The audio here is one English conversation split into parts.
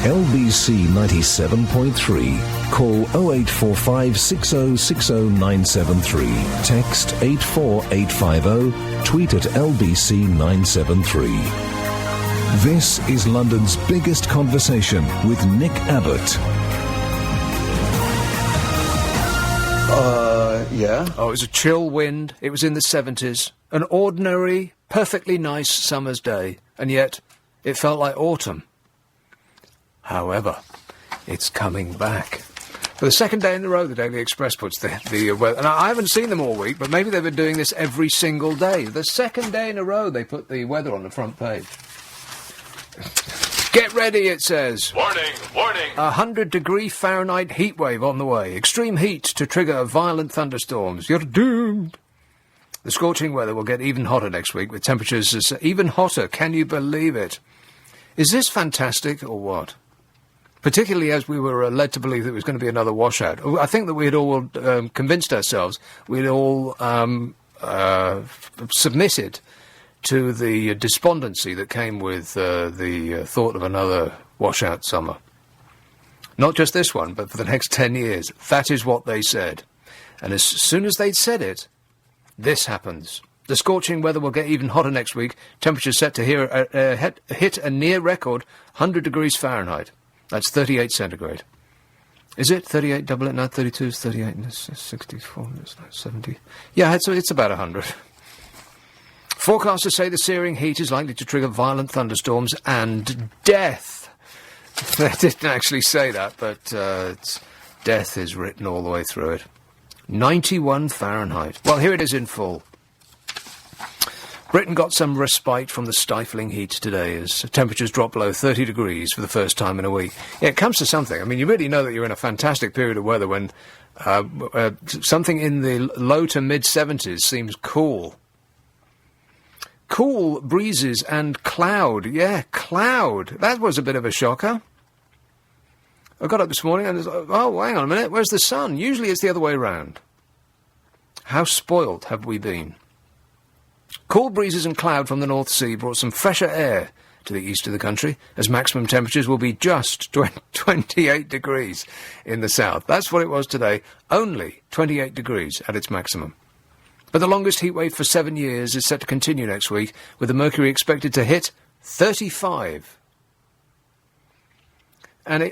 LBC 97.3. Call 0845 6060 973. Text 84850. Tweet at LBC 973. This is London's biggest conversation with Nick Abbott. Yeah? Oh, it was a chill wind. It was in the 70s. An ordinary, perfectly nice summer's day. And yet, it felt like autumn. However, it's coming back. For the second day in a row, the Daily Express puts the weather... And I haven't seen them all week, but maybe they've been doing this every single day. The second day in a row, they put the weather on the front page. Get ready, it says. Warning, warning. 100-degree Fahrenheit heat wave on the way. Extreme heat to trigger violent thunderstorms. You're doomed. The scorching weather will get even hotter next week, with temperatures even hotter. Can you believe it? Is this fantastic or what? Particularly as we were led to believe that it was going to be another washout. I think that we had all convinced ourselves, we'd all submitted to the despondency that came with the thought of another washout summer. Not just this one, but for the next 10 years. That is what they said. And as soon as they'd said it, this happens. The scorching weather will get even hotter next week. Temperatures set to hit a near record 100 degrees Fahrenheit. That's 38 centigrade. Is it 38? Double it now. 32 is 38. And 64 is 70. Yeah, it's about 100. Forecasters say the searing heat is likely to trigger violent thunderstorms and death. They didn't actually say that, but death is written all the way through it. 91 Fahrenheit. Well, here it is in full. Britain got some respite from the stifling heat today as temperatures dropped below 30 degrees for the first time in a week. Yeah, it comes to something. I mean, you really know that you're in a fantastic period of weather when something in the low to mid-70s seems cool. Cool breezes and cloud. Yeah, cloud. That was a bit of a shocker. I got up this morning and oh, hang on a minute, where's the sun? Usually it's the other way around. How spoilt have we been? Cool breezes and cloud from the North Sea brought some fresher air to the east of the country, as maximum temperatures will be just 28 degrees in the south. That's what it was today, only 28 degrees at its maximum. But the longest heatwave for 7 years is set to continue next week, with the mercury expected to hit 35. And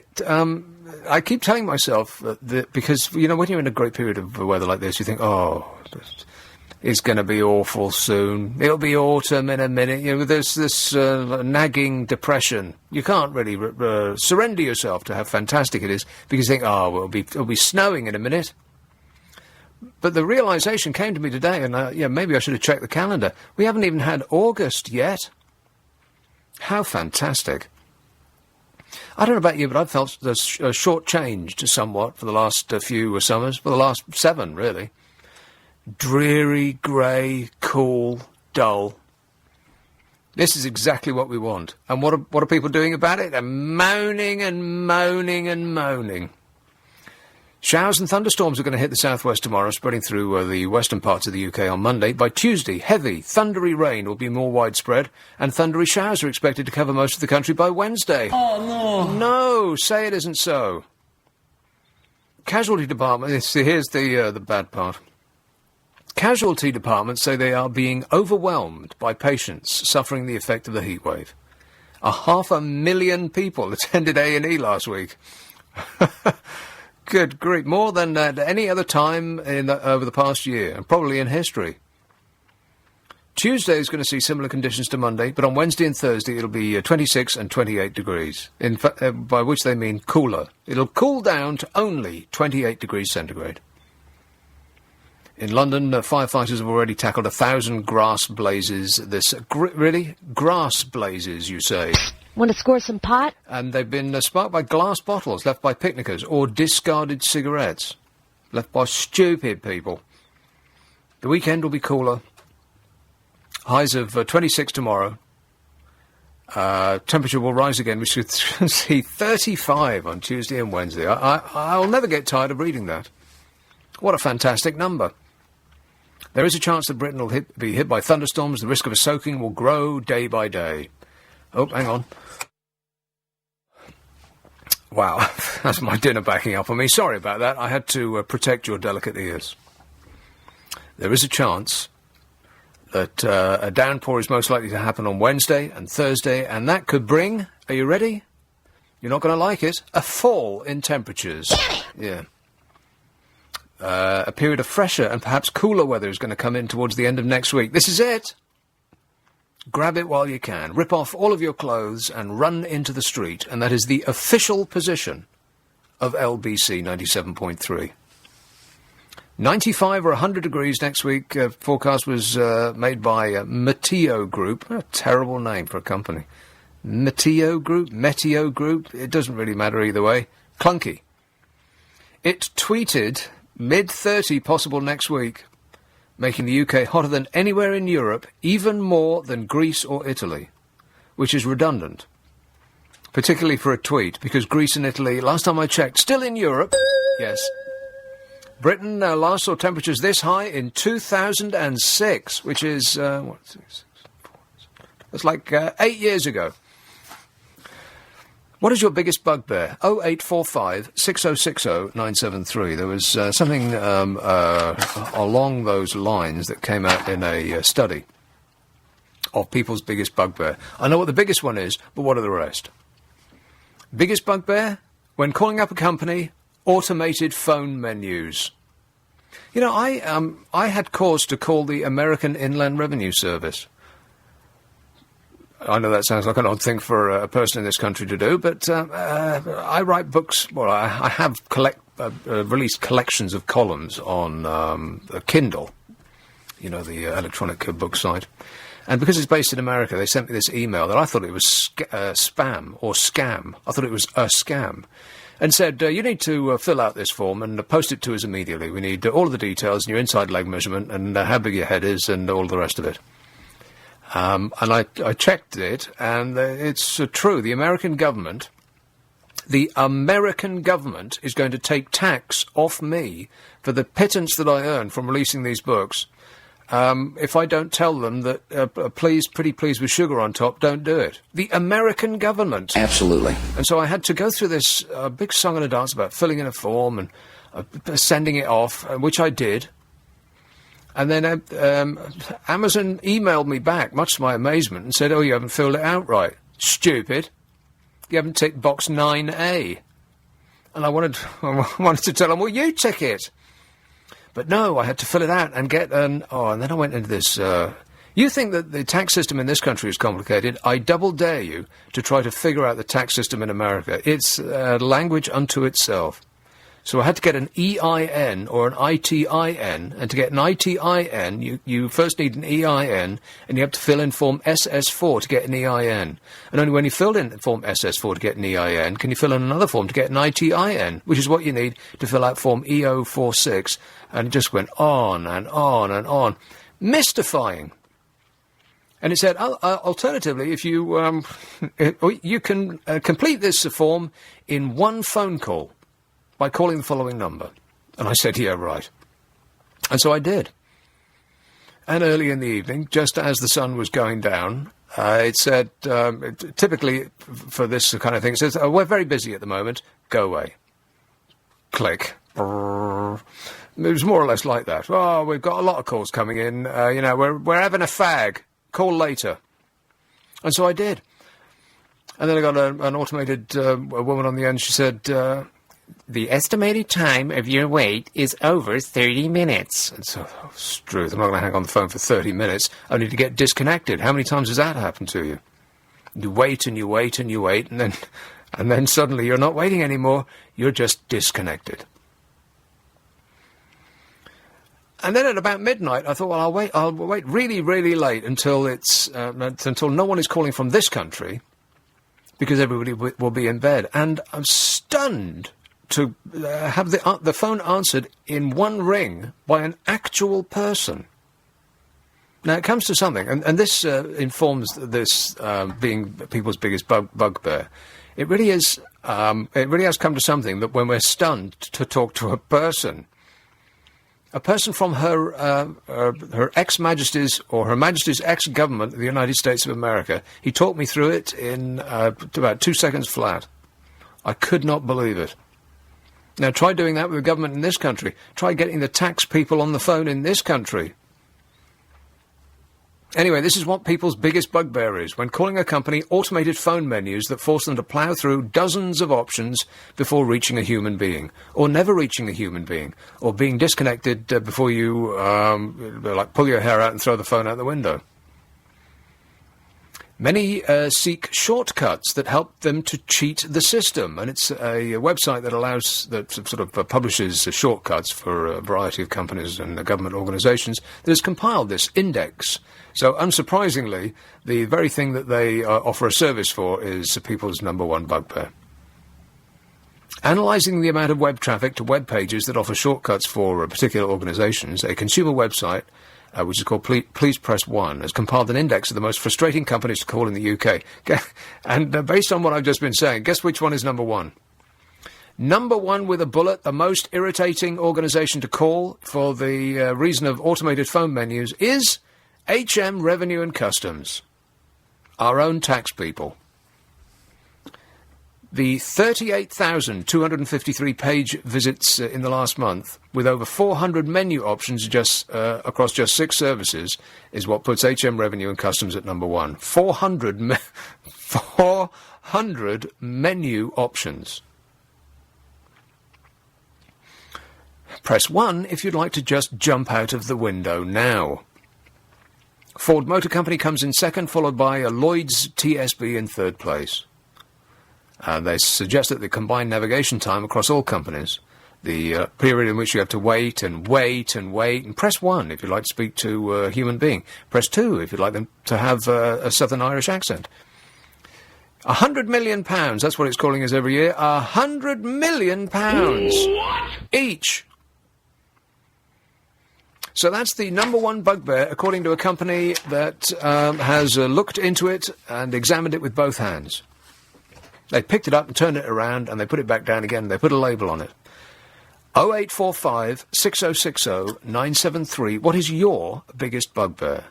I keep telling myself that because, you know, when you're in a great period of weather like this, you think, oh, it's going to be awful soon. It'll be autumn in a minute. You know, there's this nagging depression. You can't really surrender yourself to how fantastic it is because you think, oh, well, it'll be snowing in a minute. But the realisation came to me today, and maybe I should have checked the calendar. We haven't even had August yet. How fantastic. I don't know about you, but I've felt short-changed somewhat for the last few summers, for the last 7, really. Dreary, grey, cool, dull. This is exactly what we want. And what are people doing about it? They're moaning and moaning and moaning. Showers and thunderstorms are going to hit the southwest tomorrow, spreading through the western parts of the UK on Monday. By Tuesday, heavy, thundery rain will be more widespread, and thundery showers are expected to cover most of the country by Wednesday. Oh, no. No, say it isn't so. Casualty department, here's the bad part. Casualty departments say they are being overwhelmed by patients suffering the effect of the heatwave. 500,000 people attended A&E last week. Good grief, more than at any other time over the past year, and probably in history. Tuesday is going to see similar conditions to Monday, but on Wednesday and Thursday it'll be 26 and 28 degrees, by which they mean cooler. It'll cool down to only 28 degrees centigrade. In London, firefighters have already tackled 1,000 grass blazes. Really? Grass blazes, you say? Want to score some pot? And they've been sparked by glass bottles left by picnickers or discarded cigarettes left by stupid people. The weekend will be cooler. Highs of 26 tomorrow. Temperature will rise again. We should see 35 on Tuesday and Wednesday. I'll never get tired of reading that. What a fantastic number. There is a chance that Britain will be hit by thunderstorms. The risk of a soaking will grow day by day. Oh, hang on. Wow, that's my dinner backing up on me. Sorry about that. I had to protect your delicate ears. There is a chance that a downpour is most likely to happen on Wednesday and Thursday, and that could bring, are you ready? You're not going to like it, a fall in temperatures. Yeah. A period of fresher and perhaps cooler weather is going to come in towards the end of next week. This is it. Grab it while you can. Rip off all of your clothes and run into the street. And that is the official position of LBC 97.3. 95 or 100 degrees next week. Forecast was made by Meteo Group. A terrible name for a company. Meteo Group. It doesn't really matter either way. Clunky. It tweeted mid-30 possible next week, making the UK hotter than anywhere in Europe, even more than Greece or Italy, which is redundant, particularly for a tweet, because Greece and Italy, last time I checked, still in Europe. Yes. Britain last saw temperatures this high in 2006, which is, it's like 8 years ago. What is your biggest bugbear? 0845 6060 973. There was something along those lines that came out in a study of people's biggest bugbear. I know what the biggest one is, but what are the rest? Biggest bugbear? When calling up a company, automated phone menus. You know, I had cause to call the American Inland Revenue Service. I know that sounds like an odd thing for a person in this country to do, but I write books. Well, I have released collections of columns on Kindle, you know, the electronic book site. And because it's based in America, they sent me this email that I thought it was spam or scam. I thought it was a scam. And said, you need to fill out this form and post it to us immediately. We need all of the details and your inside leg measurement and how big your head is and all the rest of it. And I checked it, and it's true. The American government is going to take tax off me for the pittance that I earn from releasing these books. If I don't tell them that, pretty please with sugar on top, don't do it. The American government. Absolutely. And so I had to go through this big song and a dance about filling in a form and sending it off, which I did. And then Amazon emailed me back, much to my amazement, and said, oh, you haven't filled it out right. Stupid. You haven't ticked box 9A. And I wanted to tell them, well, you tick it. But no, I had to fill it out and get and then I went into this. You think that the tax system in this country is complicated? I double dare you to try to figure out the tax system in America. It's a language unto itself. So I had to get an EIN or an ITIN, and to get an ITIN, you first need an EIN, and you have to fill in Form SS4 to get an EIN. And only when you filled in Form SS4 to get an EIN can you fill in another form to get an ITIN, which is what you need to fill out Form EO46. And it just went on and on and on. Mystifying. And it said, alternatively, if you you can complete this form in one phone call by calling the following number. And I said, yeah, right. And so I did. And early in the evening, just as the sun was going down, it said, typically for this kind of thing, it says, oh, we're very busy at the moment, go away. Click. It was more or less like that. Oh, we've got a lot of calls coming in, we're having a fag, call later. And so I did. And then I got an automated woman on the end, she said, the estimated time of your wait is over 30 minutes. And so, Struth, I'm not going to hang on the phone for 30 minutes, only to get disconnected. How many times has that happened to you? You wait and you wait and you wait, and then suddenly you're not waiting anymore, you're just disconnected. And then at about midnight, I thought, well, I'll wait really, really late until until no one is calling from this country, because everybody will be in bed. And I'm stunned to have the phone answered in one ring by an actual person. Now, it comes to something, and this informs this being people's biggest bugbear. It really is. It really has come to something that when we're stunned to talk to a person from her ex-majesty's or her majesty's ex-government of the United States of America, he talked me through it in about 2 seconds flat. I could not believe it. Now, try doing that with the government in this country. Try getting the tax people on the phone in this country. Anyway, this is what people's biggest bugbear is. When calling a company, automated phone menus that force them to plough through dozens of options before reaching a human being, or never reaching a human being, or being disconnected before you, pull your hair out and throw the phone out the window. Many seek shortcuts that help them to cheat the system, and it's a website that publishes shortcuts for a variety of companies and government organisations that has compiled this index. So, unsurprisingly, the very thing that they offer a service for is people's number one bugbear. Analysing the amount of web traffic to web pages that offer shortcuts for particular organisations, a consumer website which is called Please Press 1, has compiled an index of the most frustrating companies to call in the UK. And based on what I've just been saying, guess which one is number one? Number one with a bullet, the most irritating organisation to call for the reason of automated phone menus is HM Revenue and Customs, our own tax people. The 38,253 page visits in the last month, with over 400 menu options across just 6 services, is what puts HM Revenue and Customs at number one. 400 menu options. Press 1 if you'd like to just jump out of the window now. Ford Motor Company comes in second, followed by a Lloyd's TSB in third place. They suggest that the combined navigation time across all companies, the period in which you have to wait and wait and wait, and press 1 if you'd like to speak to a human being. Press 2 if you'd like them to have a Southern Irish accent. £100 million, that's what it's calling us every year. £100 million each. So that's the number one bugbear, according to a company that has looked into it and examined it with both hands. They picked it up and turned it around, and they put it back down again, and they put a label on it. 0845 6060 973. What is your biggest bugbear?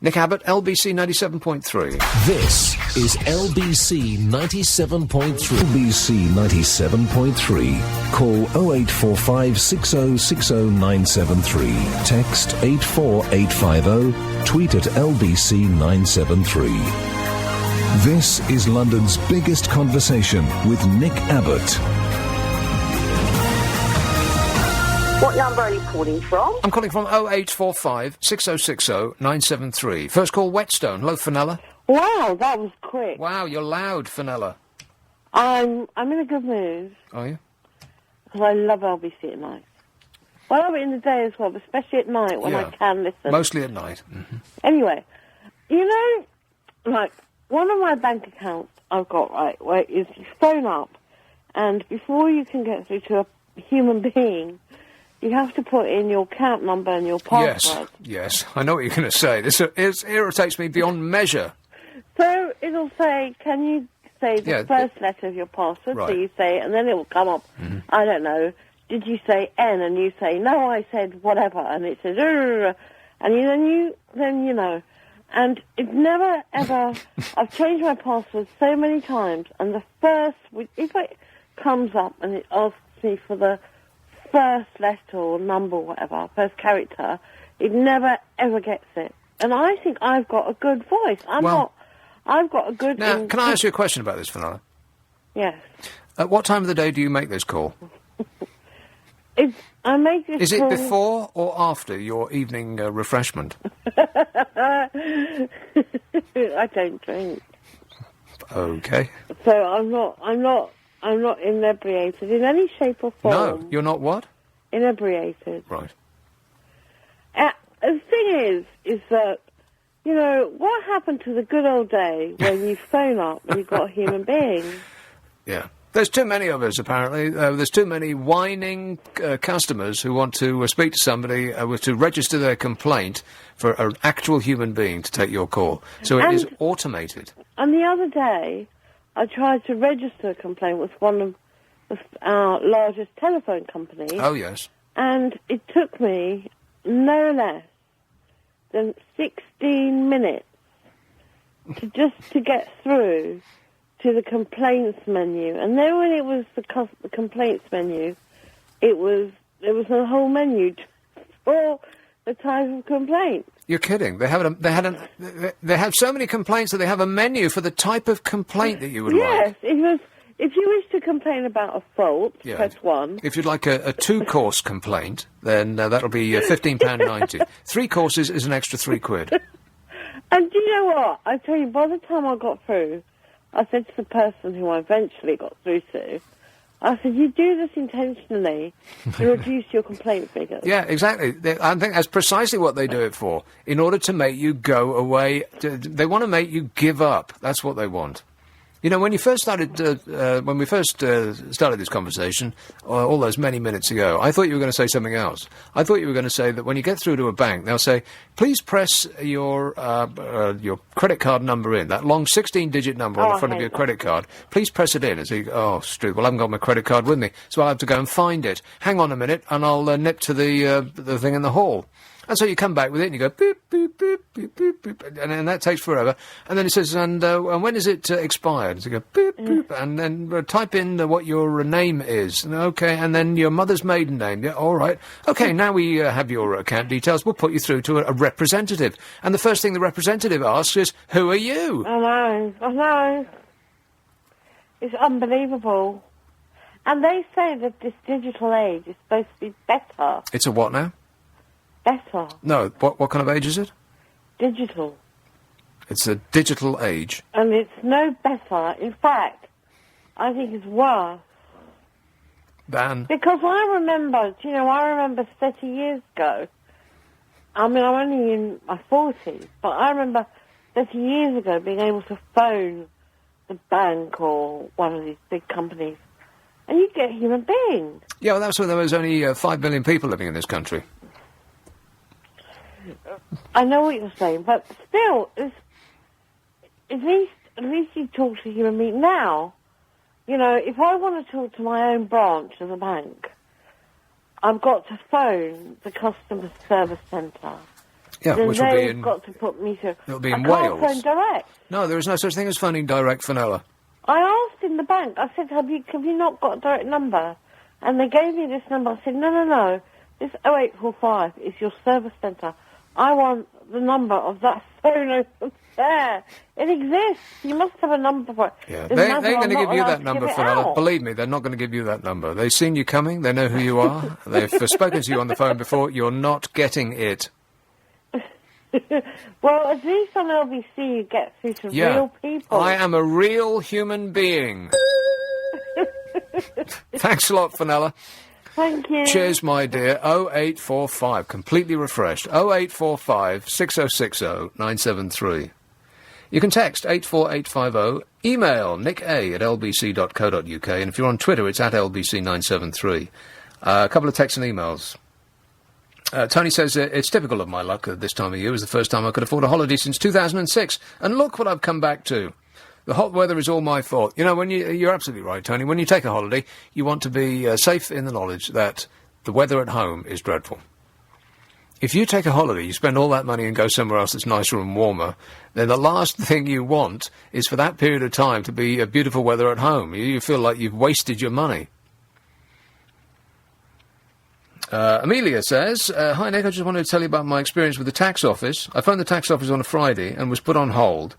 Nick Abbott, LBC 97.3. This is LBC 97.3. LBC 97.3. Call 0845 6060 973. Text 84850. Tweet at LBC 973. This is London's biggest conversation with Nick Abbott. What number are you calling from? I'm calling from 0845 6060 973. First call, Whetstone. Hello, Fenella. Wow, that was quick. Wow, you're loud, Fenella. I'm in a good mood. Are you? Because I love LBC at night. Well, I love it in the day as well, but especially at night when I can listen. Mostly at night. Mm-hmm. Anyway, you know, like, one of my bank accounts I've got, right, where is you phone up, and before you can get through to a human being, you have to put in your account number and your password. Yes, I know what you're going to say. This irritates me beyond measure. So it'll say, can you say the first letter of your password? Right. So you say it, and then it will come up, I don't know, did you say N? And you say, no, I said whatever, and it says, and then you know. And it never, ever, I've changed my password so many times, and the first, if it comes up and it asks me for the first letter or number or whatever, first character, it never, ever gets it. And I think I've got a good voice. I've got a good... Now, can I ask you a question about this, Fenella? Yes. At what time of the day do you make this call? I make this Is it call... before or after your evening refreshment? I don't drink. Okay. So I'm not inebriated in any shape or form. No, you're not what? Inebriated. Right. The thing is that, you know, what happened to the good old day when you phone up and you've got a human being? Yeah. There's too many of us, apparently. There's too many whining customers who want to speak to somebody to register their complaint for an actual human being to take your call. So it is automated. And the other day, I tried to register a complaint with one of our largest telephone companies. Oh, yes. And it took me no less than 16 minutes to get through to the complaints menu. And then when it was the complaints menu, there was a whole menu for the type of complaint. You're kidding. They have so many complaints that they have a menu for the type of complaint that you would like. Yes, it was. If you wish to complain about a fault, press 1. If you'd like a 2-course complaint, then that'll be £15.90. 3 courses is an extra £3. And do you know what? I tell you, by the time I got through, I said to the person who I eventually got through to, I said, you do this intentionally to reduce your complaint figures. Yeah, exactly. I think that's precisely what they do it for, in order to make you go away. They want to make you give up. That's what they want. You know, when you first started, when we first started this conversation, all those many minutes ago, I thought you were going to say something else. I thought you were going to say that when you get through to a bank, they'll say, please press your credit card number in, that long 16-digit number on the front of your credit card. Please press it in. And so you go, oh, Stu, well, I haven't got my credit card with me, so I'll have to go and find it. Hang on a minute, and I'll nip to the thing in the hall. And so you come back with it, and you go, beep, beep, beep, beep, beep, beep, and that takes forever. And then it says, and when is it expired? So you go, beep, beep, and then type in what your name is. Okay, and then your mother's maiden name. Yeah, all right. Okay, now we have your account details. We'll put you through to a representative. And the first thing the representative asks is, who are you? I know. It's unbelievable. And they say that this digital age is supposed to be better. It's a what now? Better. No, what kind of age is it? Digital. It's a digital age. And it's no better. In fact, I think it's worse. Than? Because I remember 30 years ago, I mean, I'm only in my 40s, but I remember 30 years ago being able to phone the bank or one of these big companies, and you'd get a human being. Yeah, well, that's when there was only 5 million people living in this country. I know what you're saying, but still, at least you talk to a human being. Now, you know, if I want to talk to my own branch of the bank, I've got to phone the customer service centre. Yeah, then which will be in... got to put me through. It'll be in I Wales. can't phone direct. No, there is no such thing as phoning direct, Fenella. I asked in the bank, I said, have you not got a direct number? And they gave me this number. I said, no, this 0845 is your service centre. I want the number of that phone over there. It exists. You must have a number for it. Yeah, they're going to give you that number, Fenella. Believe me, they're not going to give you that number. They've seen you coming. They know who you are. They've spoken to you on the phone before. You're not getting it. Well, at least on LBC you get through to real people. I am a real human being. Thanks a lot, Fenella. Thank you. Cheers, my dear. 0845, completely refreshed. 0845 6060 973. You can text 84850, email nick@lbc.co.uk, and if you're on Twitter, it's at lbc973. A couple of texts and emails. Tony says, it's typical of my luck at this time of year. It was the first time I could afford a holiday since 2006, and look what I've come back to. The hot weather is all my fault. You know, when you're absolutely right, Tony. When you take a holiday, you want to be safe in the knowledge that the weather at home is dreadful. If you take a holiday, you spend all that money and go somewhere else that's nicer and warmer, then the last thing you want is for that period of time to be beautiful weather at home. You feel like you've wasted your money. Amelia says, hi, Nick, I just wanted to tell you about my experience with the tax office. I phoned the tax office on a Friday and was put on hold.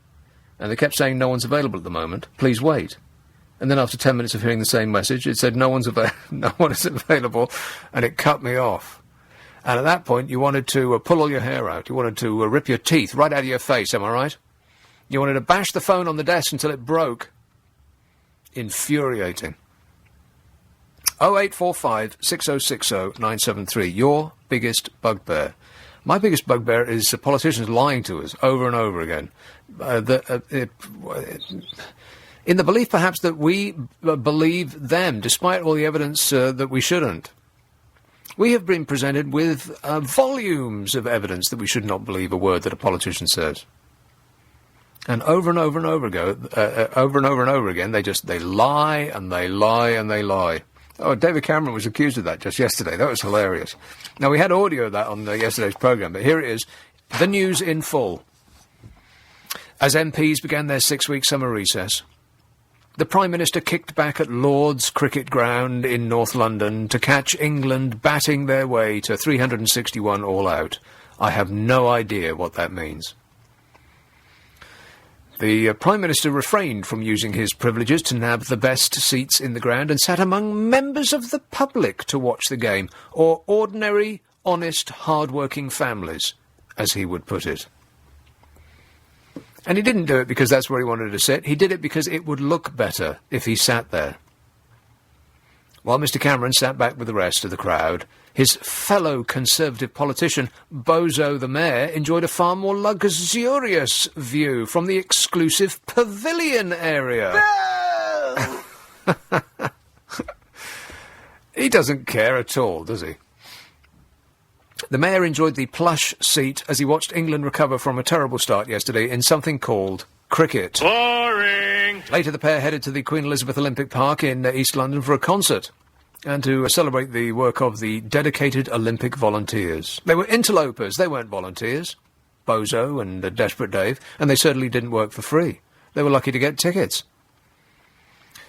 And they kept saying no one's available at the moment. Please wait. And then after 10 minutes of hearing the same message, it said no one is available, and it cut me off. And at that point, you wanted to pull all your hair out. You wanted to rip your teeth right out of your face, am I right? You wanted to bash the phone on the desk until it broke. Infuriating. 0845 6060 973. Your biggest bugbear. My biggest bugbear is politicians lying to us over and over again. In the belief, perhaps, that we believe them, despite all the evidence that we shouldn't. We have been presented with volumes of evidence that we should not believe a word that a politician says. And over and over and over again, they lie and they lie and they lie. Oh, David Cameron was accused of that just yesterday. That was hilarious. Now, we had audio of that on yesterday's programme, but here it is, the news in full. As MPs began their 6-week summer recess, The Prime Minister kicked back at Lord's Cricket Ground in North London to catch England batting their way to 361 all out. I have no idea what that means. The Prime Minister refrained from using his privileges to nab the best seats in the ground and sat among members of the public to watch the game, or ordinary, honest, hard-working families, as he would put it. And he didn't do it because that's where he wanted to sit. He did it because it would look better if he sat there. While Mr Cameron sat back with the rest of the crowd, his fellow Conservative politician, Bozo the Mayor, enjoyed a far more luxurious view from the exclusive pavilion area. He doesn't care at all, does he? The Mayor enjoyed the plush seat as he watched England recover from a terrible start yesterday in something called cricket. Boring! Later, the pair headed to the Queen Elizabeth Olympic Park in East London for a concert and to celebrate the work of the dedicated Olympic volunteers. They were interlopers, they weren't volunteers. Bozo and Desperate Dave, and they certainly didn't work for free. They were lucky to get tickets.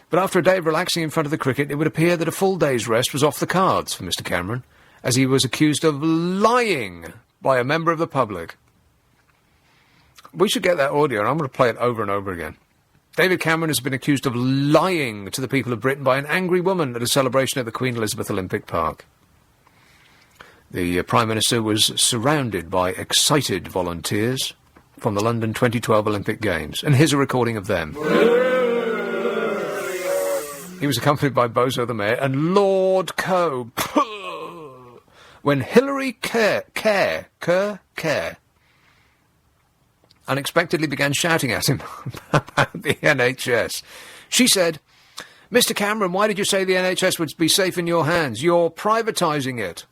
But after a day of relaxing in front of the cricket, it would appear that a full day's rest was off the cards for Mr Cameron, as he was accused of lying by a member of the public. We should get that audio, and I'm going to play it over and over again. David Cameron has been accused of lying to the people of Britain by an angry woman at a celebration at the Queen Elizabeth Olympic Park. The Prime Minister was surrounded by excited volunteers from the London 2012 Olympic Games, and here's a recording of them. He was accompanied by Bozo the Mayor and Lord Coe. When Hilary Kerr unexpectedly began shouting at him about the NHS. She said, "Mr Cameron, why did you say the NHS would be safe in your hands? You're privatising it."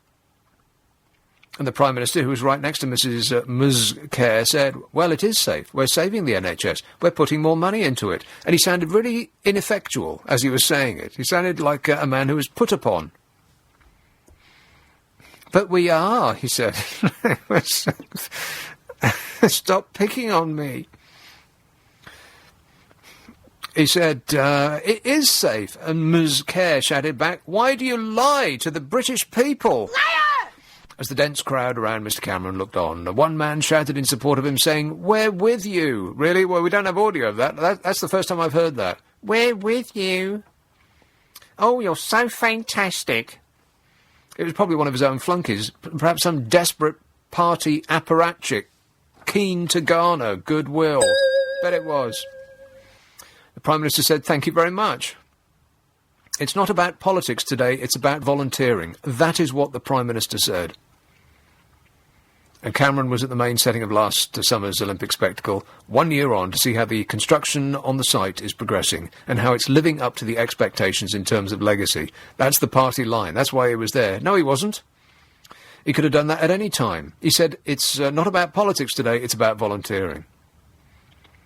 And the Prime Minister, who was right next to Mrs Ms Kerr, said, "Well, it is safe. We're saving the NHS. We're putting more money into it." And he sounded really ineffectual as he was saying it. He sounded like a man who was put upon. "But we are," he said. "Stop picking on me." He said, "It is safe." And Ms Kerr shouted back, "Why do you lie to the British people?" Liar! As the dense crowd around Mr Cameron looked on, one man shouted in support of him, saying, "We're with you." Really? Well, we don't have audio of that. That's the first time I've heard that. "We're with you." "Oh, you're so fantastic." It was probably one of his own flunkies, perhaps some desperate party apparatchik, keen to garner goodwill. Bet it was. The Prime Minister said, "Thank you very much." It's not about politics today, it's about volunteering. That is what the Prime Minister said. And Cameron was at the main setting of last summer's Olympic spectacle, 1 year on, to see how the construction on the site is progressing and how it's living up to the expectations in terms of legacy. That's the party line. That's why he was there. No, he wasn't. He could have done that at any time. He said, it's not about politics today, it's about volunteering.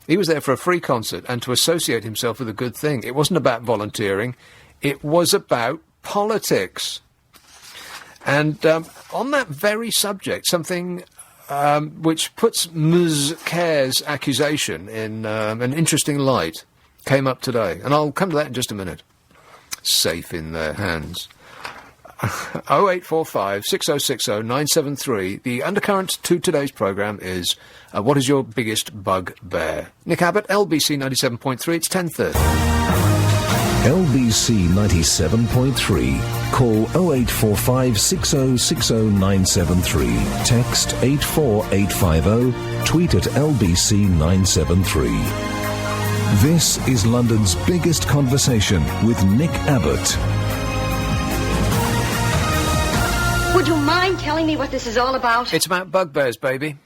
He was there for a free concert and to associate himself with a good thing. It wasn't about volunteering, it was about politics. And on that very subject, something which puts Ms Kerr's accusation in an interesting light came up today. And I'll come to that in just a minute. Safe in their hands. 0845 6060 973. The undercurrent to today's programme is, what is your biggest bugbear? Nick Abbott, LBC 97.3, it's 10:30. LBC 97.3. Call 0845 6060 973. Text 84850. Tweet at LBC 973. This is London's biggest conversation with Nick Abbott. Would you mind telling me what this is all about? It's about bugbears, baby.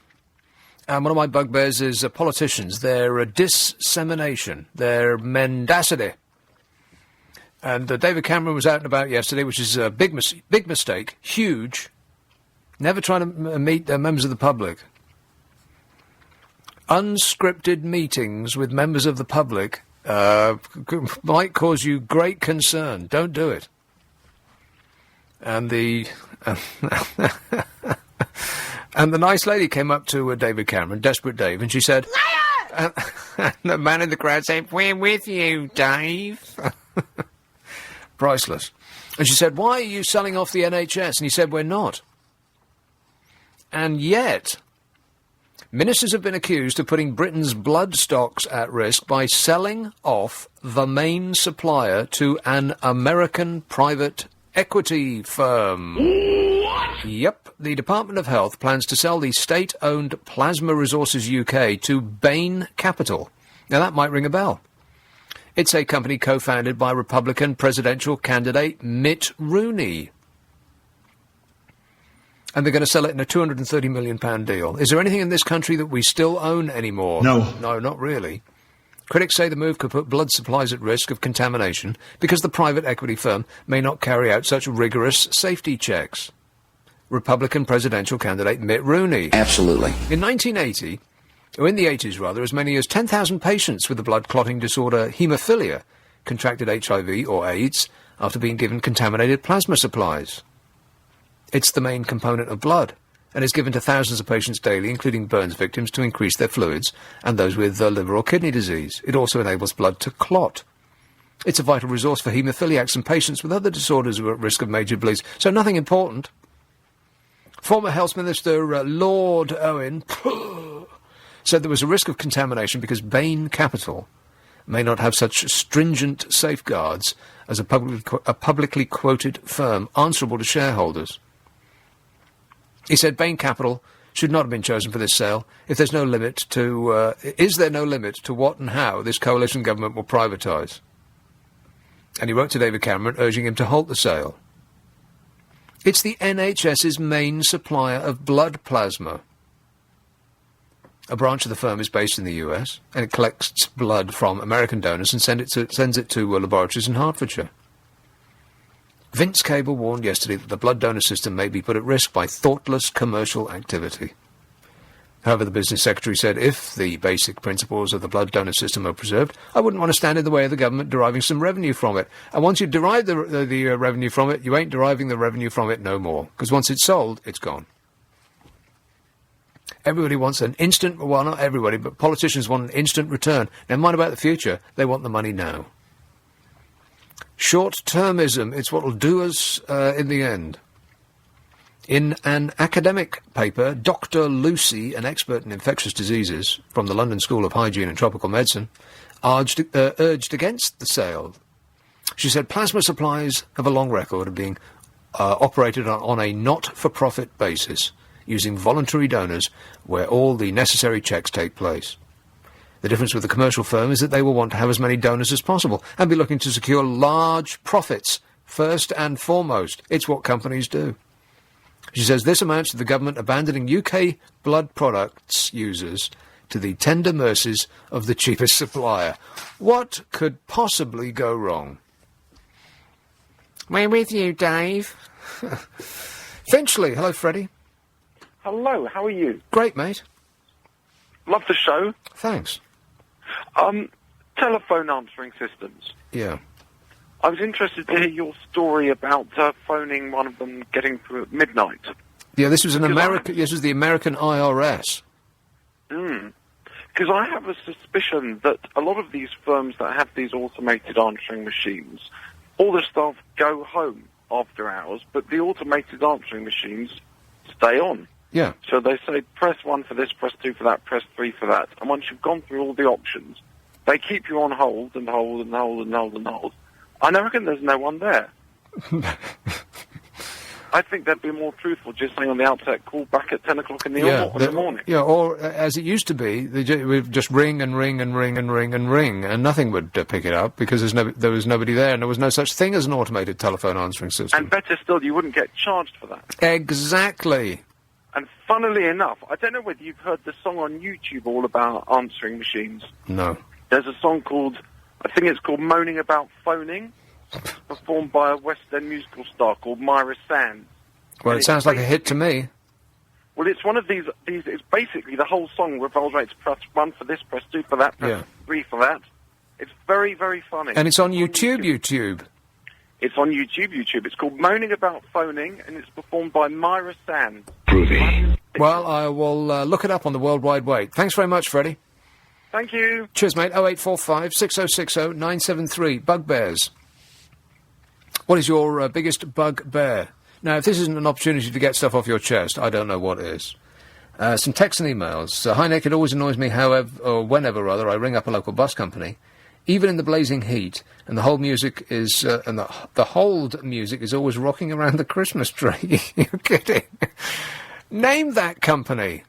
And one of my bugbears is politicians. Their dissemination, their mendacity. And David Cameron was out and about yesterday, which is a big mistake, huge. Never trying to meet members of the public. Unscripted meetings with members of the public might cause you great concern. Don't do it. And the and the nice lady came up to David Cameron, Desperate Dave, and she said, "Liar!" And the man in the crowd said, "We're with you, Dave." Priceless. And she said, "Why are you selling off the NHS?" And he said, "We're not." And yet, ministers have been accused of putting Britain's blood stocks at risk by selling off the main supplier to an American private equity firm. What? Yep. The Department of Health plans to sell the state-owned Plasma Resources UK to Bain Capital. Now, that might ring a bell. It's a company co-founded by Republican presidential candidate Mitt Romney. And they're going to sell it in a £230 million deal. Is there anything in this country that we still own anymore? No. No, not really. Critics say the move could put blood supplies at risk of contamination because the private equity firm may not carry out such rigorous safety checks. Republican presidential candidate Mitt Romney. Absolutely. In 1980, or in the 80s rather, as many as 10,000 patients with the blood clotting disorder haemophilia contracted HIV or AIDS after being given contaminated plasma supplies. It's the main component of blood, and is given to thousands of patients daily, including burns victims, to increase their fluids, and those with liver or kidney disease. It also enables blood to clot. It's a vital resource for haemophiliacs and patients with other disorders who are at risk of major bleeds. So nothing important. Former Health Minister Lord Owen said there was a risk of contamination because Bain Capital may not have such stringent safeguards as a publicly quoted firm answerable to shareholders. He said Bain Capital should not have been chosen for this sale if there's no limit to... is there no limit to what and how this coalition government will privatise? And he wrote to David Cameron urging him to halt the sale. It's the NHS's main supplier of blood plasma. A branch of the firm is based in the US, and it collects blood from American donors and sends it to laboratories in Hertfordshire. Vince Cable warned yesterday that the blood donor system may be put at risk by thoughtless commercial activity. However, the business secretary said if the basic principles of the blood donor system are preserved, I wouldn't want to stand in the way of the government deriving some revenue from it. And once you derive the revenue from it, you ain't deriving the revenue from it no more. Because once it's sold, it's gone. Everybody wants an instant, well, not everybody, but politicians want an instant return. Never mind about the future, they want the money now. Short-termism, it's what will do us in the end. In an academic paper, Dr. Lucy, an expert in infectious diseases from the London School of Hygiene and Tropical Medicine, urged against the sale. She said plasma supplies have a long record of being operated on a not-for-profit basis, using voluntary donors where all the necessary checks take place. The difference with the commercial firm is that they will want to have as many donors as possible and be looking to secure large profits first and foremost. It's what companies do. She says this amounts to the government abandoning UK blood products users to the tender mercies of the cheapest supplier. What could possibly go wrong? We're with you, Dave. Finchley, hello, Freddie. Hello, how are you? Great, mate. Love the show. Thanks. Telephone answering systems. Yeah. I was interested to hear your story about phoning one of them getting through at midnight. Yeah, this was This was the American IRS. Because I have a suspicion that a lot of these firms that have these automated answering machines, all the staff go home after hours, but the automated answering machines stay on. Yeah. So they say, press 1 for this, press 2 for that, press 3 for that. And once you've gone through all the options, they keep you on hold and hold and hold and hold and hold. I reckon there's no one there. I think they'd be more truthful just saying on the outset, call back at 10 o'clock in the morning. Yeah, or as it used to be, they would just ring and ring and ring and ring and ring, and nothing would pick it up because there was nobody there, and there was no such thing as an automated telephone answering system. And better still, you wouldn't get charged for that. Exactly. And funnily enough, I don't know whether you've heard the song on YouTube all about answering machines. No. There's a song I think it's called Moaning About Phoning, performed by a West End musical star called Myra Sands. Well, it sounds like a hit to me. Well, it's one of these, it's basically the whole song revolves around press 1 for this, press 2 for that, press 3 for that. It's very, very funny. And it's on YouTube. It's on YouTube. It's called Moaning About Phoning, and it's performed by Myra Sands. Well, I will look it up on the World Wide Web. Thanks very much, Freddie. Thank you. Cheers, mate. 0845 6060 973. Bugbears. What is your biggest bugbear? Now, if this isn't an opportunity to get stuff off your chest, I don't know what is. Some texts and emails. Hi, Nick. It always annoys me whenever I ring up a local bus company, even in the blazing heat, and the whole music is, and the hold music is always rocking around the Christmas tree. You're kidding. Name that company.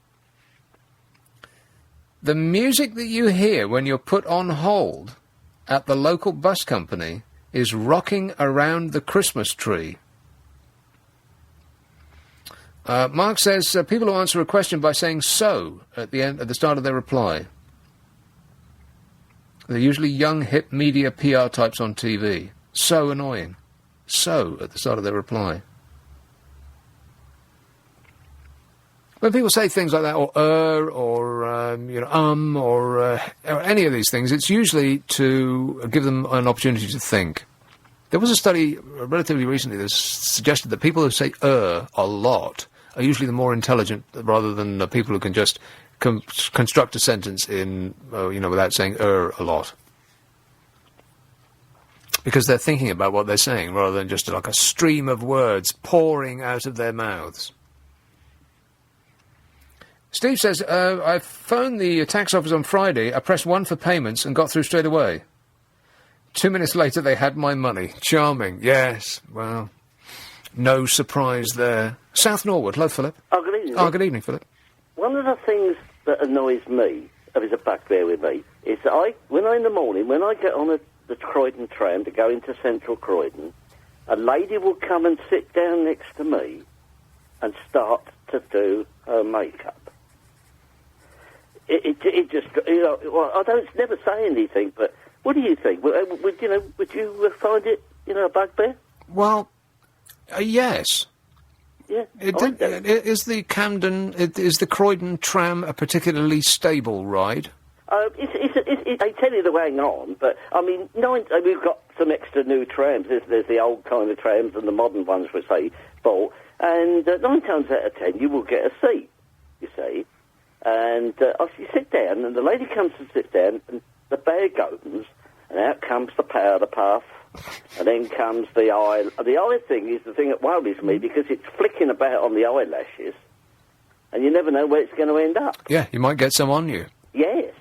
The music that you hear when you're put on hold at the local bus company is rocking around the Christmas tree. Mark says people who answer a question by saying "so" at the start of their reply. They're usually young, hip media PR types on TV. So annoying. So at the start of their reply. When people say things like that, or any of these things, it's usually to give them an opportunity to think. There was a study relatively recently that suggested that people who say a lot are usually the more intelligent, rather than people who can just construct a sentence in, without saying a lot. Because they're thinking about what they're saying, rather than just like a stream of words pouring out of their mouths. Steve says, I phoned the tax office on Friday, I pressed 1 for payments and got through straight away. 2 minutes later, they had my money. Charming. Yes, well, no surprise there. South Norwood. Hello, Philip. Oh, good evening. Oh, good evening, Philip. One of the things that annoys me, if it's a bugbear with me, is that when I get on the Croydon tram to go into central Croydon, a lady will come and sit down next to me and start to do her makeup. It just, I don't never say anything, but what do you think? Would you find it, a bugbear? Well, yes. Yeah. Is the Croydon tram a particularly stable ride? They tell you to hang on, but I mean, we've got some extra new trams. There's the old kind of trams and the modern ones which they bought, and 9 times out of 10 you will get a seat. You see. And you sit down, and the lady comes and sits down, and the bag opens, and out comes the powder puff, and then comes the eye. The eye thing is the thing that worries me, because it's flicking about on the eyelashes, and you never know where it's going to end up. Yeah, you might get some on you. Yes.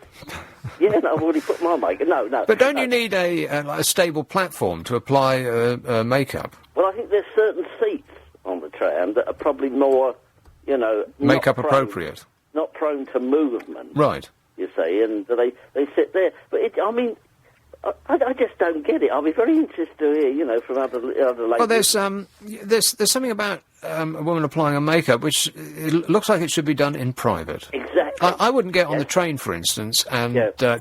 Yeah, no, I've already put my makeup. No. But don't you need a stable platform to apply makeup? Well, I think there's certain seats on the tram that are probably more, makeup appropriate. Not prone to movement. Right. You see, and they sit there. But I just don't get it. I'll be very interested to hear, from other ladies. Well, there's something about a woman applying a makeup which it looks like it should be done in private. Exactly. I wouldn't get on the train, for instance, and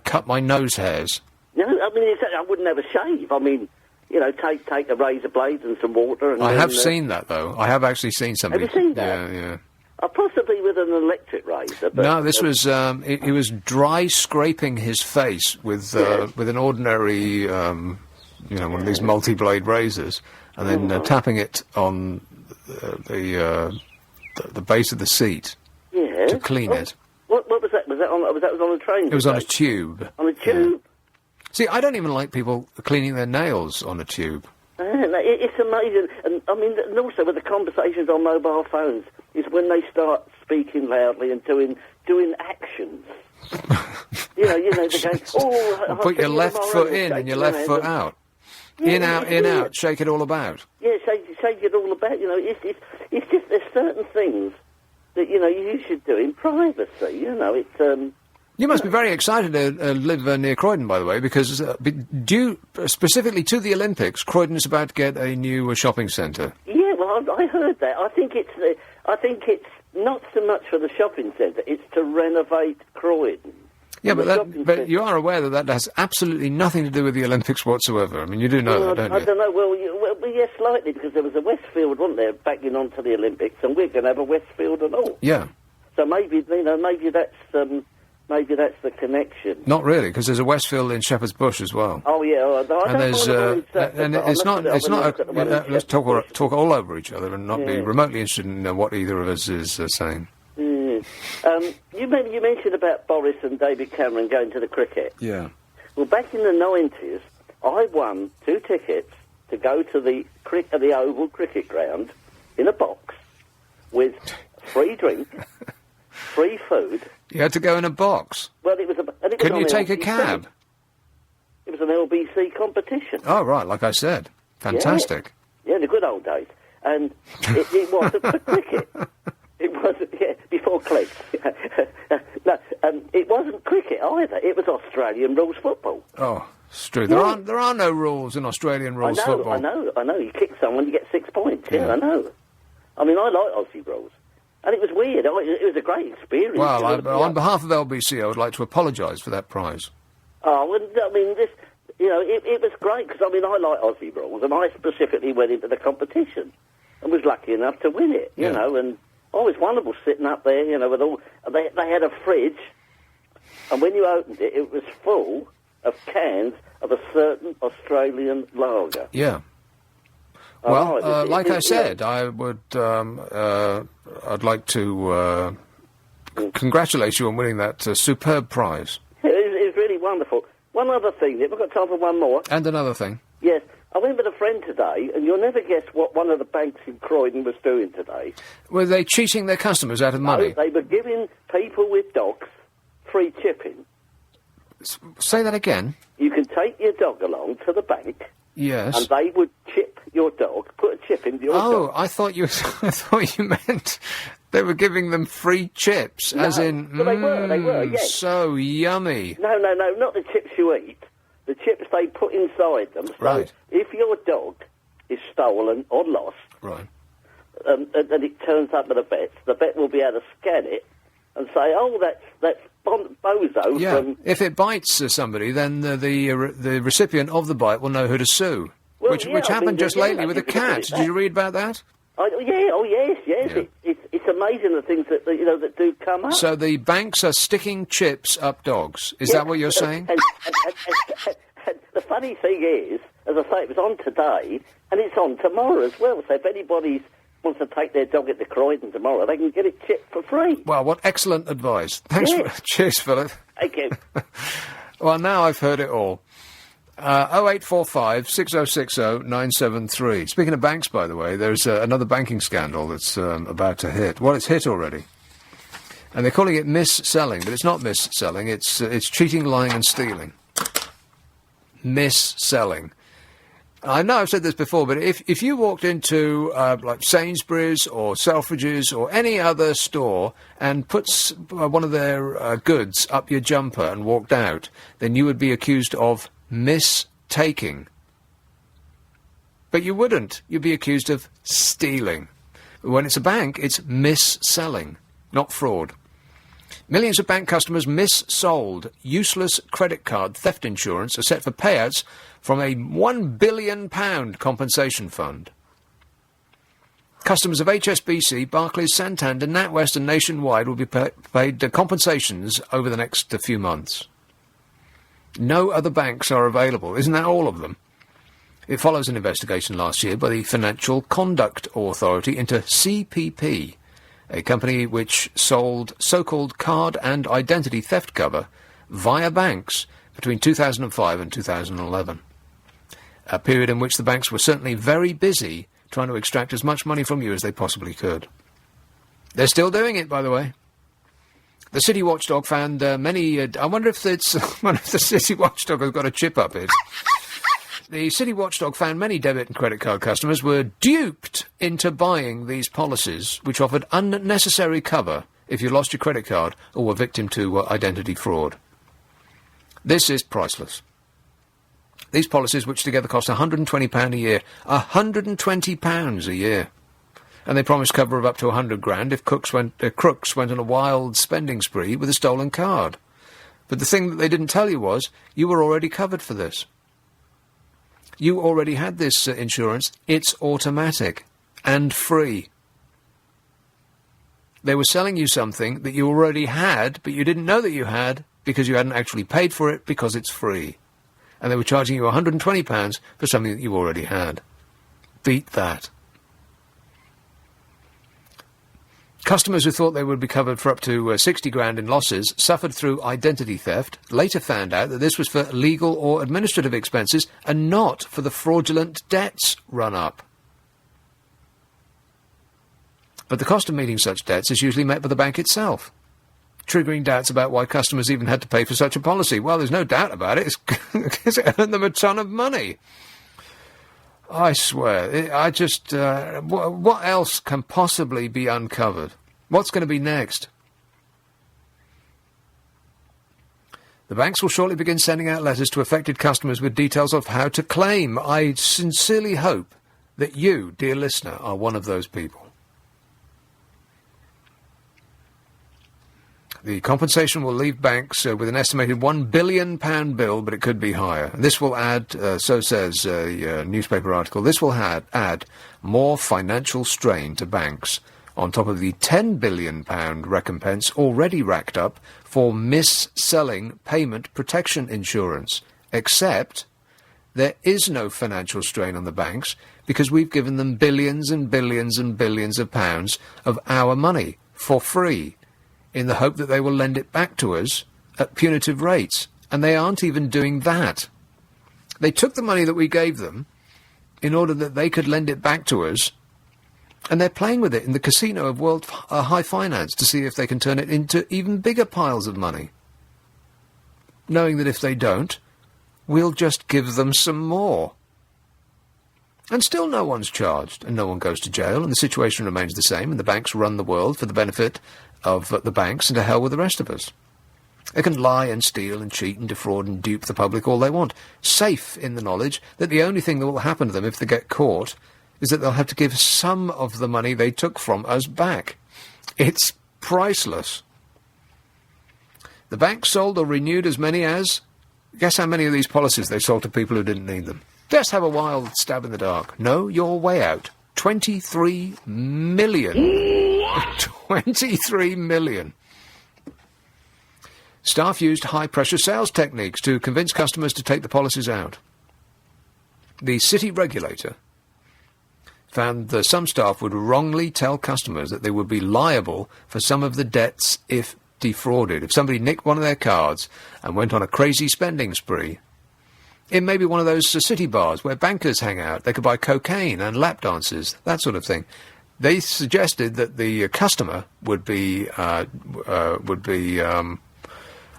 cut my nose hairs. No, I mean, I wouldn't have a shave. I mean, take a razor blade and some water. And I have seen that, though. I have actually seen somebody. Have you seen that? Yeah. Possibly with an electric razor. But, no, this was he was dry scraping his face with an ordinary, one of these multi-blade razors, and then tapping it on the base of the seat to clean it. What was that? Was that on a train? It was on a tube. On a tube. Yeah. See, I don't even like people cleaning their nails on a tube. It's amazing, and I mean, and also with the conversations on mobile phones is when they start speaking loudly and doing actions. They're going, I'll put your left foot in and your left foot out. Yeah, in, out, shake it all about. Yeah, shake it all about. It's just there's certain things that you should do in privacy. It's You must be very excited to live near Croydon, by the way, because due specifically to the Olympics, Croydon is about to get a new shopping centre. Yeah, well, I heard that. I think it's not so much for the shopping centre; it's to renovate Croydon. Yeah, but you are aware that has absolutely nothing to do with the Olympics whatsoever. I mean, you do know that, don't you? I don't know. Well, yes, slightly, because there was a Westfield, wasn't there, backing onto the Olympics, and we're going to have a Westfield and all. Yeah. So maybe that's. Maybe that's the connection. Not really, because there's a Westfield in Shepherd's Bush as well. Oh yeah, it's not. Let's talk all over each other and not be remotely interested in what either of us is saying. Yeah. Yes. You mentioned about Boris and David Cameron going to the cricket. Yeah. Well, back in the 90s, I won 2 tickets to go to the Oval Cricket Ground in a box with free drink, free food. You had to go in a box? Well, Couldn't you take a cab? It was an LBC competition. Oh, right, like I said. Fantastic. Yeah, the good old days. And it wasn't for cricket. It wasn't, before clicks. No, it wasn't cricket either. It was Australian rules football. Oh, it's true. There are no rules in Australian rules football. I know. You kick someone, you get 6 points. Yeah, I know. I mean, I like Aussie rules. And it was weird. It was a great experience. Well, on behalf of LBC, I would like to apologise for that prize. Oh, well, I mean, it was great, because, I mean, I like Aussie rules, and I specifically went into the competition and was lucky enough to win it, you know, and it was wonderful sitting up there, you know, with all... They had a fridge, and when you opened it, it was full of cans of a certain Australian lager. Yeah. Well, like I said, I would... I'd like to congratulate you on winning that superb prize. It was really wonderful. One other thing, have I got time for one more? And another thing. Yes. I went with a friend today, and you'll never guess what one of the banks in Croydon was doing today. Were they cheating their customers out of money? No, they were giving people with dogs free chipping. Say that again. You can take your dog along to the bank. Yes. And they would chip your dog, put a chip in your dog. Oh, I thought you meant they were giving them free chips, no, as in, well, they were, yes. So yummy. No, not the chips you eat. The chips they put inside them. So right. If your dog is stolen or lost, right, and it turns up at a the vet will be able to scan it and say, oh, that's Bozo. Yeah. From... If it bites somebody, then the recipient of the bite will know who to sue. Well, which happened just lately with a cat. Did you read about that? Yes. Yeah. It's amazing the things that that do come up. So the banks are sticking chips up dogs. Is that what you're saying? And the funny thing is, as I say, it was on today, and it's on tomorrow as well. So if anybody wants to take their dog into Croydon tomorrow, they can get it chipped for free. Well, what excellent advice. Thanks. Cheers, Philip. Thank you. Well, now I've heard it all. 0845 6060 973. Speaking of banks, by the way, there's another banking scandal that's about to hit. Well, it's hit already. And they're calling it mis-selling, but it's not mis-selling. It's cheating, lying and stealing. Mis-selling. I know I've said this before, but if you walked into like Sainsbury's or Selfridges or any other store and put one of their goods up your jumper and walked out, then you would be accused of mistaking. But you wouldn't. You'd be accused of stealing. When it's a bank, it's mis-selling, not fraud. Millions of bank customers mis-sold useless credit card theft insurance are set for payouts from a £1 billion compensation fund. Customers of HSBC, Barclays, Santander, NatWest and Nationwide will be paid compensations over the next few months. No other banks are available. Isn't that all of them? It follows an investigation last year by the Financial Conduct Authority into CPP, a company which sold so-called card and identity theft cover via banks between 2005 and 2011. A period in which the banks were certainly very busy trying to extract as much money from you as they possibly could. They're still doing it, by the way. The City Watchdog found many... I wonder if the City Watchdog has got a chip up it. The City Watchdog found many debit and credit card customers were duped into buying these policies, which offered unnecessary cover if you lost your credit card or were victim to identity fraud. This is priceless. These policies, which together cost £120 a year, £120 a year. And they promised cover of up to £100,000 if crooks went on a wild spending spree with a stolen card. But the thing that they didn't tell you was, you were already covered for this. You already had this insurance. It's automatic and free. They were selling you something that you already had, but you didn't know that you had because you hadn't actually paid for it because it's free. And they were charging you £120 for something that you already had. Beat that. Customers who thought they would be covered for up to 60 grand in losses suffered through identity theft, later found out that this was for legal or administrative expenses and not for the fraudulent debts run up. But the cost of meeting such debts is usually met by the bank itself, triggering doubts about why customers even had to pay for such a policy. Well, there's no doubt about it. It's because it earned them a ton of money. I swear. What else can possibly be uncovered? What's going to be next? The banks will shortly begin sending out letters to affected customers with details of how to claim. I sincerely hope that you, dear listener, are one of those people. The compensation will leave banks with an estimated £1 billion bill, but it could be higher. This will add, so says a newspaper article, this will add more financial strain to banks, on top of the £10 billion recompense already racked up for mis-selling payment protection insurance. Except there is no financial strain on the banks because we've given them billions and billions and billions of pounds of our money for free, in the hope that they will lend it back to us at punitive rates. And they aren't even doing that. They took the money that we gave them in order that they could lend it back to us, and they're playing with it in the casino of world high finance to see if they can turn it into even bigger piles of money, knowing that if they don't, we'll just give them some more. And still no one's charged, and no one goes to jail, and the situation remains the same, and the banks run the world for the benefit of the banks, and to hell with the rest of us. They can lie and steal and cheat and defraud and dupe the public all they want, safe in the knowledge that the only thing that will happen to them if they get caught is that they'll have to give some of the money they took from us back. It's priceless. The bank sold or renewed as many as... Guess how many of these policies they sold to people who didn't need them? Just have a wild stab in the dark. Know your way out. 23 million. 23 million. Staff used high-pressure sales techniques to convince customers to take the policies out. The city regulator found that some staff would wrongly tell customers that they would be liable for some of the debts if defrauded. If somebody nicked one of their cards and went on a crazy spending spree, it may be one of those city bars where bankers hang out. They could buy cocaine and lap dances, that sort of thing. They suggested that the customer would be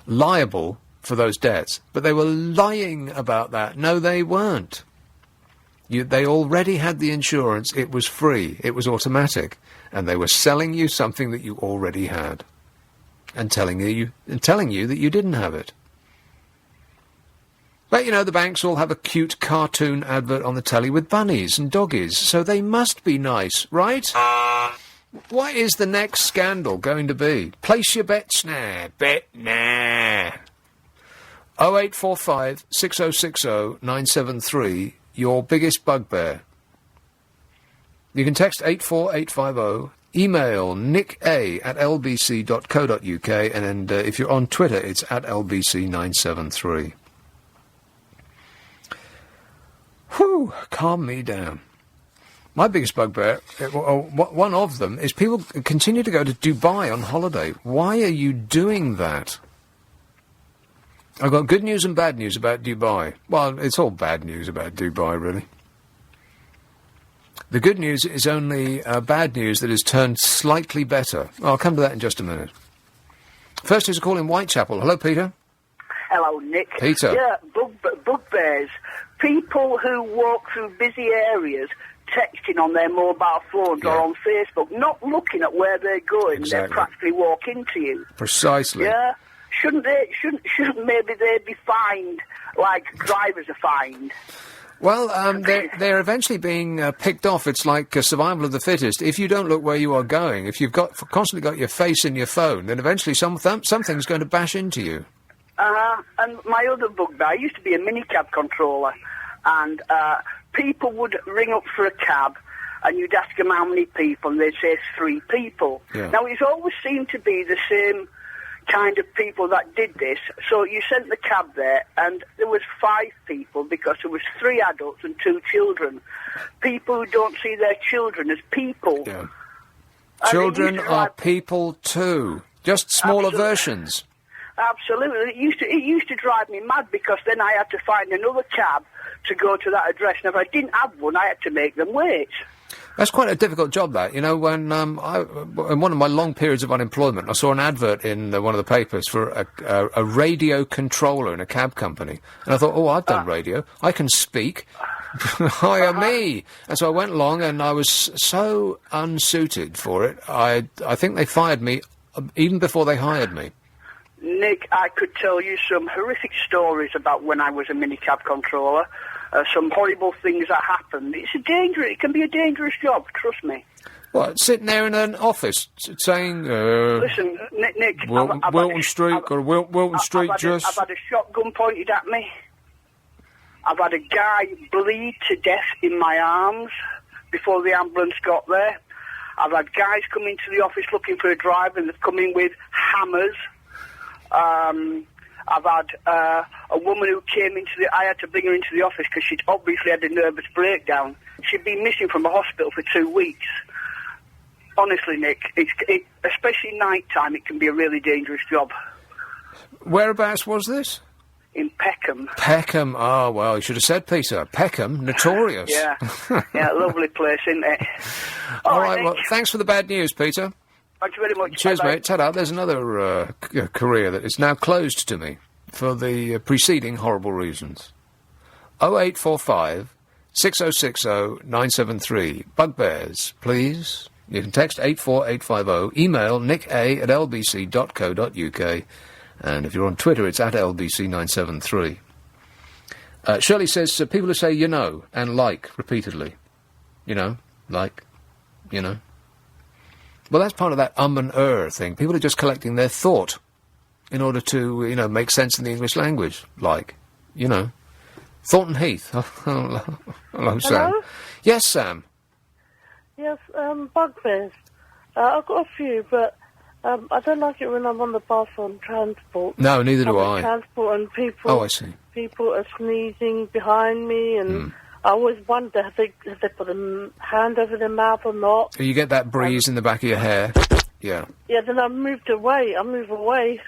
liable for those debts, but they were lying about that. No, they weren't. They already had the insurance. It was free. It was automatic, and they were selling you something that you already had, and telling you that you didn't have it. But, you know, the banks all have a cute cartoon advert on the telly with bunnies and doggies, so they must be nice, right? What is the next scandal going to be? Place your bets now. Bet now. 0845 6060 973, your biggest bugbear. You can text 84850, email nicka@lbc.co.uk, and if you're on Twitter, it's @lbc973. Whew, calm me down. My biggest bugbear, one of them, is people continue to go to Dubai on holiday. Why are you doing that? I've got good news and bad news about Dubai. Well, it's all bad news about Dubai, really. The good news is only bad news that has turned slightly better. I'll come to that in just a minute. First is a call in Whitechapel. Hello, Peter. Hello, Nick. Peter. Yeah, bugbears. People who walk through busy areas texting on their mobile phones or on Facebook, not looking at where they're going. Exactly. They practically walk into you. Precisely. Yeah. Shouldn't maybe they be fined like drivers are fined? Well, they're eventually being picked off. It's like survival of the fittest. If you don't look where you are going, if you've constantly got your face in your phone, then eventually something's going to bash into you. And my other bugbear, I used to be a minicab controller, and people would ring up for a cab, and you'd ask them how many people, and they'd say 3 people. Yeah. Now, it always seemed to be the same kind of people that did this. So you sent the cab there, and there was 5 people because there was 3 adults and 2 children. People who don't see their children as people. Yeah. Children used to are drive- people too. Just smaller Absolutely. versions. Absolutely. It used to drive me mad because then I had to find another cab to go to that address. And if I didn't have one, I had to make them wait. That's quite a difficult job, that. You know, when in one of my long periods of unemployment, I saw an advert in one of the papers for a radio controller in a cab company. And I thought, oh, I've done radio. I can speak. Hire me. And so I went along and I was so unsuited for it. I think they fired me even before they hired me. Nick, I could tell you some horrific stories about when I was a minicab controller. Some horrible things that happened. It can be a dangerous job, trust me. What, sitting there in an office saying, Listen, Nick, Wilton Street, or Wilton Street just... I've had a shotgun pointed at me. I've had a guy bleed to death in my arms before the ambulance got there. I've had guys come into the office looking for a driver and they've come in with hammers. I've had a woman who came I had to bring her into the office because she'd obviously had a nervous breakdown. She'd been missing from the hospital for 2 weeks. Honestly, Nick, especially night time, it can be a really dangerous job. Whereabouts was this? In Peckham. Peckham. Oh, well, you should have said, Peter. Peckham, notorious. Yeah, lovely place, isn't it? All right, Nick. well, thanks for the bad news, Peter. Thank you very much. Cheers, Bye-bye. mate. Ta-da. There's another career that is now closed to me for the preceding horrible reasons. 0845 6060 973. Bugbears, please. You can text 84850. Email nicka@lbc.co.uk. And if you're on Twitter, it's at lbc973. Shirley says, people who say, you know, and like, repeatedly. You know, like, you know. Well, that's part of that and thing. People are just collecting their thought in order to, you know, make sense in the English language. Like, you know. Thornton Heath. Hello, Sam. Hello? Yes, Sam. Yes, bugbears. I've got a few, but I don't like it when I'm on the bus on transport. No, neither do Public I. Transport and people. Oh, I see. People are sneezing behind me, and I always wonder have they put a hand over their mouth or not. You get that breeze in the back of your hair. Yeah. Yeah, then I move away. I move away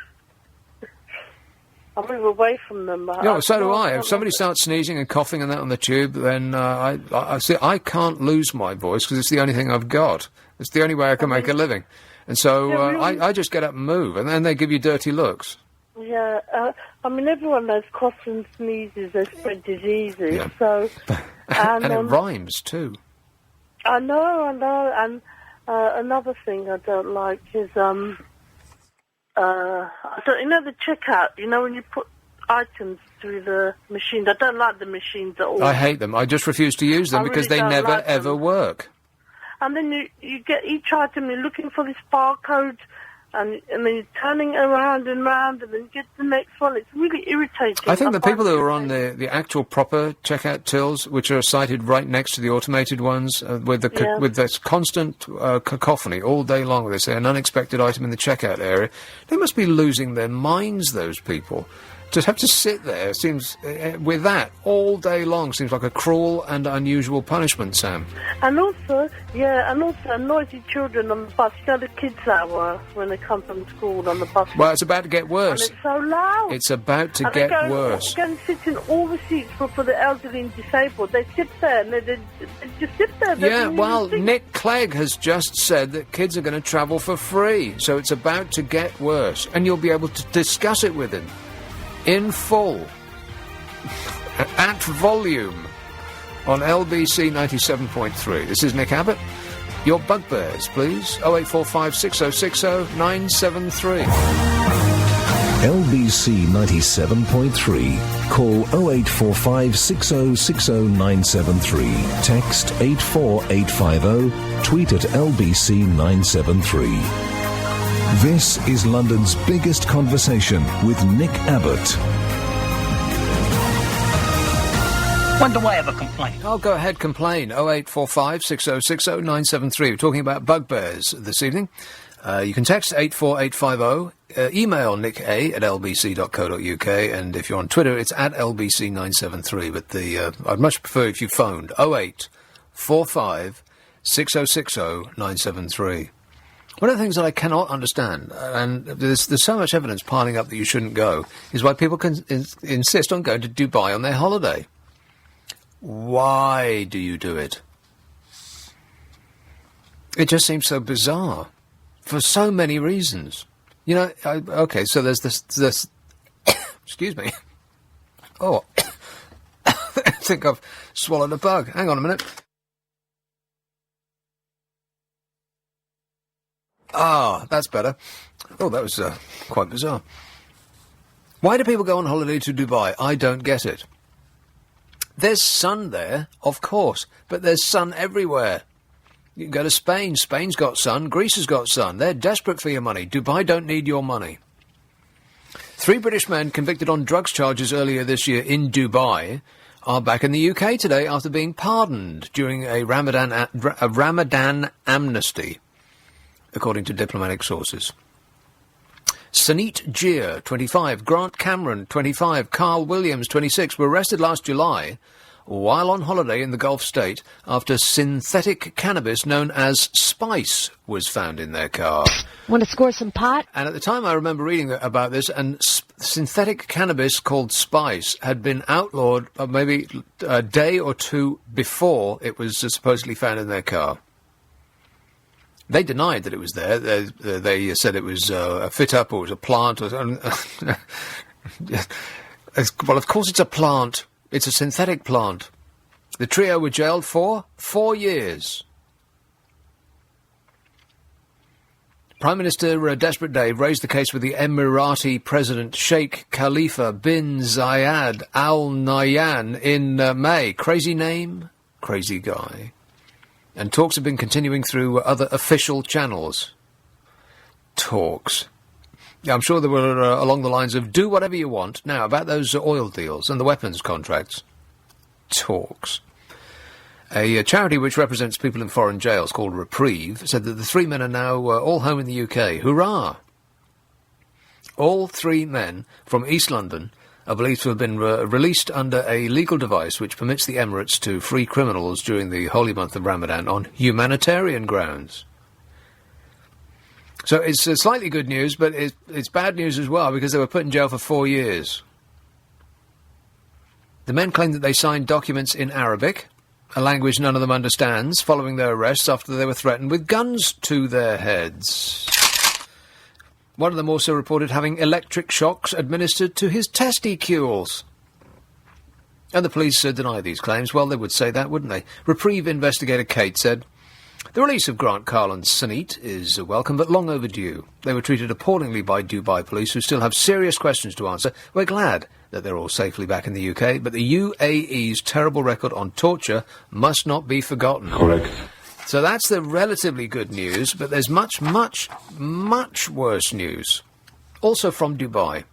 from them. No, so do I. If somebody starts sneezing and coughing and that on the tube, then I see. I can't lose my voice because it's the only thing I've got. It's the only way I can make a living. And so Yeah, really? I just get up and move, and then they give you dirty looks. Yeah, I mean, everyone knows coughs and sneezes, they spread diseases, Yeah. so... And it rhymes, too. I know, and another thing I don't like is, you know the checkout, you know, when you put items through the machines, I don't like the machines at all. I hate them. I just refuse to use them I because really they don't never, like them. ever work. And then you get each item, you're looking for this barcode, and then you're turning around and round, and then you get the next one. It's really irritating. I think the find people who it are on the actual proper checkout tills, which are sited right next to the automated ones, with this constant cacophony all day long, where they say an unexpected item in the checkout area, they must be losing their minds, those people. To have to sit there seems, with that, all day long, seems like a cruel and unusual punishment, Sam. And also noisy children on the bus. You know the kids hour when they come from school on the bus. Well, it's about to get worse. And it's so loud. It's about to And get they worse. Go and sit in all the seats for the elderly and disabled. They sit there and they just sit there. They Yeah, don't well, even think. Nick Clegg has just said that kids are going to travel for free, so it's about to get worse, and you'll be able to discuss it with him in full, at volume, on LBC 97.3. This is Nick Abbott. Your bugbears, please. 0845 6060 973. LBC 97.3. Call 0845 6060 973. Text 84850. Tweet at LBC 973. This is London's biggest conversation with Nick Abbott. When do I have a complaint? I'll go ahead, complain. 0845 6060 973. We're talking about bugbears this evening. You can text 84850, email nicka@lbc.co.uk, and if you're on Twitter, it's at lbc973. But I'd much prefer if you phoned 0845 6060 973. One of the things that I cannot understand, and there's so much evidence piling up that you shouldn't go, is why people can insist on going to Dubai on their holiday. Why do you do it? It just seems so bizarre, for so many reasons. You know, okay, so there's this excuse me. Oh, I think I've swallowed a bug. Hang on a minute. Ah, that's better. Oh, that was quite bizarre. Why do people go on holiday to Dubai? I don't get it. There's sun there, of course, but there's sun everywhere. You can go to Spain. Spain's got sun. Greece has got sun. They're desperate for your money. Dubai don't need your money. 3 British men convicted on drugs charges earlier this year in Dubai are back in the UK today after being pardoned during a Ramadan amnesty, according to diplomatic sources. Saneet Jir, 25, Grant Cameron, 25, Carl Williams, 26, were arrested last July while on holiday in the Gulf state after synthetic cannabis known as spice was found in their car. Want to score some pot? And at the time I remember reading about this, and synthetic cannabis called spice had been outlawed maybe a day or two before it was supposedly found in their car. They denied that it was there. They said it was a fit-up or it was a plant. Well, of course it's a plant. It's a synthetic plant. The trio were jailed for 4 years. Prime Minister Desperate Dave raised the case with the Emirati President Sheikh Khalifa bin Zayed Al Nahyan in May. Crazy name, crazy guy. And talks have been continuing through other official channels. Talks. Yeah, I'm sure they were along the lines of, do whatever you want. Now, about those oil deals and the weapons contracts. Talks. A charity which represents people in foreign jails called Reprieve said that the 3 men are now all home in the UK. Hurrah! All 3 men from East London are believed to have been released under a legal device which permits the Emirates to free criminals during the holy month of Ramadan on humanitarian grounds. So it's slightly good news, but it's bad news as well, because they were put in jail for 4 years. The men claim that they signed documents in Arabic, a language none of them understands, following their arrests after they were threatened with guns to their heads. One of them also reported having electric shocks administered to his testicules. And the police deny these claims. Well, they would say that, wouldn't they? Reprieve investigator Kate said, "The release of Grant, Carl and Saneet is welcome, but long overdue. They were treated appallingly by Dubai police, who still have serious questions to answer. We're glad that they're all safely back in the UK, but the UAE's terrible record on torture must not be forgotten." Correct. So that's the relatively good news, but there's much, much, much worse news. Also from Dubai.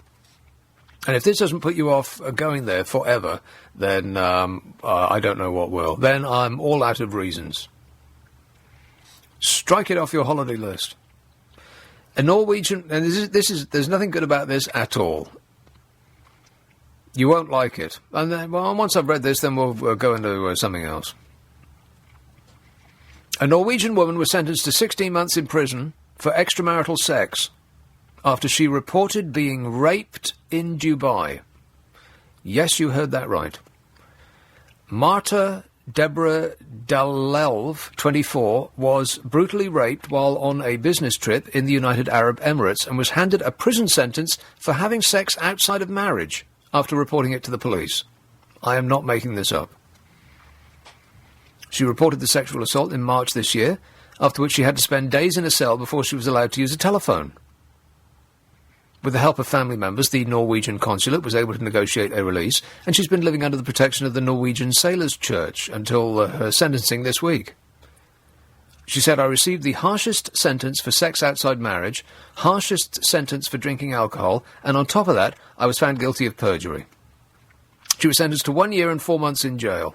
And if this doesn't put you off going there forever, then I don't know what will. Then I'm all out of reasons. Strike it off your holiday list. A Norwegian, and there's nothing good about this at all. You won't like it. And then, well, once I've read this, then we'll go into something else. A Norwegian woman was sentenced to 16 months in prison for extramarital sex after she reported being raped in Dubai. Yes, you heard that right. Marta Deborah Dalelv, 24, was brutally raped while on a business trip in the United Arab Emirates and was handed a prison sentence for having sex outside of marriage after reporting it to the police. I am not making this up. She reported the sexual assault in March this year, after which she had to spend days in a cell before she was allowed to use a telephone. With the help of family members, the Norwegian consulate was able to negotiate a release, and she's been living under the protection of the Norwegian Sailors' Church until her sentencing this week. She said, "I received the harshest sentence for sex outside marriage, harshest sentence for drinking alcohol, and on top of that, I was found guilty of perjury." She was sentenced to 1 year and 4 months in jail.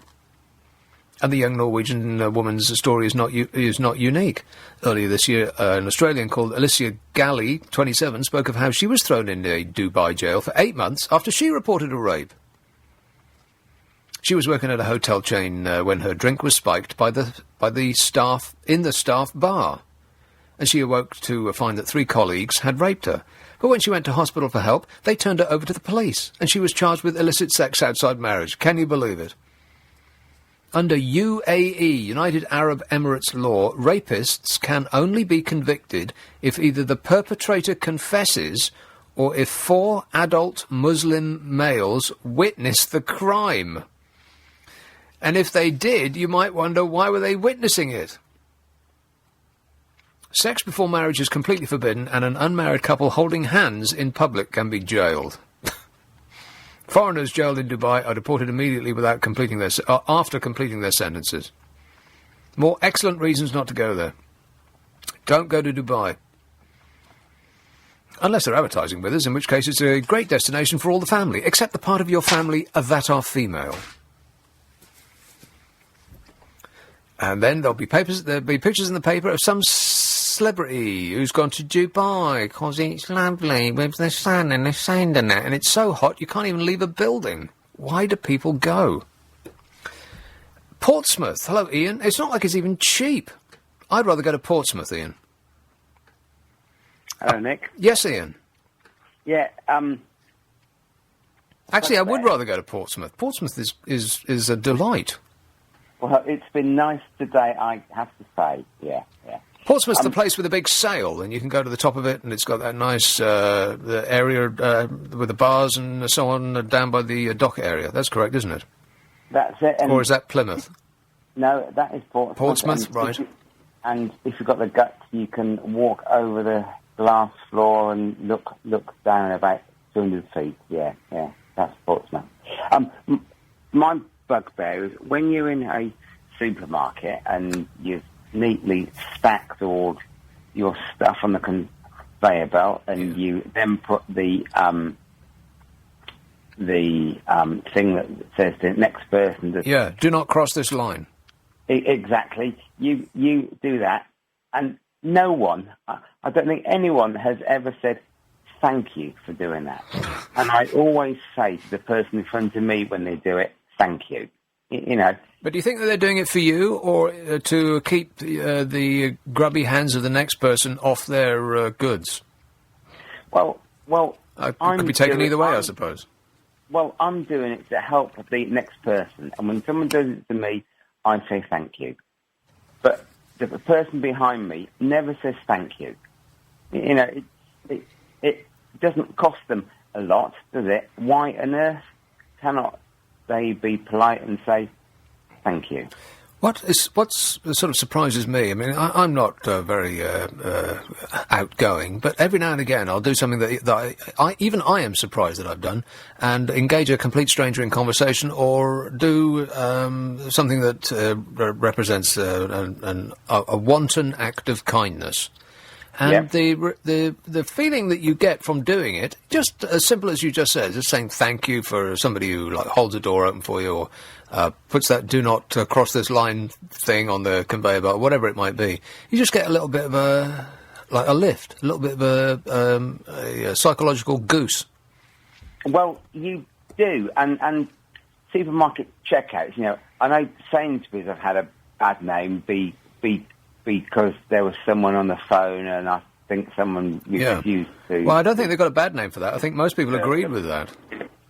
And the young Norwegian woman's story is not unique. Earlier this year, an Australian called Alicia Galley, 27, spoke of how she was thrown in a Dubai jail for 8 months after she reported a rape. She was working at a hotel chain when her drink was spiked by the staff in the staff bar. and she awoke to find that 3 colleagues had raped her. But when she went to hospital for help, they turned her over to the police, and she was charged with illicit sex outside marriage. Can you believe it? Under UAE, United Arab Emirates law, rapists can only be convicted if either the perpetrator confesses or if 4 adult Muslim males witness the crime. And if they did, you might wonder, why were they witnessing it? Sex before marriage is completely forbidden, and an unmarried couple holding hands in public can be jailed. Foreigners jailed in Dubai are deported immediately after completing their sentences. More excellent reasons not to go there. Don't go to Dubai. Unless they're advertising with us, in which case it's a great destination for all the family, except the part of your family that are female. And then there'll be pictures in the paper of some celebrity who's gone to Dubai because it's lovely with the sun and the sand and that, and it's so hot you can't even leave a building. Why do people go? Portsmouth. Hello, Ian. It's not like it's even cheap. I'd rather go to Portsmouth, Ian. Hello, Nick. Yes, Ian. Yeah, Actually, I would rather go to Portsmouth. Portsmouth is a delight. Well, it's been nice today, I have to say. Yeah. Portsmouth's the place with a big sail, and you can go to the top of it, and it's got that nice the area with the bars and so on down by the dock area. That's correct, isn't it? That's it. Or is that Plymouth? No, that is Portsmouth. Portsmouth, right. And if you've got the guts, you can walk over the glass floor and look down about 200 feet. Yeah, that's Portsmouth. My bugbear is when you're in a supermarket and you've neatly stacked all your stuff on the conveyor belt, and you then put the thing that says to the next person. Do not cross this line. Exactly. You do that, and no one, I don't think anyone has ever said thank you for doing that. And I always say to the person in front of me when they do it, thank you. You know. But do you think that they're doing it for you, or to keep the grubby hands of the next person off their goods? Well, it could be taken either way, I suppose. Well, I'm doing it to help the next person, and when someone does it to me, I say thank you. But the person behind me never says thank you. You know, it doesn't cost them a lot, does it? Why on earth cannot they be polite and say thank you? What's sort of surprises me, I mean, I'm not very outgoing, but every now and again I'll do something that I am surprised that I've done, and engage a complete stranger in conversation, or do something that represents a wanton act of kindness. And the feeling that you get from doing it, just as simple as you just said, just saying thank you for somebody who holds a door open for you, or puts that "do not cross this line" thing on the conveyor belt, whatever it might be, you just get a little bit of a lift, a little bit of a psychological goose. Well, you do, and supermarket checkouts. You know, I know Sainsbury's have had a bad name because there was someone on the phone, and I think someone refused to. Well, I don't think they've got a bad name for that. I think most people agreed with that.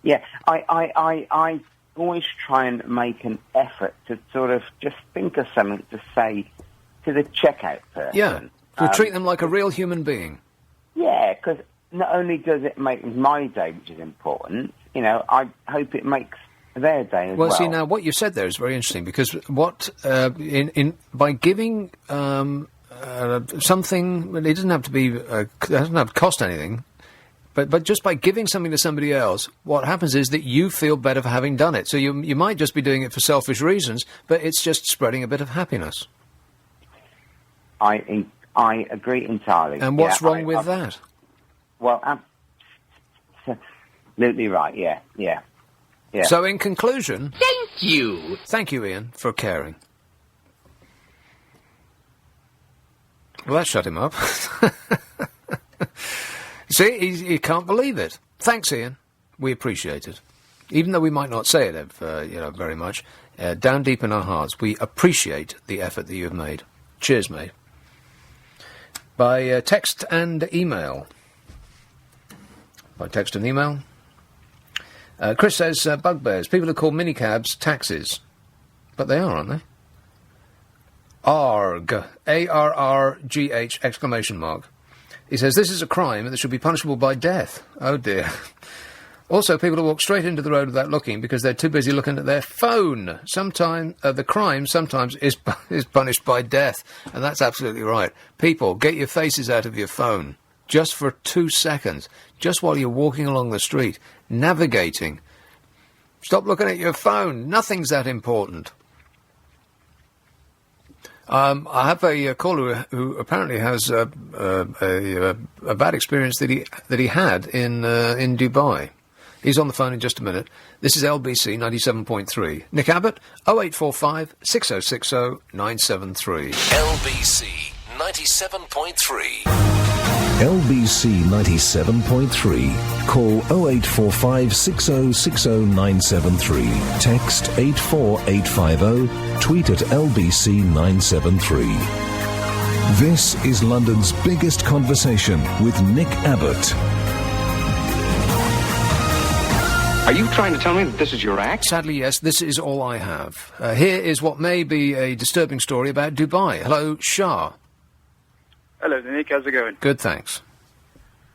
Yeah, I always try and make an effort to sort of just think of something to say to the checkout person. Yeah, to treat them like a real human being. Yeah, because not only does it make my day, which is important, you know, I hope it makes their day as well. Well, see, now, what you said there is very interesting, because what, by giving something, it doesn't have to be, it doesn't have to cost anything, but just by giving something to somebody else, what happens is that you feel better for having done it. So you might just be doing it for selfish reasons, but it's just spreading a bit of happiness. I agree entirely. And what's wrong with that? Well, absolutely right, yeah. So, in conclusion... Thank you! Thank you, Ian, for caring. Well, that shut him up. See, he can't believe it. Thanks, Ian. We appreciate it. Even though we might not say it very much, down deep in our hearts, we appreciate the effort that you have made. Cheers, mate. By text and email. Chris says, bugbears. People who call minicabs taxis. But they are, aren't they? ARG. A-R-R-G-H, exclamation mark. He says, this is a crime that should be punishable by death. Oh, dear. Also, people who walk straight into the road without looking because they're too busy looking at their phone. Sometimes the crime sometimes is punished by death, and that's absolutely right. People, get your faces out of your phone just for 2 seconds, just while you're walking along the street, navigating. Stop looking at your phone. Nothing's that important. I have a caller who apparently has a bad experience that he had in Dubai. He's on the phone in just a minute. This is LBC 97.3. Nick Abbott, 0845 6060 973. LBC 97.3. LBC 97.3. Call 0845 6060 973. Text 84850. Tweet at LBC 973. This is London's biggest conversation with Nick Abbott. Are you trying to tell me that this is your act? Sadly, yes, this is all I have. Here is what may be a disturbing story about Dubai. Hello, Shah. Hello, Nick. How's it going? Good, thanks.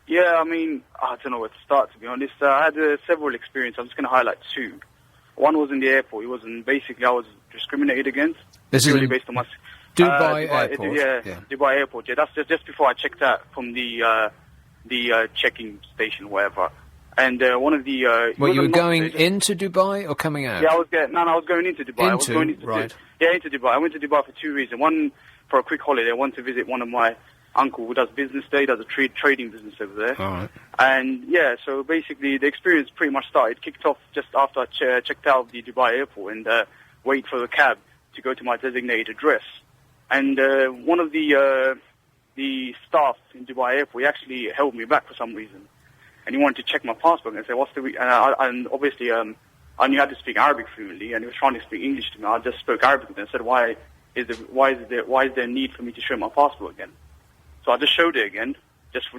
Yeah, I mean, I don't know where to start, to be honest. I had several experiences. I'm just going to highlight two. One was in the airport. It wasn't basically I was discriminated against. This is based on my Dubai Airport. Yeah, Dubai Airport. Yeah, that's just before I checked out from the checking station, whatever. And one of the well, you were going into Dubai or coming out? Yeah, I was going into Dubai. Right. Into Dubai. I went to Dubai for two reasons. One, for a quick holiday. I wanted to visit one of my uncle who does business there. He does a trading business over there. All right. And yeah, so basically the experience pretty much kicked off just after I checked out of the Dubai airport and wait for the cab to go to my designated address. And one of the staff in Dubai airport, he actually held me back for some reason. And he wanted to check my passport and say, "What's the?" And obviously, I knew how to speak Arabic fluently, and he was trying to speak English to me. I just spoke Arabic with him and said, "Why is there a need for me to show my passport again?" So I just showed it again, just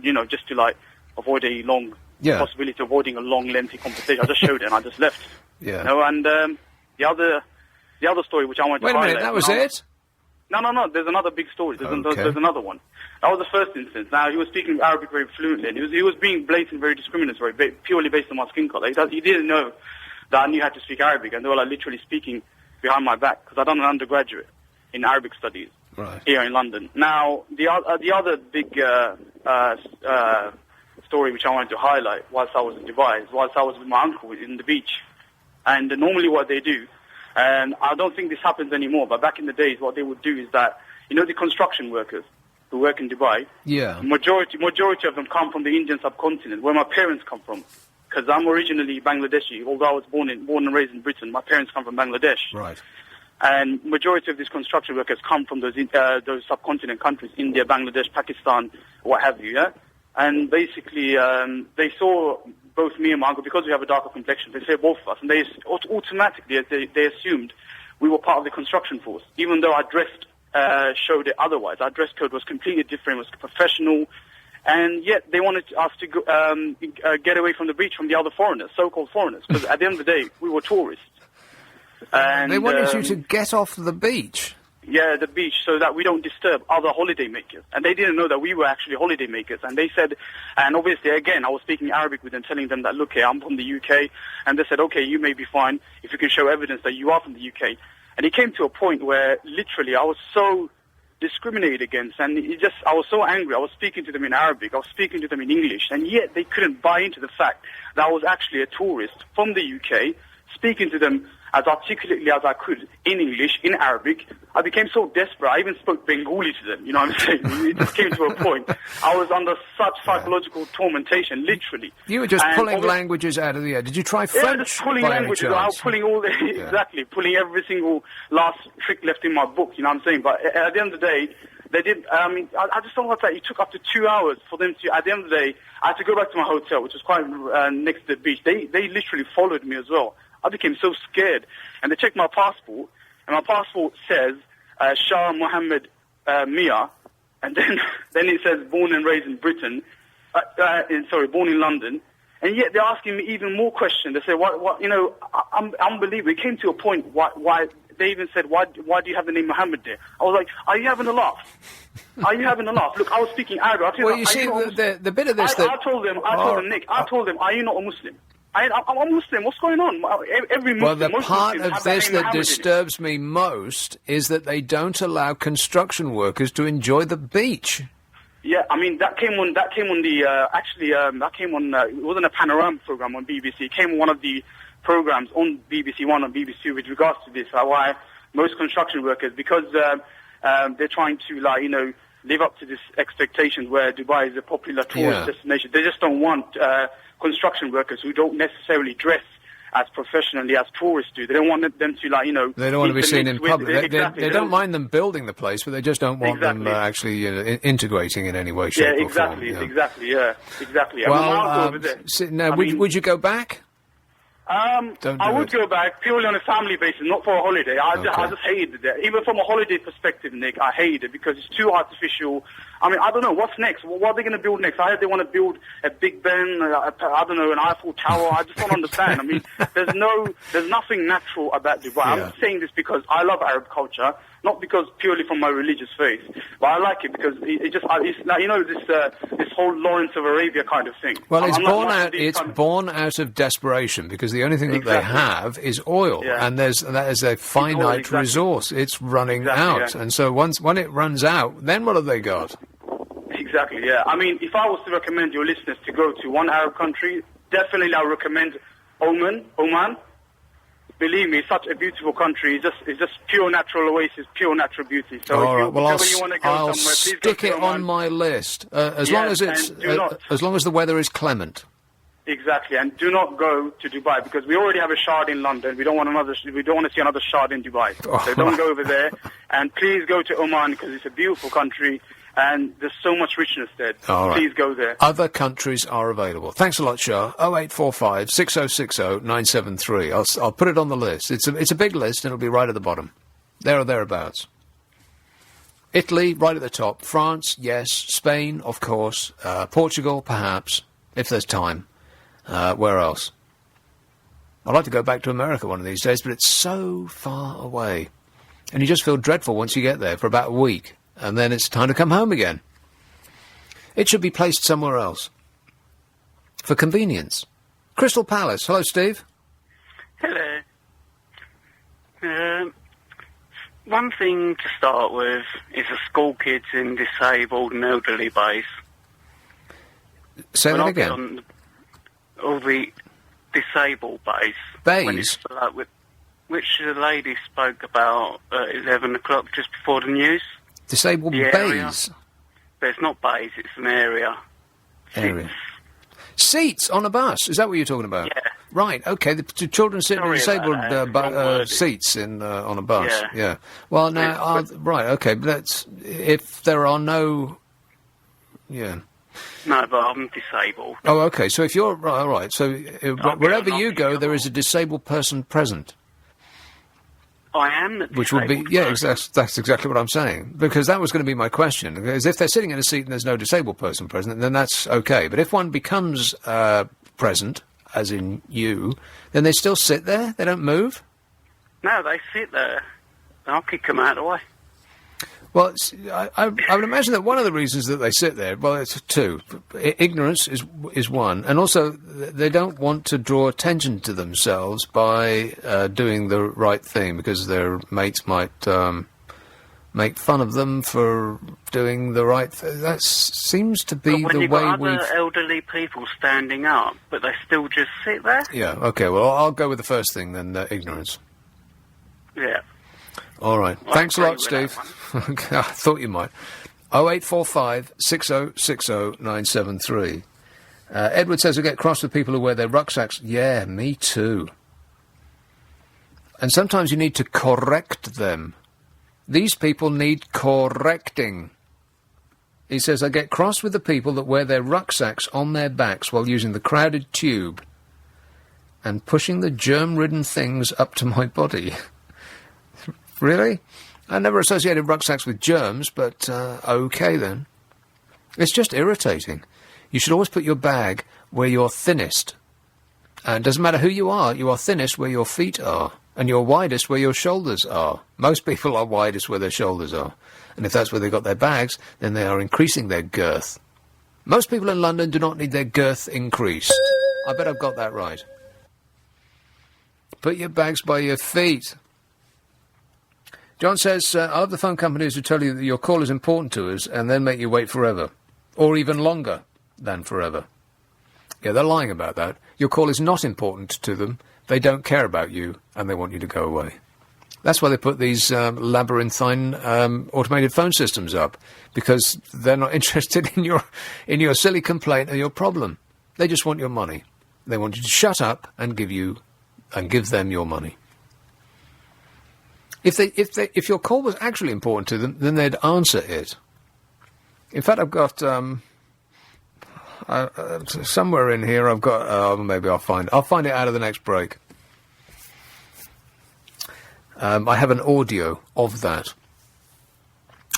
to like avoid a long possibility of avoiding a long, lengthy conversation. I just showed it and I just left. Yeah. You know, and the other story which I wanted to highlight. Wait a minute, that was it? No. There's another big story. There's another one. That was the first instance. Now, he was speaking Arabic very fluently, and he was being blatant, very discriminatory, purely based on my skin color. He didn't know that I knew how to speak Arabic, and they were like literally speaking behind my back, because I'd done an undergraduate in Arabic studies here in London. Now, the other big story which I wanted to highlight whilst I was in Dubai is whilst I was with my uncle in the beach. And normally what they do, and I don't think this happens anymore, but back in the days what they would do is that, the construction workers who work in Dubai, majority of them come from the Indian subcontinent, where my parents come from. Because I'm originally Bangladeshi, although I was born and raised in Britain, my parents come from Bangladesh. Right. And majority of these construction workers come from those subcontinent countries, India, Bangladesh, Pakistan, what have you, yeah? And basically, they saw both me and my uncle, because we have a darker complexion, they saw both of us, and they automatically, they assumed we were part of the construction force, even though our dress showed it otherwise. Our dress code was completely different, was professional, and yet they wanted us to go, get away from the beach from the other foreigners, so-called foreigners, because at the end of the day, we were tourists. And they wanted you to get off the beach? Yeah, the beach, so that we don't disturb other holiday makers. And they didn't know that we were actually holiday makers. And they said, and obviously, again, I was speaking Arabic with them, telling them that, look here, I'm from the UK. And they said, okay, you may be fine if you can show evidence that you are from the UK. And it came to a point where, literally, I was so discriminated against, and I was so angry. I was speaking to them in Arabic, I was speaking to them in English, and yet they couldn't buy into the fact that I was actually a tourist from the UK, speaking to them as articulately as I could in English, in Arabic. I became so desperate, I even spoke Bengali to them, you know what I'm saying? It just came to a point. I was under such psychological tormentation, literally. You were just pulling languages out of the air. Did you try French? Yeah, just pulling languages. I was pulling pulling every single last trick left in my book, you know what I'm saying? But at the end of the day, they did, I just don't like that. It took up to 2 hours for them to, at the end of the day, I had to go back to my hotel, which was quite next to the beach. They literally followed me as well. I became so scared. And they checked my passport, and my passport says Shah Mohammed Mia, and then it says born and raised in Britain, born in London, and yet they're asking me even more questions. They say, what, unbelievable. It came to a point why they even said, why do you have the name Muhammad there? I was like, are you having a laugh? Are you having a laugh? Look, I was speaking Arabic. Well, you see, the bit of this I told them, Nick, are you not a Muslim? I'm a Muslim. What's going on? Every Muslim. Well, the part of this that disturbs me most is that they don't allow construction workers to enjoy the beach. Yeah, I mean that came on it wasn't a panorama program on BBC. It came on one of the programs on BBC One and BBC Two with regards to this. Why most construction workers, because they're trying to live up to this expectations where Dubai is a popular tourist destination. They just don't want construction workers who don't necessarily dress as professionally as tourists do. They don't want them to They don't want to be seen in public. They don't mind them building the place, but they just don't want them actually integrating in any way, shape, or form. Exactly. Well, would you go back? I would go back purely on a family basis, not for a holiday. I just hated it. Even from a holiday perspective, Nick, I hate it because it's too artificial. I mean, I don't know. What's next? What are they going to build next? I heard they want to build a Big Ben, I don't know, an Eiffel Tower. I just don't understand. I mean, there's nothing natural about Dubai. I'm not saying this because I love Arab culture, not because purely from my religious faith, but I like it because it's like, this whole Lawrence of Arabia kind of thing. Well, it's born out of desperation because the only thing that they have is oil, and that is a finite resource. It's running out, and so when it runs out, then what have they got? Exactly, yeah. I mean, if I was to recommend your listeners to go to one Arab country, definitely I would recommend Oman. Believe me, it's such a beautiful country. It's just pure natural oasis, pure natural beauty. So all right, well, you want to go I'll somewhere, please stick go to it Oman. on my list as long as the weather is clement. Exactly, and do not go to Dubai because we already have a shard in London. We don't want to see another shard in Dubai. So don't go over there, and please go to Oman because it's a beautiful country. And there's so much richness there. Please go there. Other countries are available. Thanks a lot, Shah. 0845 6060 973. I'll put it on the list. It's a big list, and it'll be right at the bottom. There or thereabouts. Italy, right at the top. France, yes. Spain, of course. Portugal, perhaps, if there's time. Where else? I'd like to go back to America one of these days, but it's so far away. And you just feel dreadful once you get there for about a week. And then it's time to come home again. It should be placed somewhere else. For convenience. Crystal Palace. Hello, Steve. Hello. One thing to start with is the school kids in disabled and elderly base. Say that again. All the disabled base. Base? Which the lady spoke about at 11 o'clock just before the news. Disabled bays? But it's not bays, it's an area. Seats on a bus? Is that what you're talking about? Yeah. Right, okay. The children sit in disabled seats on a bus. Yeah. Well, now, right, okay. But that's if there are no... Yeah. No, but I'm disabled. Oh, okay. So if you're... All right. So wherever you go, there is a disabled person present. I am the which would be, that's exactly what I'm saying. Because that was going to be my question. Because if they're sitting in a seat and there's no disabled person present, then that's okay. But if one becomes present, as in you, then they still sit there? They don't move? No, they sit there. I'll kick them out of the way. Well, I would imagine that one of the reasons that they sit there, well, it's two. Ignorance is one, and also they don't want to draw attention to themselves by doing the right thing, because their mates might make fun of them for doing the right thing. That seems to be the way we've... other elderly people standing up, but they still just sit there? Yeah, okay, well, I'll go with the first thing then, ignorance. Yeah. All right. Thanks a lot, Steve. I thought you might. 0845 6060 973. Edward says I get cross with people who wear their rucksacks. Yeah, me too. And sometimes you need to correct them. These people need correcting. He says I get cross with the people that wear their rucksacks on their backs while using the crowded tube and pushing the germ-ridden things up to my body. Really? I never associated rucksacks with germs, but okay then. It's just irritating. You should always put your bag where you're thinnest. And it doesn't matter who you are thinnest where your feet are, and you're widest where your shoulders are. Most people are widest where their shoulders are. And if that's where they've got their bags, then they are increasing their girth. Most people in London do not need their girth increased. I bet I've got that right. Put your bags by your feet. John says, I love the phone companies who tell you that your call is important to us and then make you wait forever. Or even longer than forever. Yeah, they're lying about that. Your call is not important to them. They don't care about you, and they want you to go away. That's why they put these labyrinthine automated phone systems up, because they're not interested in your silly complaint or your problem. They just want your money. They want you to shut up and give them your money. If your call was actually important to them, then they'd answer it. In fact, I've got somewhere in here. I've got maybe I'll find it out of the next break. I have an audio of that.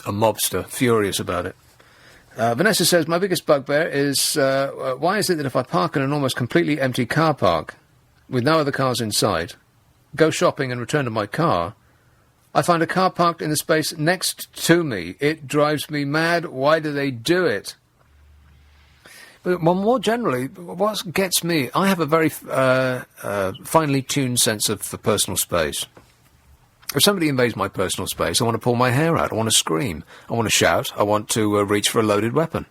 A mobster furious about it. Vanessa says, my biggest bugbear is why is it that if I park in an almost completely empty car park with no other cars in sight, go shopping and return to my car, I find a car parked in the space next to me. It drives me mad. Why do they do it? But more generally, what gets me, I have a very finely tuned sense of the personal space. If somebody invades my personal space, I want to pull my hair out. I want to scream. I want to shout. I want to reach for a loaded weapon.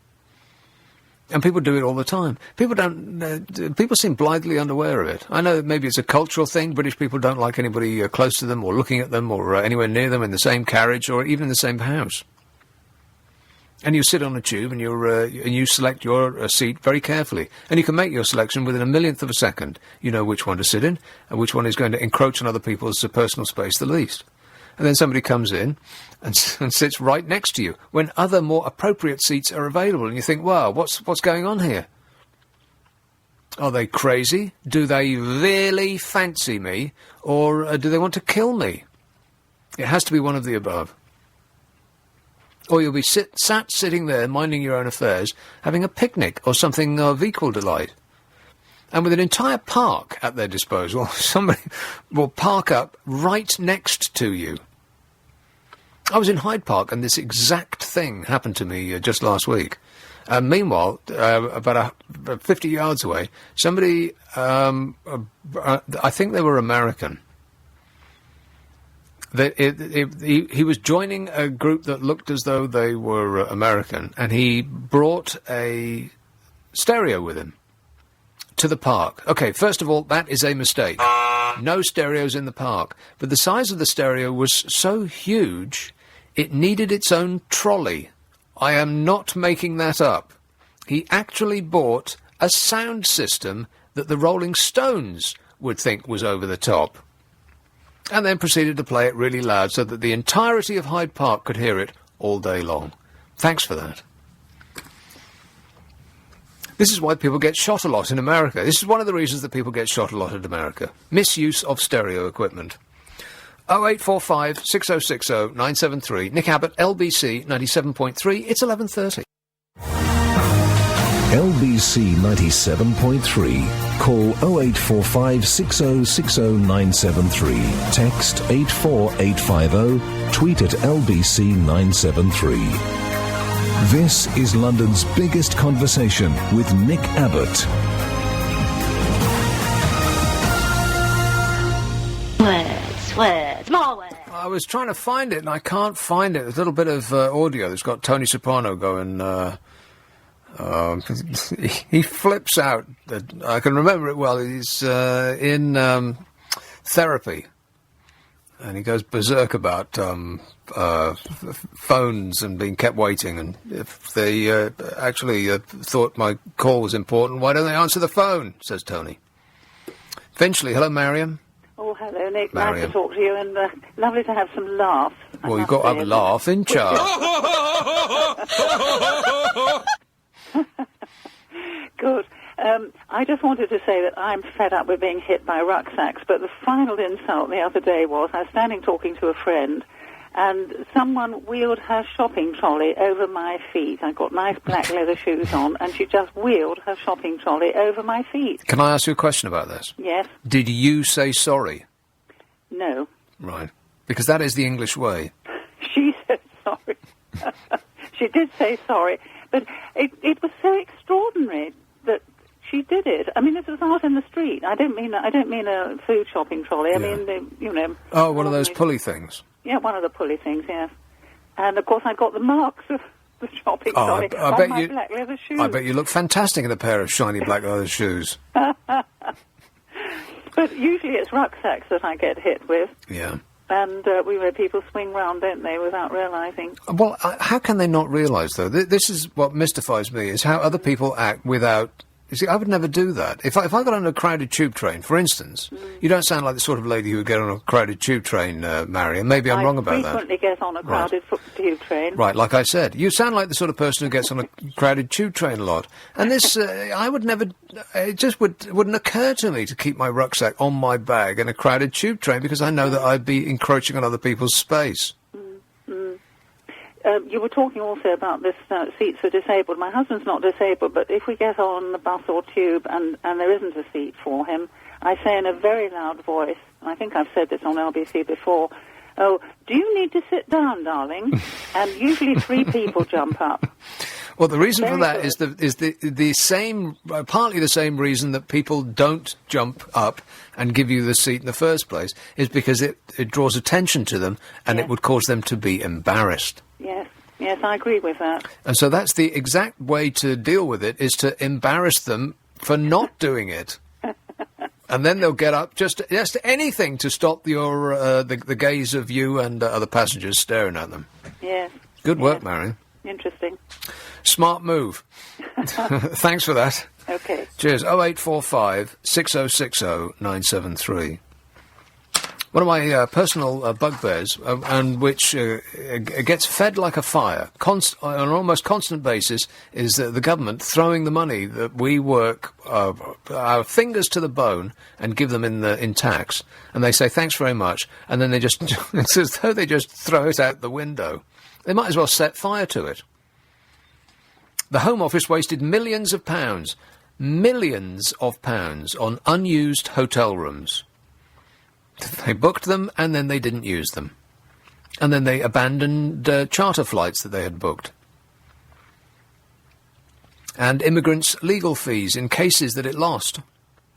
And people do it all the time. People seem blithely unaware of it. I know that maybe it's a cultural thing. British people don't like anybody close to them or looking at them or anywhere near them in the same carriage or even in the same house. And you sit on a tube and you select your seat very carefully. And you can make your selection within a millionth of a second. You know which one to sit in and which one is going to encroach on other people's personal space the least. And then somebody comes in and sits right next to you when other more appropriate seats are available. And you think, wow, what's going on here? Are they crazy? Do they really fancy me? Or do they want to kill me? It has to be one of the above. Or you'll be sitting there minding your own affairs, having a picnic or something of equal delight. And with an entire park at their disposal, somebody will park up right next to you. I was in Hyde Park and this exact thing happened to me just last week. Meanwhile, about 50 yards away, somebody, I think they were American, he was joining a group that looked as though they were American, and he brought a stereo with him to the park. Okay, first of all, that is a mistake. No stereos in the park. But the size of the stereo was so huge, it needed its own trolley. I am not making that up. He actually bought a sound system that the Rolling Stones would think was over the top, and then proceeded to play it really loud so that the entirety of Hyde Park could hear it all day long. Thanks for that. This is why people get shot a lot in America. This is one of the reasons that people get shot a lot in America. Misuse of stereo equipment. 0845 6060 973. Nick Abbott, LBC 97.3. It's 11:30. LBC 97.3. Call 0845 6060 973. Text 84850. Tweet at LBC 973. This is London's biggest conversation with Nick Abbott. Words, more words. I was trying to find it and I can't find it. There's a little bit of audio that's got Tony Soprano going... he flips out. I can remember it well. He's in therapy, and he goes berserk about phones and being kept waiting. And if they actually thought my call was important, why don't they answer the phone? Says Tony. Finchley, hello, Mariam. Oh, hello, Nick. Mariam. Nice to talk to you, and lovely to have some laugh. Well, you've got to have a laugh, ain't you? Good. I just wanted to say that I'm fed up with being hit by rucksacks, but the final insult the other day was I was standing talking to a friend, and someone wheeled her shopping trolley over my feet. I got nice black leather shoes on, and she just wheeled her shopping trolley over my feet. Can I ask you a question about this? Yes. Did you say sorry? No. Right. Because that is the English way. She said sorry. She did say sorry, but it was so extraordinary that she did it. I mean, this was out in the street. I don't mean a food shopping trolley. I mean, Oh, one of those pulley things. Yeah, one of the pulley things, yes. And, of course, I got the marks of the shopping trolley I on bet my you, black leather shoes. I bet you look fantastic in a pair of shiny black leather shoes. But usually it's rucksacks that I get hit with. Yeah. And people swing round, don't they, without realising. Well, how can they not realise, though? This is what mystifies me, is how other people act without... You see, I would never do that. If I got on a crowded tube train, for instance, you don't sound like the sort of lady who would get on a crowded tube train, Mary, and maybe I'm wrong about that. I frequently get on a crowded tube train. Right, like I said. You sound like the sort of person who gets on a crowded tube train a lot. And this, I would never... It just wouldn't occur to me to keep my rucksack on my bag in a crowded tube train, because I know that I'd be encroaching on other people's space. You were talking also about this seats for disabled. My husband's not disabled, but if we get on the bus or tube and there isn't a seat for him, I say in a very loud voice, and I think I've said this on LBC before, "Oh, do you need to sit down, darling?" And usually 3 people jump up. Well, the reason for that is the same, partly the same reason that people don't jump up and give you the seat in the first place, is because it draws attention to them, and it would cause them to be embarrassed. Yes, I agree with that. And so that's the exact way to deal with it, is to embarrass them for not doing it. And then they'll get up, just anything to stop your the gaze of you and other passengers staring at them. Yes. Good work, Marion. Interesting. Smart move. Thanks for that. Okay. Cheers. 0845 6060 973. One of my personal bugbears, and which gets fed like a fire on an almost constant basis, is the government throwing the money that we work our fingers to the bone and give them in tax, and they say thanks very much, and then they just it's as though they just throw it out the window. They might as well set fire to it. The Home Office wasted millions of pounds on unused hotel rooms. They booked them, and then they didn't use them. And then they abandoned charter flights that they had booked. And immigrants' legal fees in cases that it lost.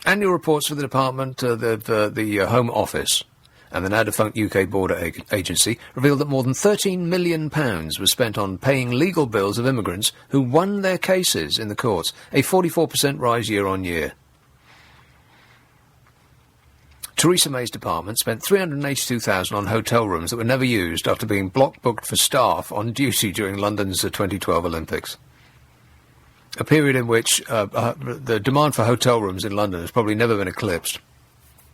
Annual reports for the department, the Home Office, and the now-defunct UK Border Agency revealed that more than £13 million was spent on paying legal bills of immigrants who won their cases in the courts, a 44% rise year on year. Theresa May's department spent $382,000 on hotel rooms that were never used after being block booked for staff on duty during London's 2012 Olympics. A period in which the demand for hotel rooms in London has probably never been eclipsed.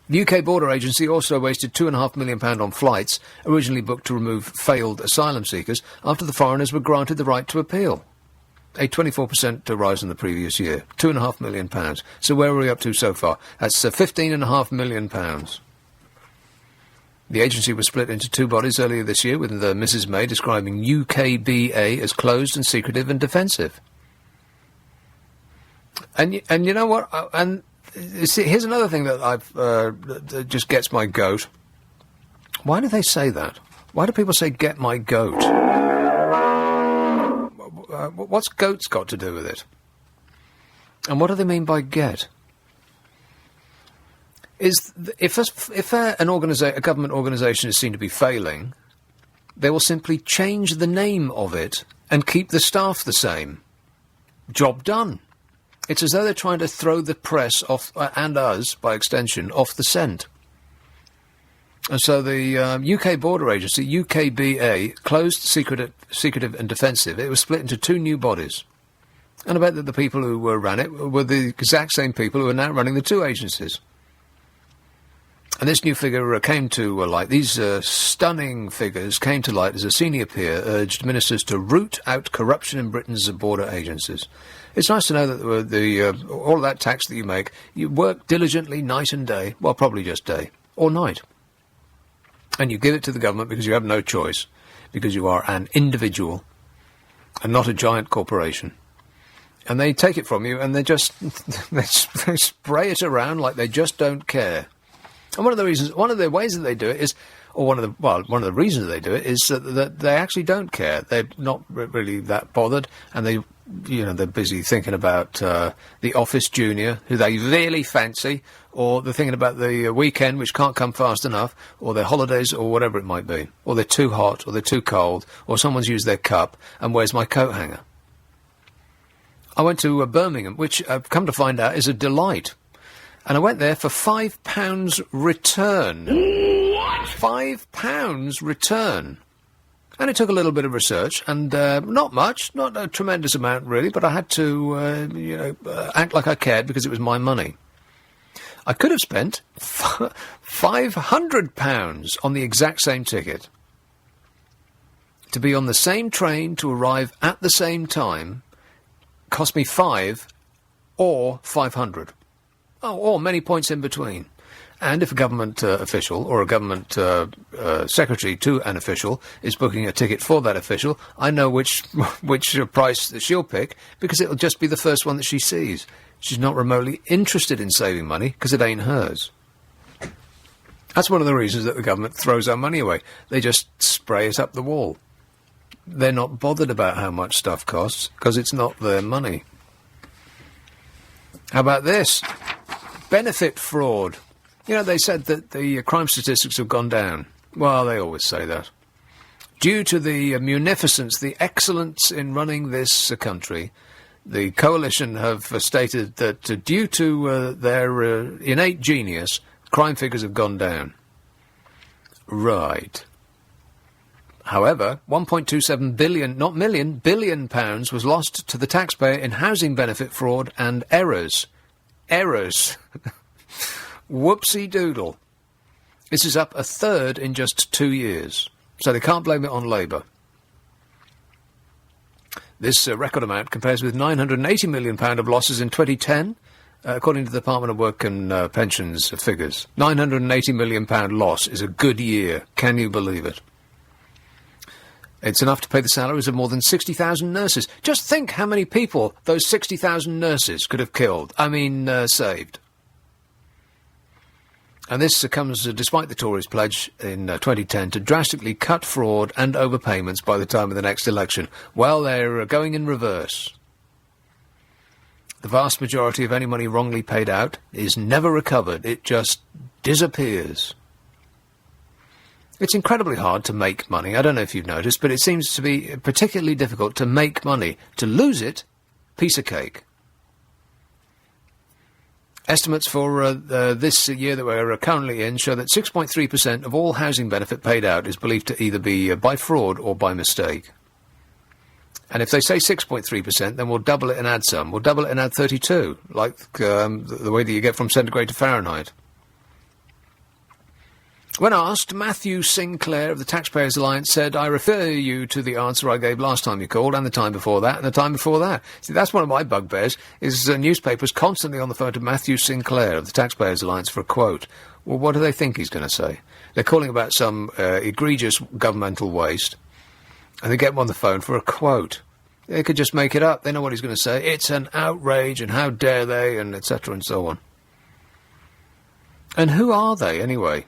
The UK Border Agency also wasted £2.5 million on flights originally booked to remove failed asylum seekers after the foreigners were granted the right to appeal. A 24% rise in the previous year. £2.5 million. So where are we up to so far? That's £15.5 million. The agency was split into 2 bodies earlier this year, with Mrs May describing UKBA as closed and secretive and defensive. And you know what? See, here's another thing that that just gets my goat. Why do they say that? Why do people say "get my goat"? What's goats got to do with it? And what do they mean by "get"? If a government organisation is seen to be failing, they will simply change the name of it and keep the staff the same. Job done. It's as though they're trying to throw the press off, and us, by extension, off the scent. And so the UK Border Agency, UKBA, closed, secretive and defensive. It was split into 2 new bodies. And I bet that the people who ran it were the exact same people who are now running the 2 agencies. And this new figure came to light. These stunning figures came to light as a senior peer urged ministers to root out corruption in Britain's border agencies. It's nice to know that all of that tax that you make, you work diligently night and day. Well, probably just day. Or night. and you give it to the government because you have no choice, because you are an individual and not a giant corporation. And they take it from you, and they just they spray it around like they just don't care. And one of the ways that they do it is, or one of the reasons they do it is that they actually don't care. They're not really that bothered, and they're busy thinking about the Office Junior, who they really fancy, or they're thinking about the weekend, which can't come fast enough, or their holidays, or whatever it might be, or they're too hot, or they're too cold, or someone's used their cup, and where's my coat hanger? I went to Birmingham, which I've come to find out is a delight. And I went there for £5 return. What? £5 return. And it took a little bit of research, and not much, not a tremendous amount really, but I had to, act like I cared because it was my money. I could have spent £500 on the exact same ticket to be on the same train to arrive at the same time. Cost me £5 or £500. Oh, or many points in between. And if a government official or a government secretary to an official is booking a ticket for that official, I know which price that she'll pick, because it'll just be the first one that she sees. She's not remotely interested in saving money because it ain't hers. That's one of the reasons that the government throws our money away. They just spray it up the wall. They're not bothered about how much stuff costs because it's not their money. How about this? Benefit fraud. You know, they said that the crime statistics have gone down. Well, they always say that. Due to the munificence, the excellence in running this country, the coalition have stated that due to their innate genius, crime figures have gone down. Right. However, 1.27 billion, not million, billion pounds was lost to the taxpayer in housing benefit fraud and errors. Errors. Whoopsie-doodle. This is up a third in just 2 years, so they can't blame it on Labour. This record amount compares with £980 million of losses in 2010, according to the Department of Work and Pensions figures. £980 million loss is a good year. Can you believe it? It's enough to pay the salaries of more than 60,000 nurses. Just think how many people those 60,000 nurses could have killed. Saved. And this comes despite the Tories' pledge in 2010 to drastically cut fraud and overpayments by the time of the next election. Well, they're going in reverse. The vast majority of any money wrongly paid out is never recovered. It just disappears. It's incredibly hard to make money. I don't know if you've noticed, but it seems to be particularly difficult to make money. To lose it, piece of cake. Estimates for this year that we're currently in show that 6.3% of all housing benefit paid out is believed to either be by fraud or by mistake. And if they say 6.3%, then we'll double it and add some. We'll double it and add 32, like the way that you get from centigrade to Fahrenheit. When asked, Matthew Sinclair of the Taxpayers Alliance said, I refer you to the answer I gave last time you called, and the time before that, and the time before that. See, that's one of my bugbears, is newspapers constantly on the phone to Matthew Sinclair of the Taxpayers Alliance for a quote. Well, what do they think he's going to say? They're calling about some egregious governmental waste, and they get him on the phone for a quote. They could just make it up. They know what he's going to say. It's an outrage, and how dare they, and etc. and so on. And who are they, anyway?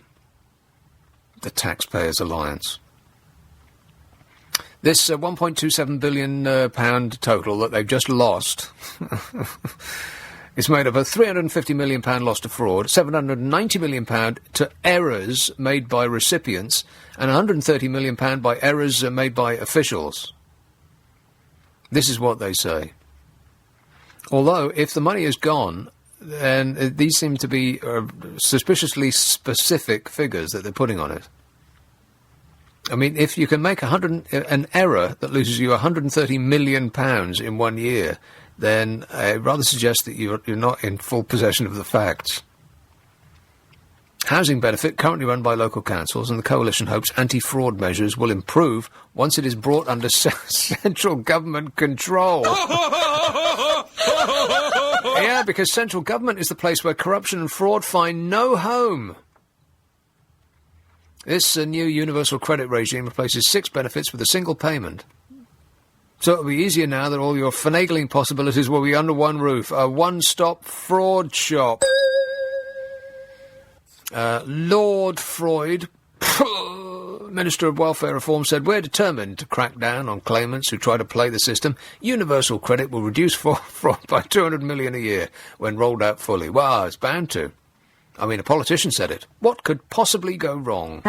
The Taxpayers Alliance. This £1.27 billion pound total that they've just lost is made of a £350 million loss to fraud, £790 million to errors made by recipients, and £130 million by errors made by officials. This is what they say. Although, if the money is gone, then these seem to be suspiciously specific figures that they're putting on it. I mean, if you can make an error that loses you £130 million in 1 year, then it rather suggests that you're not in full possession of the facts. Housing benefit currently run by local councils, and the coalition hopes anti-fraud measures will improve once it is brought under central government control. Yeah, because central government is the place where corruption and fraud find no home. This new universal credit regime replaces 6 benefits with a single payment. So it'll be easier now that all your finagling possibilities will be under one roof. A one-stop fraud shop. Lord Freud, Minister of Welfare Reform, said, "We're determined to crack down on claimants who try to play the system. Universal credit will reduce fraud by 200 million a year when rolled out fully." Well, it's bound to. I mean, a politician said it. What could possibly go wrong?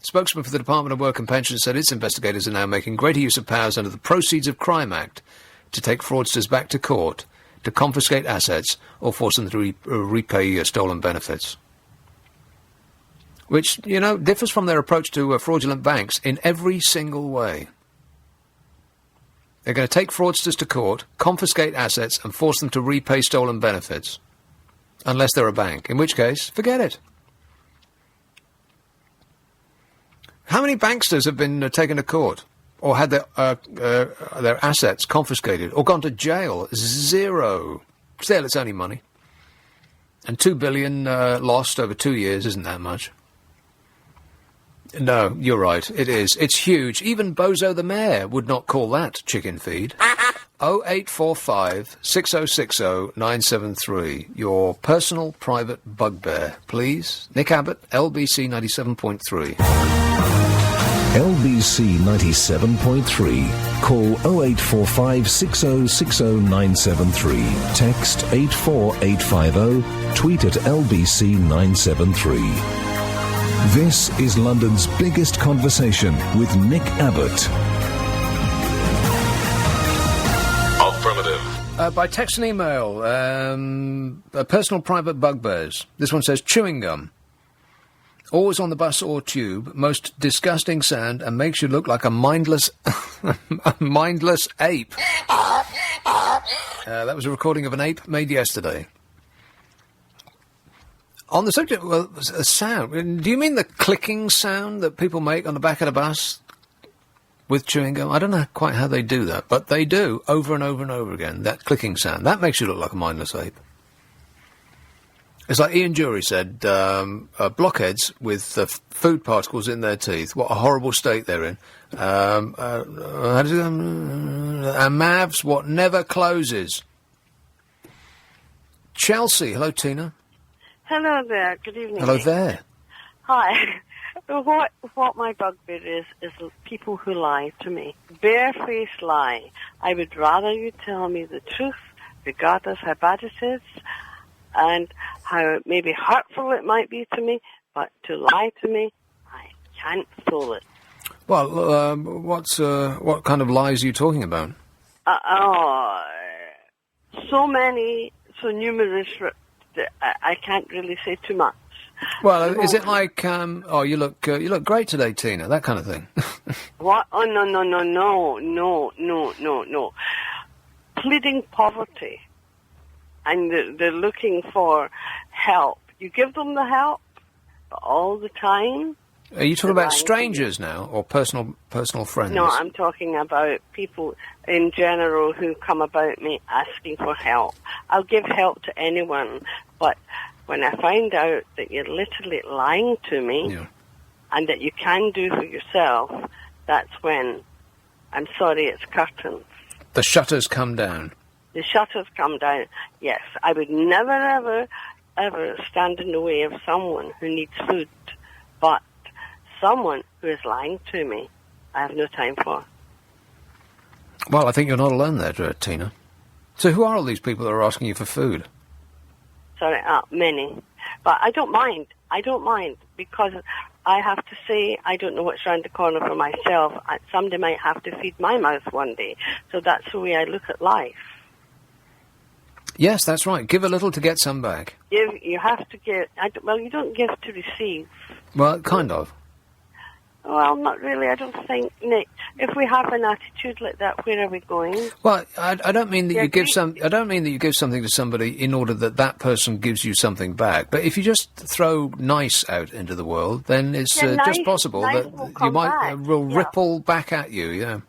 Spokesman for the Department of Work and Pensions said its investigators are now making greater use of powers under the Proceeds of Crime Act to take fraudsters back to court, to confiscate assets, or force them to repay stolen benefits. Which, differs from their approach to fraudulent banks in every single way. They're going to take fraudsters to court, confiscate assets, and force them to repay stolen benefits. Unless they're a bank, in which case, forget it. How many banksters have been taken to court, or had their assets confiscated, or gone to jail? 0. Still, it's only money. And 2 billion lost over 2 years isn't that much. No, you're right, it is. It's huge. Even Bozo the Mayor would not call that chicken feed. 0845 6060 973. Your personal private bugbear, please. Nick Abbott, LBC 97.3. LBC 97.3. Call 0845 6060 973. Text 84850. Tweet at LBC 973. This is London's biggest conversation with Nick Abbott. Affirmative. By text and email, personal private bugbears. This one says chewing gum. Always on the bus or tube, most disgusting sound, and makes you look like a mindless ape. That was a recording of an ape made yesterday. On the subject, well, a sound. Do you mean the clicking sound that people make on the back of the bus with chewing gum? I don't know quite how they do that, but they do over and over and over again, that clicking sound. That makes you look like a mindless ape. It's like Ian Jury said, blockheads with food particles in their teeth. What a horrible state they're in. And mouths, what never closes. Chelsea, hello Tina. Hello there. Good evening. Hello there. Hi. What my bugbear is people who lie to me. Barefaced lie. I would rather you tell me the truth, regardless how bad it is, and how maybe hurtful it might be to me, but to lie to me, I can't fool it. Well, what kind of lies are you talking about? So many, so numerous, I can't really say too much. Well, is it like, you look great today, Tina, that kind of thing? What? Oh, no. Pleading poverty. And they're looking for help. You give them the help all the time. Are you talking about strangers now, or personal friends? No, I'm talking about people in general who come about me asking for help. I'll give help to anyone, but when I find out that you're literally lying to me and that you can do for yourself, that's when, I'm sorry, it's curtains. The shutters come down. The shutters come down, yes. I would never, ever stand in the way of someone who needs food, but someone who is lying to me, I have no time for. Well, I think you're not alone there, Tina. So who are all these people that are asking you for food? Sorry, many. But I don't mind, because I have to say I don't know what's around the corner for myself. Somebody might have to feed my mouth one day. So that's the way I look at life. Yes, that's right. Give a little to get some back. You have to give. You don't give to receive. Well, kind of. Well, not really. I don't think, Nick. If we have an attitude like that, where are we going? Well, I don't mean that you give I don't mean that you give something to somebody in order that that person gives you something back. But if you just throw nice out into the world, then it's just possible that you might will ripple back at you. Yeah.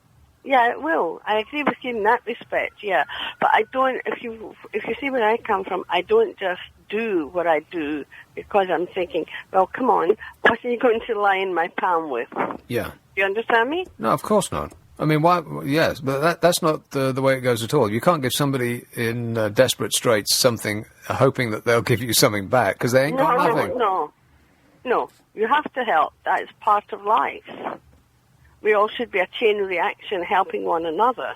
Yeah, it will. I agree with you in that respect, yeah. But I don't, if you see where I come from, I don't just do what I do because I'm thinking, well, come on, what are you going to line my palm with? Yeah. Do you understand me? No, of course not. I mean, why? Yes, but that's not the way it goes at all. You can't give somebody in desperate straits something, hoping that they'll give you something back, because they ain't got nothing. No. You have to help. That is part of life. We all should be a chain reaction, helping one another.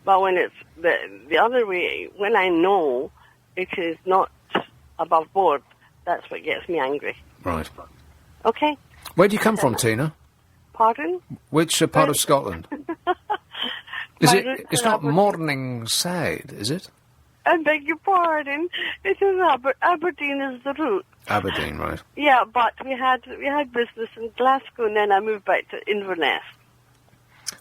But when it's the other way, when I know it is not above board, that's what gets me angry. Right. Okay? Where do you come from, Tina? Pardon? Which part of Scotland? It's not Morningside, is it? I beg your pardon. It is Aberdeen is the route. Aberdeen, right. Yeah, but we had business in Glasgow, and then I moved back to Inverness.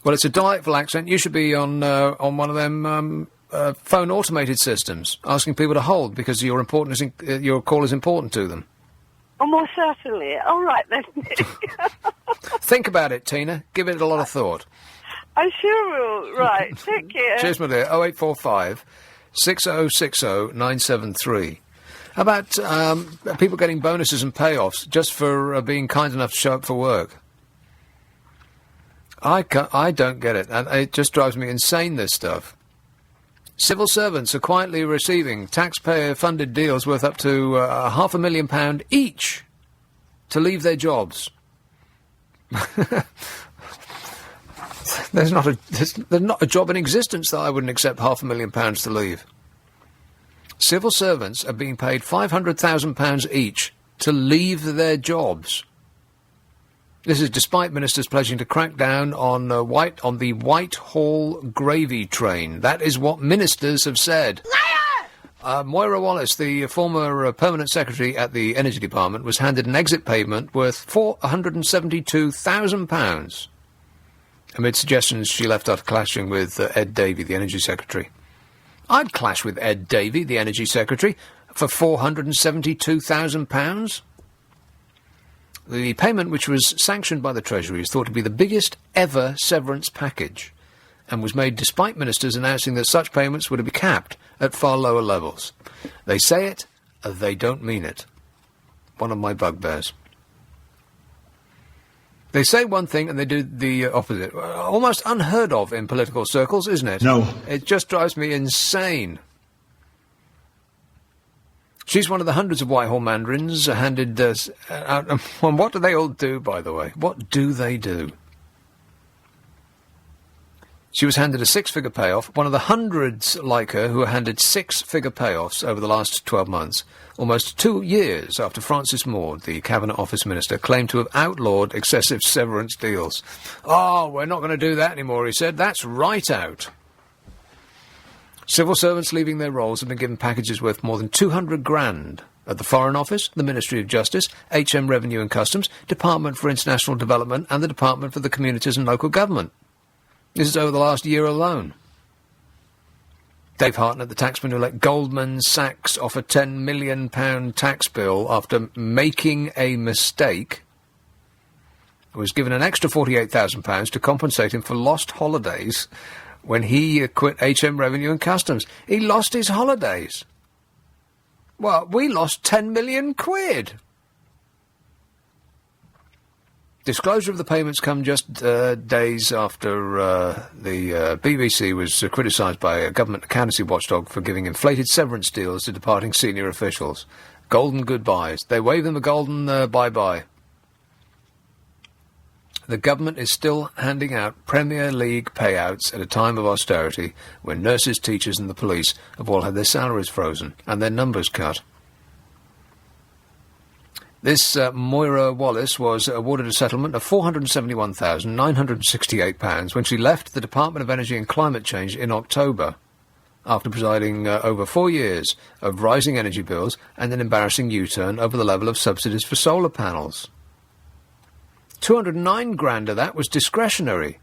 Well, it's a delightful accent. You should be on one of them phone automated systems, asking people to hold because your call is important to them. Oh, most certainly. All right, then. Think about it, Tina. Give it a lot of thought. I sure will. Right. Take care. Cheers, my dear. 0845 6060 973. How about people getting bonuses and payoffs just for being kind enough to show up for work? I don't get it, and it just drives me insane, this stuff. Civil servants are quietly receiving taxpayer-funded deals worth up to £500,000 each to leave their jobs. There's not a job in existence that I wouldn't accept £500,000 to leave. Civil servants are being paid £500,000 each to leave their jobs. This is despite ministers pledging to crack down on the Whitehall gravy train. That is what ministers have said. Moira Wallace, the former permanent secretary at the Energy Department, was handed an exit payment worth £472,000 amid suggestions she left after clashing with Ed Davey, the Energy Secretary. I'd clash with Ed Davey, the Energy Secretary, for £472,000. The payment, which was sanctioned by the Treasury, is thought to be the biggest ever severance package, and was made despite ministers announcing that such payments were to be capped at far lower levels. They say it, they don't mean it. One of my bugbears. They say one thing and they do the opposite. Almost unheard of in political circles, isn't it? No. It just drives me insane. She's one of the hundreds of Whitehall mandarins handed out. And what do they all do, by the way? What do they do? She was handed a six-figure payoff, one of the hundreds like her who were handed six-figure payoffs over the last 12 months, almost 2 years after Francis Maud, the Cabinet Office Minister, claimed to have outlawed excessive severance deals. Oh, we're not going to do that anymore, he said. That's right out. Civil servants leaving their roles have been given packages worth more than 200 grand at the Foreign Office, the Ministry of Justice, HM Revenue and Customs, Department for International Development and the Department for the Communities and Local Government. This is over the last year alone. Dave Hartnett, the taxman who let Goldman Sachs off a £10 million tax bill after making a mistake, was given an extra £48,000 to compensate him for lost holidays when he quit HM Revenue and Customs. He lost his holidays. Well, we lost 10 million quid. Disclosure of the payments come just days after the BBC was criticised by a government accountancy watchdog for giving inflated severance deals to departing senior officials. Golden goodbyes. They wave them a golden bye-bye. The government is still handing out Premier League payouts at a time of austerity when nurses, teachers and the police have all had their salaries frozen and their numbers cut. This Moira Wallace was awarded a settlement of £471,968 when she left the Department of Energy and Climate Change in October, after presiding over 4 years of rising energy bills and an embarrassing U-turn over the level of subsidies for solar panels. 209 grand of that was discretionary.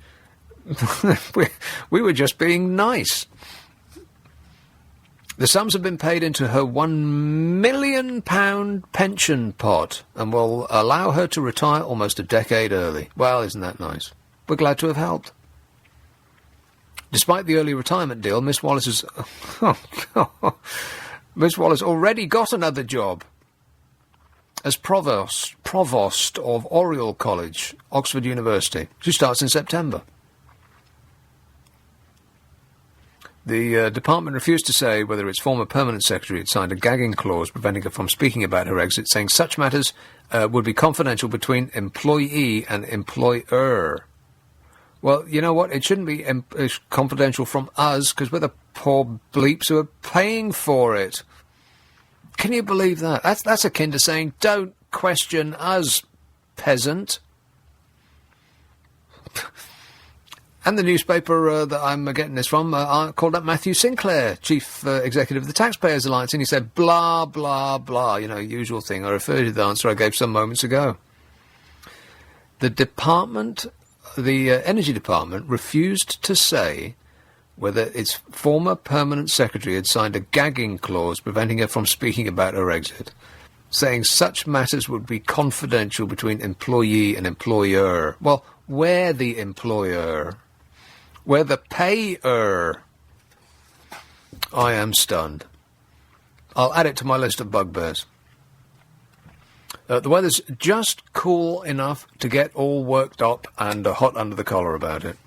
we were just being nice. The sums have been paid into her £1 million pension pot and will allow her to retire almost a decade early. Well, isn't that nice? We're glad to have helped. Despite the early retirement deal, Miss Wallace has... Miss Wallace already got another job as provost of Oriel College, Oxford University. She starts in September. The department refused to say whether its former permanent secretary had signed a gagging clause preventing her from speaking about her exit, saying such matters would be confidential between employee and employer. Well, you know what? It shouldn't be confidential from us, because we're the poor bleeps who are paying for it. Can you believe that? That's akin to saying, don't question us, peasant. And the newspaper that I'm getting this from called up Matthew Sinclair, chief executive of the Taxpayers Alliance, and he said, blah, blah, blah, usual thing. I referred to the answer I gave some moments ago. The Energy Department refused to say whether its former permanent secretary had signed a gagging clause preventing her from speaking about her exit, saying such matters would be confidential between employee and employer. Well, we're the employer. We're the payer. I am stunned. I'll add it to my list of bugbears. The weather's just cool enough to get all worked up and hot under the collar about it.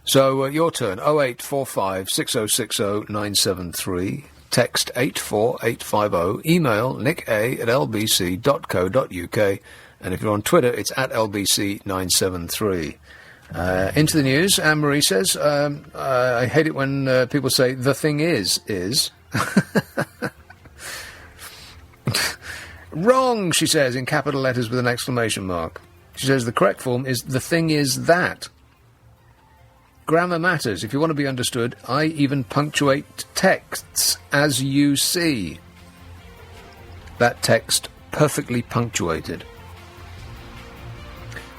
So, your turn, 0845 6060 973, text 84850, email nick@lbc.co.uk, and if you're on Twitter, it's @lbc973. Into the news, Anne-Marie says, I hate it when people say, the thing is. Wrong, she says, in capital letters with an exclamation mark. She says the correct form is, the thing is that. Grammar matters. If you want to be understood, I even punctuate texts as you see. That text perfectly punctuated.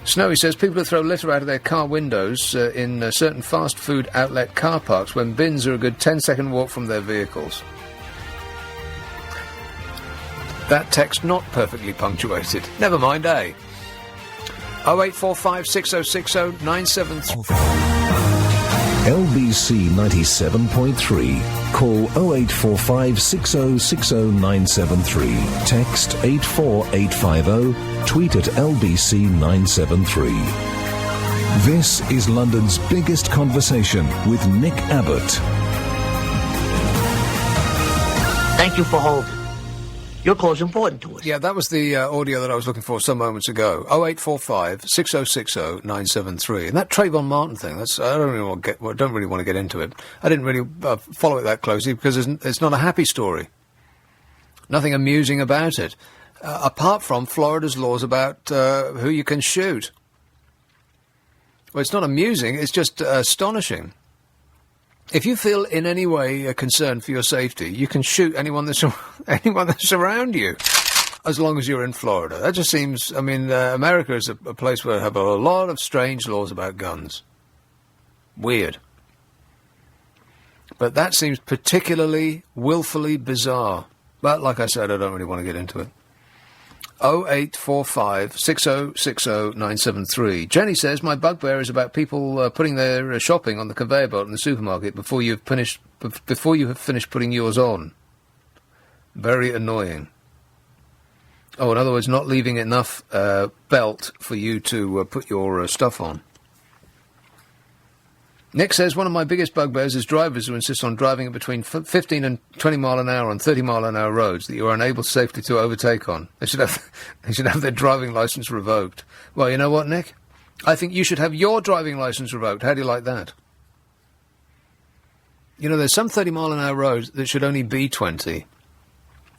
Snowy says people who throw litter out of their car windows in certain fast food outlet car parks when bins are a good 10-second walk from their vehicles. That text not perfectly punctuated. Never mind, eh? 0845 6060 973. LBC 97.3. Call 0845 6060 973. Text 84850. Tweet at LBC 973. This is London's biggest conversation with Nick Abbott. Thank you for holding. Your call is important to us. Yeah, that was the audio that I was looking for some moments ago. 0845 6060 973. And that Trayvon Martin thing, I don't really want to get into it. I didn't really follow it that closely because it's not a happy story. Nothing amusing about it. Apart from Florida's laws about who you can shoot. Well, it's not amusing, it's just astonishing. If you feel in any way concerned for your safety, you can shoot anyone that's around you, as long as you're in Florida. That just seems... America is a place where they have a lot of strange laws about guns. Weird. But that seems particularly willfully bizarre. But, like I said, I don't really want to get into it. 0845 6060 973. Jenny says, my bugbear is about people putting their shopping on the conveyor belt in the supermarket before you have finished putting yours on. Very annoying. Oh, in other words, not leaving enough belt for you to put your stuff on. Nick says, one of my biggest bugbears is drivers who insist on driving at between 15 and 20 mile an hour on 30 mile an hour roads that you are unable safely to overtake on. They should have their driving licence revoked. Well, you know what, Nick? I think you should have your driving licence revoked. How do you like that? You know, there's some 30 mile an hour roads that should only be 20.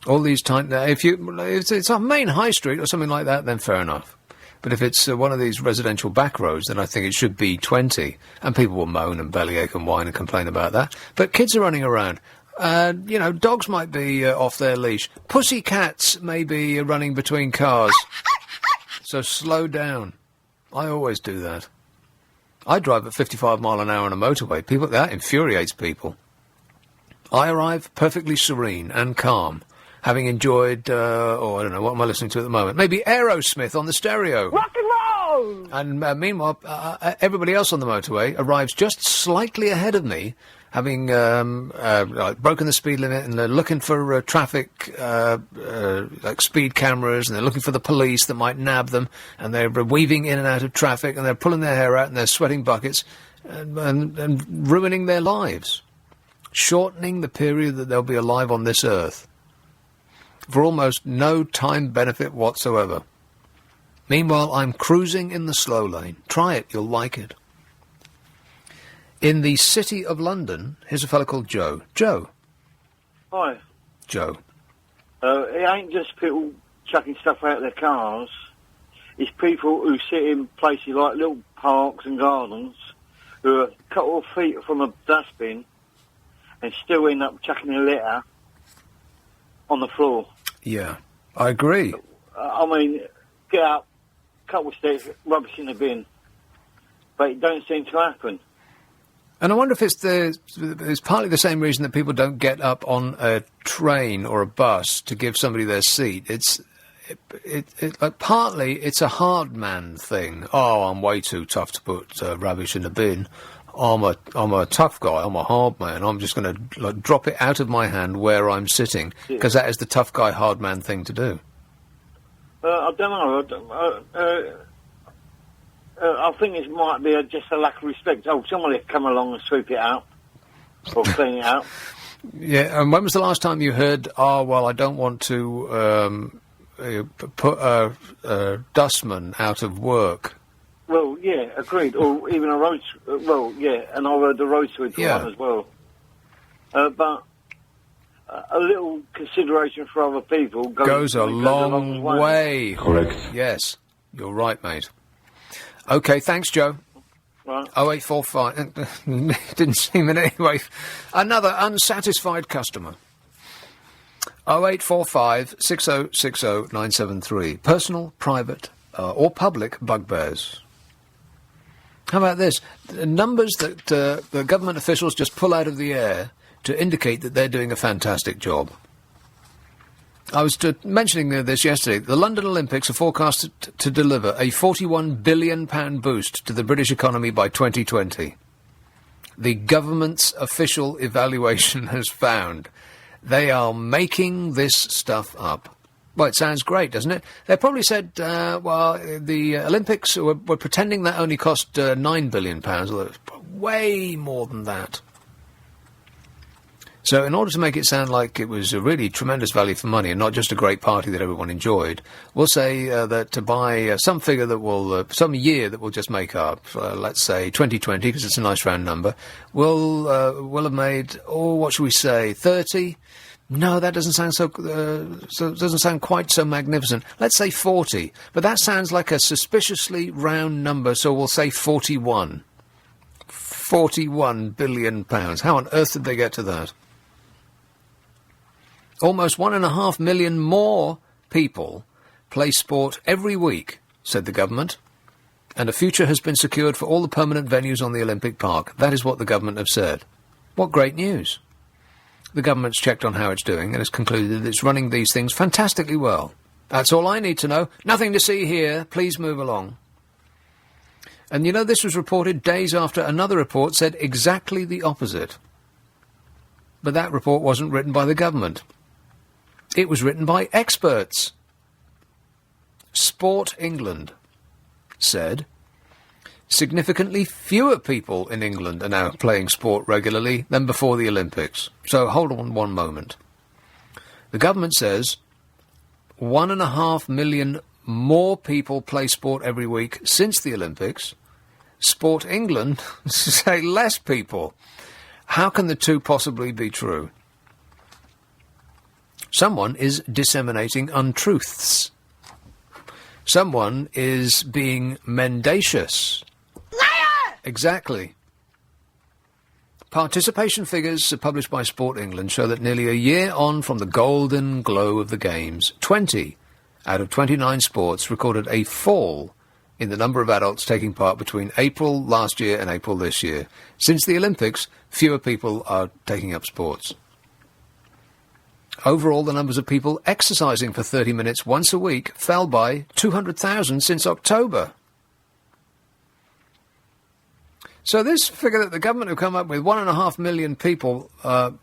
All these times, if it's a main high street or something like that, then fair enough. But if it's one of these residential back roads, then I think it should be 20. And people will moan and bellyache and whine and complain about that. But kids are running around. Dogs might be off their leash. Pussycats may be running between cars. So slow down. I always do that. I drive at 55 mile an hour on a motorway. That infuriates people. I arrive perfectly serene and calm, having enjoyed, I don't know, what am I listening to at the moment? Maybe Aerosmith on the stereo. Rock and roll! no! And meanwhile, everybody else on the motorway arrives just slightly ahead of me, having broken the speed limit, and they're looking for traffic, like speed cameras, and they're looking for the police that might nab them, and they're weaving in and out of traffic, and they're pulling their hair out, and they're sweating buckets, and ruining their lives, shortening the period that they'll be alive on this earth, for almost no time benefit whatsoever. Meanwhile, I'm cruising in the slow lane. Try it, you'll like it. In the city of London, here's a fellow called Joe. Joe. Hi. Joe. It ain't just people chucking stuff out of their cars. It's people who sit in places like little parks and gardens who are a couple of feet from a dustbin and still end up chucking their litter on the floor. Yeah, I agree. I mean, get up, couple of steps, rubbish in the bin. But it don't seem to happen. And I wonder if it's partly the same reason that people don't get up on a train or a bus to give somebody their seat. It's like partly it's a hard man thing. Oh, I'm way too tough to put rubbish in the bin. I'm a tough guy. I'm a hard man. I'm just going to drop it out of my hand where I'm sitting, because that is the tough guy, hard man thing to do. I don't know. I think it might be just a lack of respect. Oh, somebody come along and sweep it out or clean it out. Yeah, and when was the last time you heard, oh, well, I don't want to put a dustman out of work? Well, yeah, agreed. Or even a road... well, yeah, and I've heard the road sweeper one as well. But a little consideration for other people goes a long way. Correct. Yes, you're right, mate. OK, thanks, Joe. Right. 0845... didn't seem it anyway. Another unsatisfied customer. 0845 6060 973. Personal, private, or public bugbears. How about this? The numbers that the government officials just pull out of the air to indicate that they're doing a fantastic job. I was mentioning this yesterday. The London Olympics are forecast to deliver a £41 billion boost to the British economy by 2020. The government's official evaluation has found they are making this stuff up. Well, it sounds great, doesn't it? They probably said, well, the Olympics were pretending that only cost £9 billion, although it's way more than that. So in order to make it sound like it was a really tremendous value for money and not just a great party that everyone enjoyed, we'll say that to buy some figure that will, some year that will just make up, let's say 2020, because it's a nice round number, will have made, what should we say, 30? No, that doesn't sound doesn't sound quite so magnificent. Let's say 40, but that sounds like a suspiciously round number, so we'll say 41. £41 billion. How on earth did they get to that? Almost 1.5 million more people play sport every week, said the government, and a future has been secured for all the permanent venues on the Olympic Park. That is what the government have said. What great news. The government's checked on how it's doing and has concluded that it's running these things fantastically well. That's all I need to know. Nothing to see here. Please move along. And you know, this was reported days after another report said exactly the opposite. But that report wasn't written by the government. It was written by experts. Sport England said significantly fewer people in England are now playing sport regularly than before the Olympics. So hold on one moment. The government says 1.5 million more people play sport every week since the Olympics. Sport England say less people. How can the two possibly be true? Someone is disseminating untruths. Someone is being mendacious. Liar! Exactly. Participation figures published by Sport England show that nearly a year on from the golden glow of the Games, 20 out of 29 sports recorded a fall in the number of adults taking part between April last year and April this year. Since the Olympics, fewer people are taking up sports. Overall, the numbers of people exercising for 30 minutes once a week fell by 200,000 since October. So this figure that the government have come up with, 1.5 million people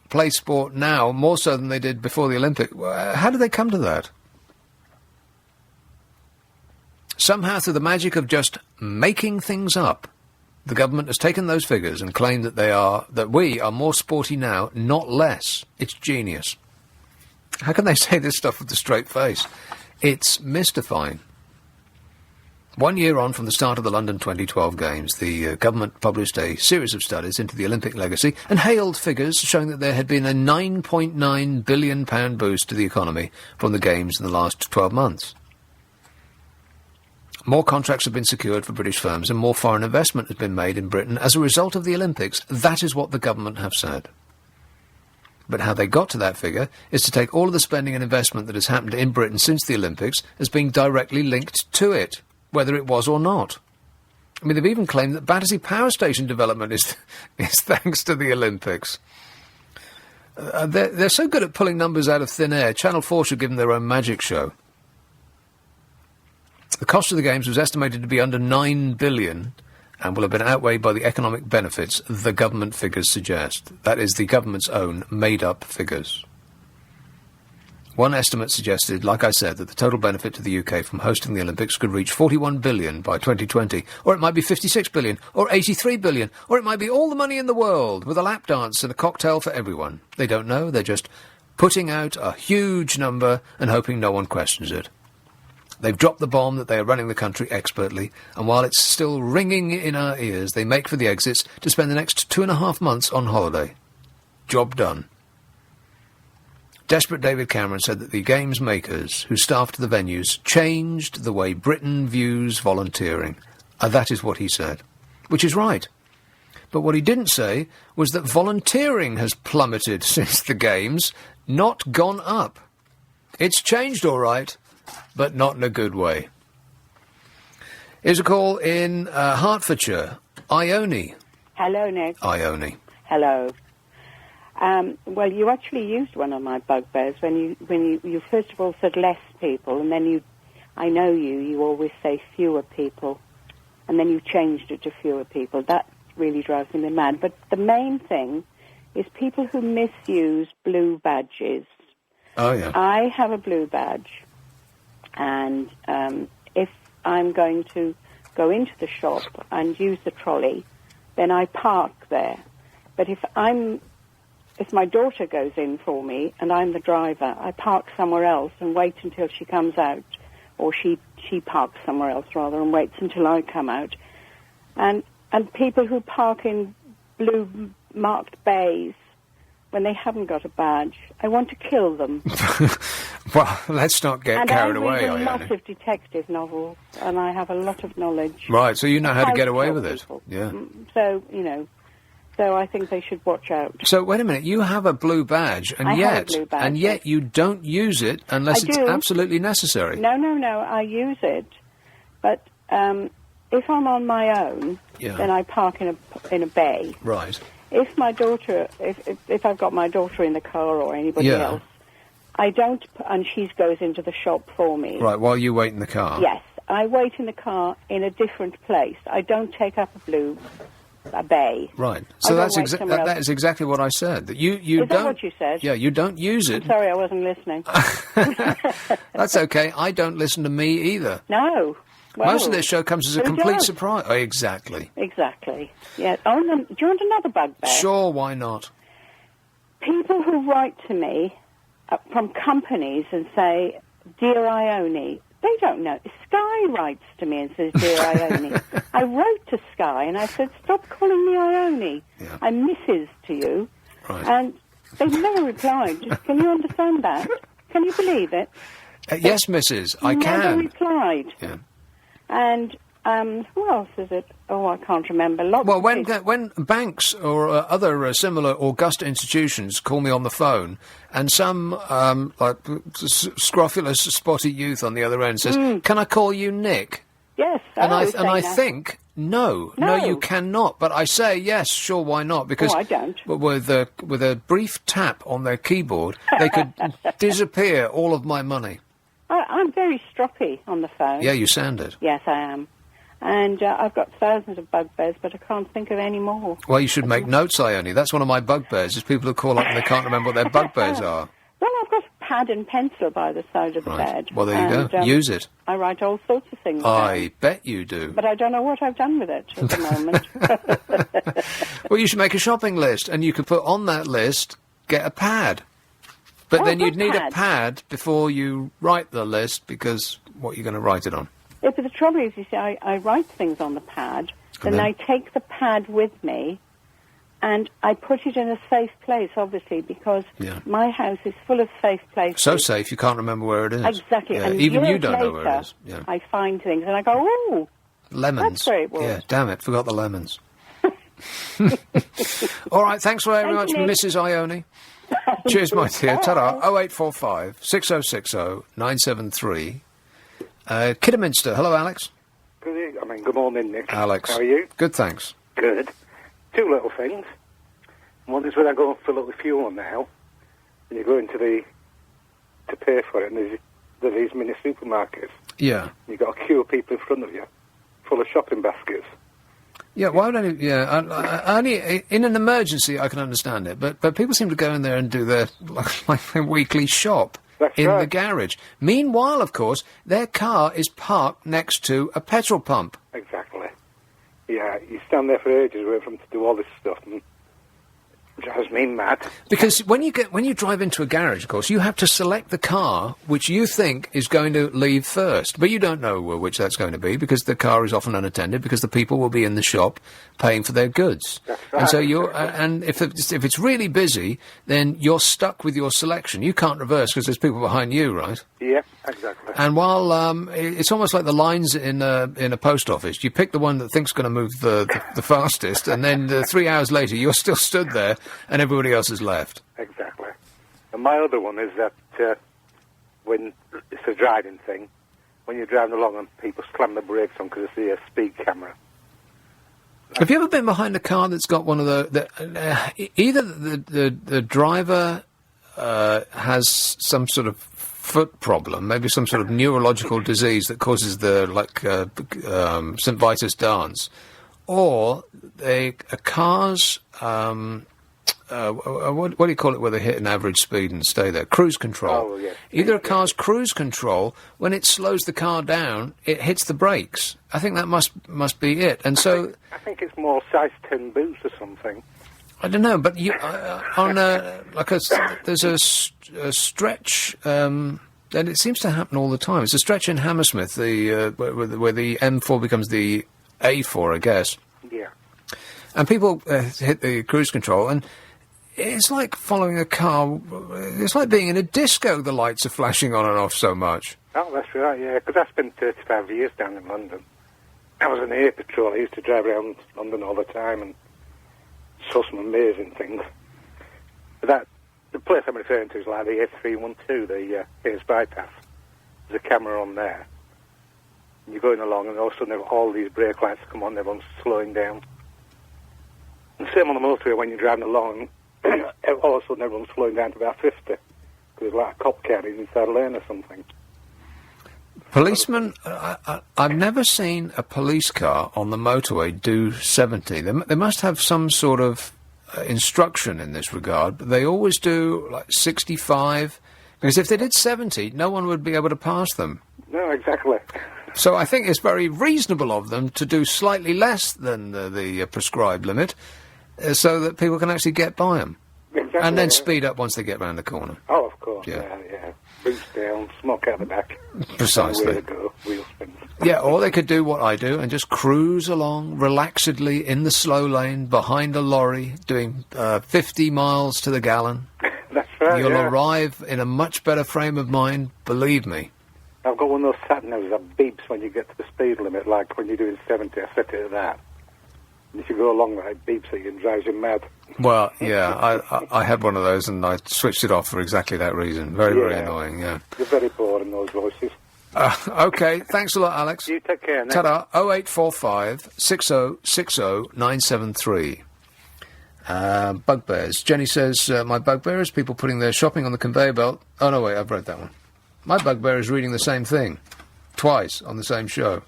play sport now, more so than they did before the Olympics. How did they come to that? Somehow, through the magic of just making things up, the government has taken those figures and claimed that we are more sporty now, not less. It's genius. How can they say this stuff with a straight face? It's mystifying. 1 year on from the start of the London 2012 Games, the government published a series of studies into the Olympic legacy and hailed figures showing that there had been a £9.9 billion boost to the economy from the Games in the last 12 months. More contracts have been secured for British firms and more foreign investment has been made in Britain as a result of the Olympics. That is what the government have said. But how they got to that figure is to take all of the spending and investment that has happened in Britain since the Olympics as being directly linked to it, whether it was or not. I mean, they've even claimed that Battersea Power Station development is thanks to the Olympics. They're so good at pulling numbers out of thin air. Channel 4 should give them their own magic show. The cost of the Games was estimated to be under £9 billion and will have been outweighed by the economic benefits the government figures suggest. That is, the government's own made-up figures. One estimate suggested, like I said, that the total benefit to the UK from hosting the Olympics could reach £41 billion by 2020, or it might be £56 billion, or £83 billion, or it might be all the money in the world, with a lap dance and a cocktail for everyone. They don't know, they're just putting out a huge number and hoping no one questions it. They've dropped the bomb that they are running the country expertly, and while it's still ringing in our ears, they make for the exits to spend the next 2.5 months on holiday. Job done. Desperate David Cameron said that the Games makers who staffed the venues changed the way Britain views volunteering. That is what he said, which is right. But what he didn't say was that volunteering has plummeted since the Games, not gone up. It's changed all right, but not in a good way. Here's a call in Hertfordshire. Ione. Hello, Nick. Ione. Hello. Well, you actually used one of my bugbears when you first of all said less people, and then I know you always say fewer people, and then you changed it to fewer people. That really drives me mad. But the main thing is people who misuse blue badges. Oh, yeah. I have a blue badge. And if I'm going to go into the shop and use the trolley, then I park there. But if my daughter goes in for me and I'm the driver, I park somewhere else and wait until she comes out, or she parks somewhere else rather and waits until I come out. And people who park in blue marked bays when they haven't got a badge, I want to kill them. Well, let's not get carried away. And I read a lot of detective novels, and I have a lot of knowledge. Right, so you know how to get away with it. People. Yeah. So, so I think they should watch out. So, wait a minute, you have a blue badge, and yet you don't use it unless it's absolutely necessary. No, I use it. But if I'm on my own, then I park in a bay. Right. If my daughter, if I've got my daughter in the car or anybody else, I don't, and she goes into the shop for me. Right, while you wait in the car? Yes, I wait in the car in a different place. I don't take up a bay. Right, so that is exactly what I said. That you is don't. That what you said? Yeah, you don't use it. I'm sorry, I wasn't listening. That's okay. I don't listen to me either. No. Well, most of this show comes as a complete surprise. Oh, exactly. Exactly. Yeah. Oh, do you want another bugbear? Sure, why not? People who write to me from companies and say, "Dear Ione," they don't know. Sky writes to me and says, "Dear Ione." I wrote to Sky and I said, "Stop calling me Ione. Yeah. I'm Mrs. to you." Right. And they've never replied. Can you understand that? Can you believe it? Yes, Mrs. I can. Never replied. Yeah. And who else is it? Oh, I can't remember. When banks or other similar august institutions call me on the phone, and some scrofulous, spotty youth on the other end says, "Can I call you Nick?" Yes, I think no, you cannot. But I say yes, sure, why not? Because I don't. With a brief tap on their keyboard, they could disappear all of my money. I'm very stroppy on the phone. Yeah, you sound it. Yes, I am. And I've got thousands of bugbears, but I can't think of any more. Well, you should make notes, Ione. That's one of my bugbears, is people who call up and they can't remember what their bugbears are. Well, I've got a pad and pencil by the side of the bed. Well, there you go. Use it. I write all sorts of things I down. bet you do. But I don't know what I've done with it at the moment. Well, you should make a shopping list, and you could put on that list, get a pad. But then you'd need a pad before you write the list, because what are you going to write it on? Yeah, but the trouble is, you see, I write things on the pad, then I take the pad with me, and I put it in a safe place, obviously, because my house is full of safe places. So safe, you can't remember where it is. Exactly. Yeah, And even you years don't know later, where it is. Yeah. I find things, and I go, oh, Lemons. that's where it was. Yeah, damn it, forgot the lemons. All right, thanks very much, Mrs. Ione. Cheers, my dear. Ta-da. 0845 6060 973. Kidderminster. Hello, Alex. Good morning, Nick. Alex. How are you? Good, thanks. Good. Two little things. One is when I go and fill up the fuel now, and you go into to pay for it, and there's these mini supermarkets. Yeah. You've got a queue of people in front of you, full of shopping baskets. Yeah, why don't you... Yeah, only in an emergency I can understand it, but people seem to go in there and do their their weekly shop the garage. Meanwhile, of course, their car is parked next to a petrol pump. Exactly. Yeah, you stand there for ages waiting for them to do all this stuff, and it drives me mad. Because when you drive into a garage, of course, you have to select the car which you think is going to leave first, but you don't know which that's going to be, because the car is often unattended, because the people will be in the shop paying for their goods. That's right. And so and if it's really busy, then you're stuck with your selection. You can't reverse because there's people behind you, right? Yeah, exactly. And while it's almost like the lines in a post office, you pick the one that thinks going to move the fastest, and then 3 hours later you're still stood there, and everybody else has left. Exactly. And my other one is that when it's a driving thing, when you're driving along and people slam the brakes on because they see a speed camera. Have you ever been behind a car that's got one of either the driver has some sort of foot problem, maybe some sort of neurological disease that causes the St. Vitus dance, or a car's what do you call it where they hit an average speed and stay there? Cruise control. Oh, yes. Either a car's cruise control, when it slows the car down, it hits the brakes. I think that must be it. And so I think it's more size 10 boots or something. I don't know, but you there's a stretch. And it seems to happen all the time. It's a stretch in Hammersmith, where the M4 becomes the A4, I guess. Yeah. And people hit the cruise control, and it's like following a car. It's like being in a disco. The lights are flashing on and off so much. Oh, that's right, yeah, because I spent 35 years down in London. I was an air patrol. I used to drive around London all the time and saw some amazing things. But the place I'm referring to is like the A312, the Hayes bypass. There's a camera on there. And you're going along, and all of a sudden all these brake lights come on, everyone's slowing down. And same on the motorway when you're driving along, all of a sudden everyone's slowing down to about 50. Because there's like a cop car inside a lane or something. Policemen, I've never seen a police car on the motorway do 70. They must have some sort of instruction in this regard, but they always do like 65, because if they did 70, no one would be able to pass them. No, exactly. So I think it's very reasonable of them to do slightly less than the prescribed limit, so that people can actually get by them. Exactly, and then speed up once they get round the corner. Oh, of course, yeah. Boots down, smoke out the back. Precisely. Way to go, wheel spins. Yeah, or they could do what I do and just cruise along relaxedly in the slow lane behind a lorry, doing 50 miles to the gallon. That's right, You'll yeah. arrive in a much better frame of mind, believe me. I've got one of those sat-navs that beeps when you get to the speed limit, like when you're doing 70, I set it at that. And if you go along there, it beeps at you and drives you mad. Well, yeah, I had one of those and I switched it off for exactly that reason. Very annoying, yeah. You're very boring, those voices. OK, thanks a lot, Alex. You take care, Nick. Ta-da, 0845 6060 973. Bugbears. Jenny says, my bugbear is people putting their shopping on the conveyor belt. Oh, no, wait, I've read that one. My bugbear is reading the same thing. Twice on the same show.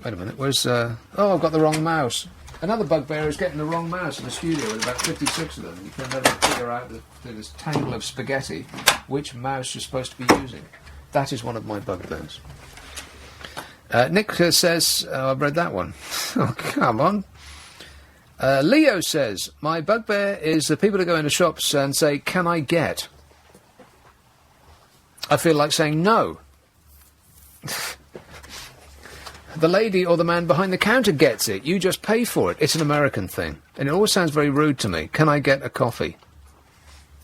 Wait a minute, where's... oh, I've got the wrong mouse. Another bugbear is getting the wrong mouse in the studio with about 56 of them. You can never figure out, through this tangle of spaghetti, which mouse you're supposed to be using. That is one of my bugbears. Nick says... Oh, I've read that one. Oh, come on. Leo says, my bugbear is the people who go into shops and say, can I get? I feel like saying no. The lady or the man behind the counter gets it. You just pay for it. It's an American thing. And it always sounds very rude to me. Can I get a coffee?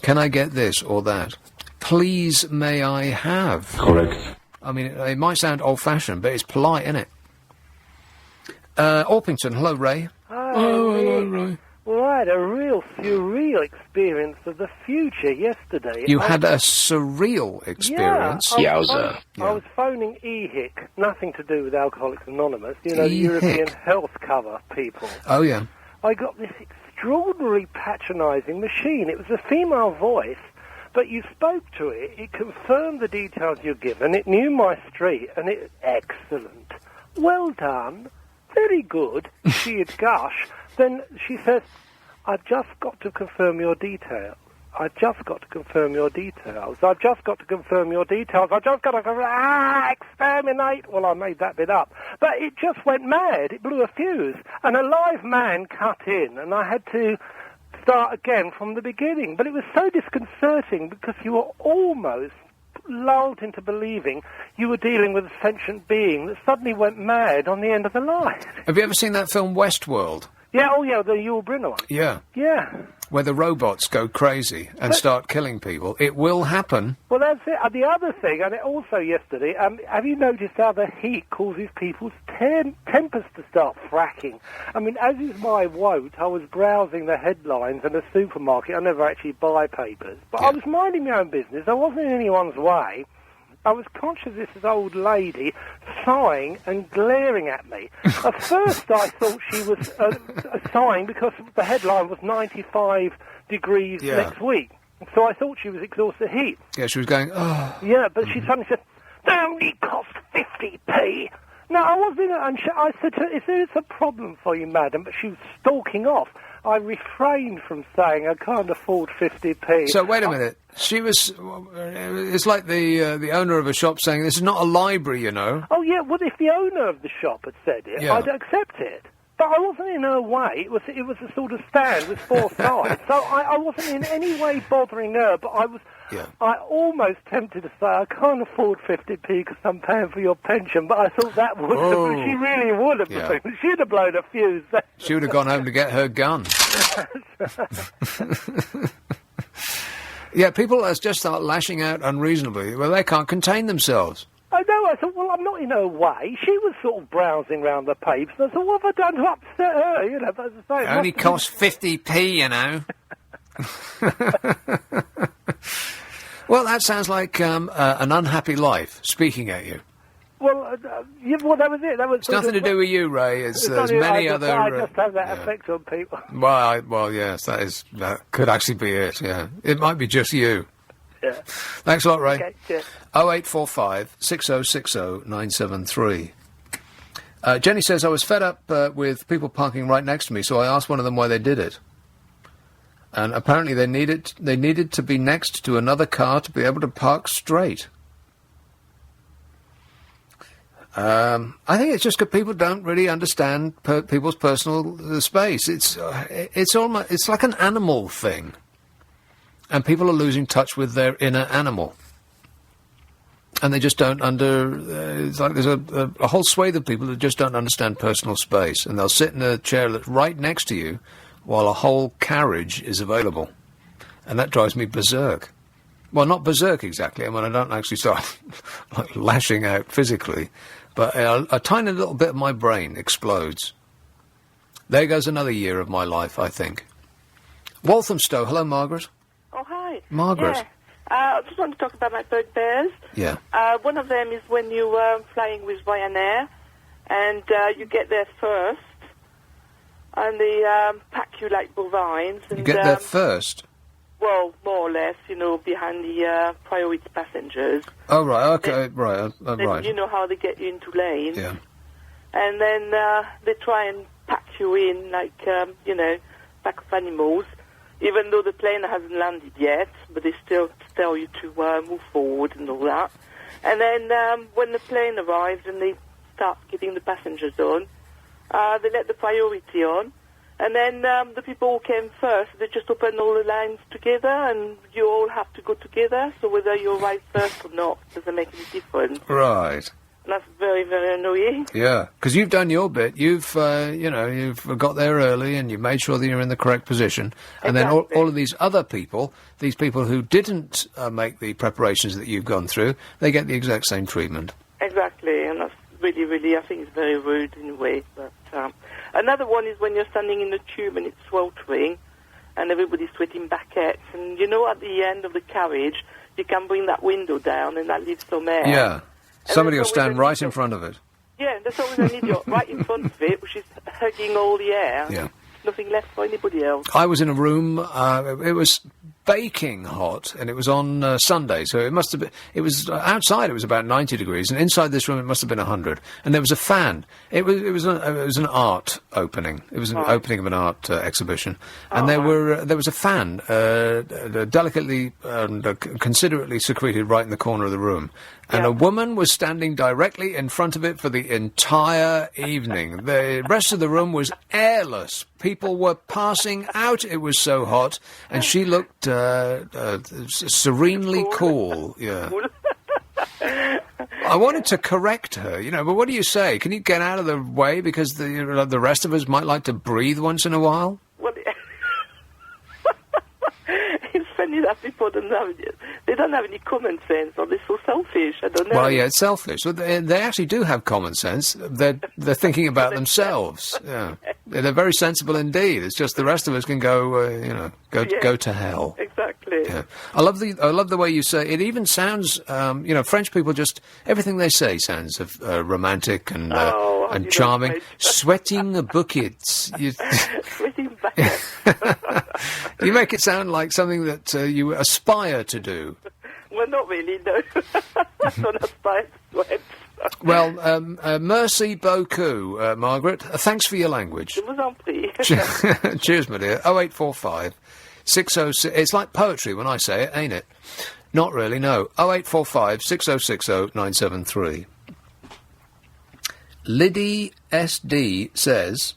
Can I get this or that? Please, may I have? Correct. I mean, it might sound old-fashioned, but it's polite, isn't it? Orpington, hello, Ray. Hi, hello, Ray. Well, I had a real surreal experience of the future yesterday. You had a surreal experience? I was phoning EHIC, nothing to do with Alcoholics Anonymous, the European health cover people. Oh, yeah. I got this extraordinarily patronising machine. It was a female voice, but you spoke to it, it confirmed the details you're given, it knew my street, and it... Excellent. Well done. Very good. She'd gush. Then she says, I've just got to confirm your details. I've just got to confirm your details. I've just got to confirm your details. I've just got to exterminate. Well, I made that bit up. But it just went mad. It blew a fuse. And a live man cut in, and I had to start again from the beginning. But it was so disconcerting because you were almost lulled into believing you were dealing with a sentient being that suddenly went mad on the end of the line. Have you ever seen that film Westworld? Yeah, oh yeah, the Yul Brynner one. Yeah. Yeah. Where the robots go crazy and start killing people. It will happen. Well, that's it. The other thing, and also yesterday, have you noticed how the heat causes people's tempers to start fracking? I mean, as is my wont, I was browsing the headlines in a supermarket. I never actually buy papers. But I was minding my own business. I wasn't in anyone's way. I was conscious of this old lady sighing and glaring at me. At first I thought she was sighing because the headline was 95 degrees next week. So I thought she was exhausted heat. Yeah, she was going, oh. Yeah, but she suddenly said, they only cost 50p. No, I wasn't, and I said to her, it's a problem for you, madam, but she was stalking off. I refrained from saying I can't afford 50p. So wait a minute. She was... It's like the owner of a shop saying, this is not a library, you know. Oh, yeah, well, if the owner of the shop had said it, I'd accept it. But I wasn't in her way. It was a sort of stand with four sides. So I wasn't in any way bothering her, but I was... Yeah. I almost tempted to say, I can't afford 50p because I'm paying for your pension, but I thought that would have... She really would have. Yeah. She'd have blown a fuse. She would have gone home to get her gun. Yeah, people just start lashing out unreasonably. Well, they can't contain themselves. I know. I thought, well, I'm not in her way. She was sort of browsing round the papers. And I thought, what have I done to upset her? You know, but as I say, it only costs 50p, you know. Well, that sounds like an unhappy life speaking at you. Well, well, that was it. That was it's nothing to do with you, Ray. There's many other... I just have that effect on people. Well, yes, that could actually be it, yeah. It might be just you. Yeah. Thanks a lot, Ray. Okay, cheers. 0845 6060 973. Jenny says, I was fed up with people parking right next to me, so I asked one of them why they did it. And apparently they needed to be next to another car to be able to park straight. I think it's just because people don't really understand people's personal space. It's like an animal thing. And people are losing touch with their inner animal. And they just don't it's like there's a whole swathe of people that just don't understand personal space. And they'll sit in a chair that's right next to you while a whole carriage is available. And that drives me berserk. Well, not berserk exactly. I mean, I don't actually start like lashing out physically. But a tiny little bit of my brain explodes. There goes another year of my life, I think. Walthamstow. Hello, Margaret. Oh, hi. Margaret. Yeah. I just want to talk about my bugbears. Yeah. One of them is when you are flying with Ryanair and you get there first and they pack you like bovines. And, you get there first? Well, more or less, behind the priority passengers. Oh, right, okay, right, right. You know how they get you into lanes. Yeah. and then they try and pack you in like, pack of animals, even though the plane hasn't landed yet, but they still tell you to move forward and all that. And then when the plane arrives and they start getting the passengers on, they let the priority on. And then the people who came first, they just open all the lines together, and you all have to go together. So whether you arrive first or not doesn't make any difference. Right. And that's very, very annoying. Yeah, because you've done your bit. You've got there early, and you made sure that you're in the correct position. And then all of these other people, these people who didn't make the preparations that you've gone through, they get the exact same treatment. Exactly, and that's really, really, I think it's very rude in a way. But another one is when you're standing in the tube and it's sweltering, and everybody's sweating backets, and at the end of the carriage, you can bring that window down, and that leaves some air. Yeah. Somebody will stand right in front of it. Yeah, there's always an idiot right in front of it, which is hugging all the air. Yeah. Nothing left for anybody else. I was in a room, it was baking hot, and it was on Sunday, so it must have been, it was outside, it was about 90 degrees, and inside this room it must have been 100, and there was a fan. It was an art opening. It was an opening of an art exhibition, and there was a fan, delicately and considerately secreted right in the corner of the room, and a woman was standing directly in front of it for the entire evening. The rest of the room was airless. People were passing out. It was so hot, and she looked serenely cool. Yeah. I wanted to correct her, but what do you say? Can you get out of the way because the rest of us might like to breathe once in a while? Well, it's funny that people don't have any common sense, or they're so selfish. I don't know. Well, yeah, it's selfish. Well, they actually do have common sense. They're thinking about themselves. Yeah, they're very sensible indeed. It's just the rest of us can go, go to hell. Exactly. Yeah. I love the way you say it. Even sounds, French people just everything they say sounds romantic and charming. Sweating buckets. Sweating buckets. You make it sound like something that you aspire to do. Well, not really, no. I don't aspire to sweat. Well, merci beaucoup, Margaret. Thanks for your language. Cheers, my dear. 0845 606. It's like poetry when I say it, ain't it? Not really, no. 0845 6060 973. Liddy SD says,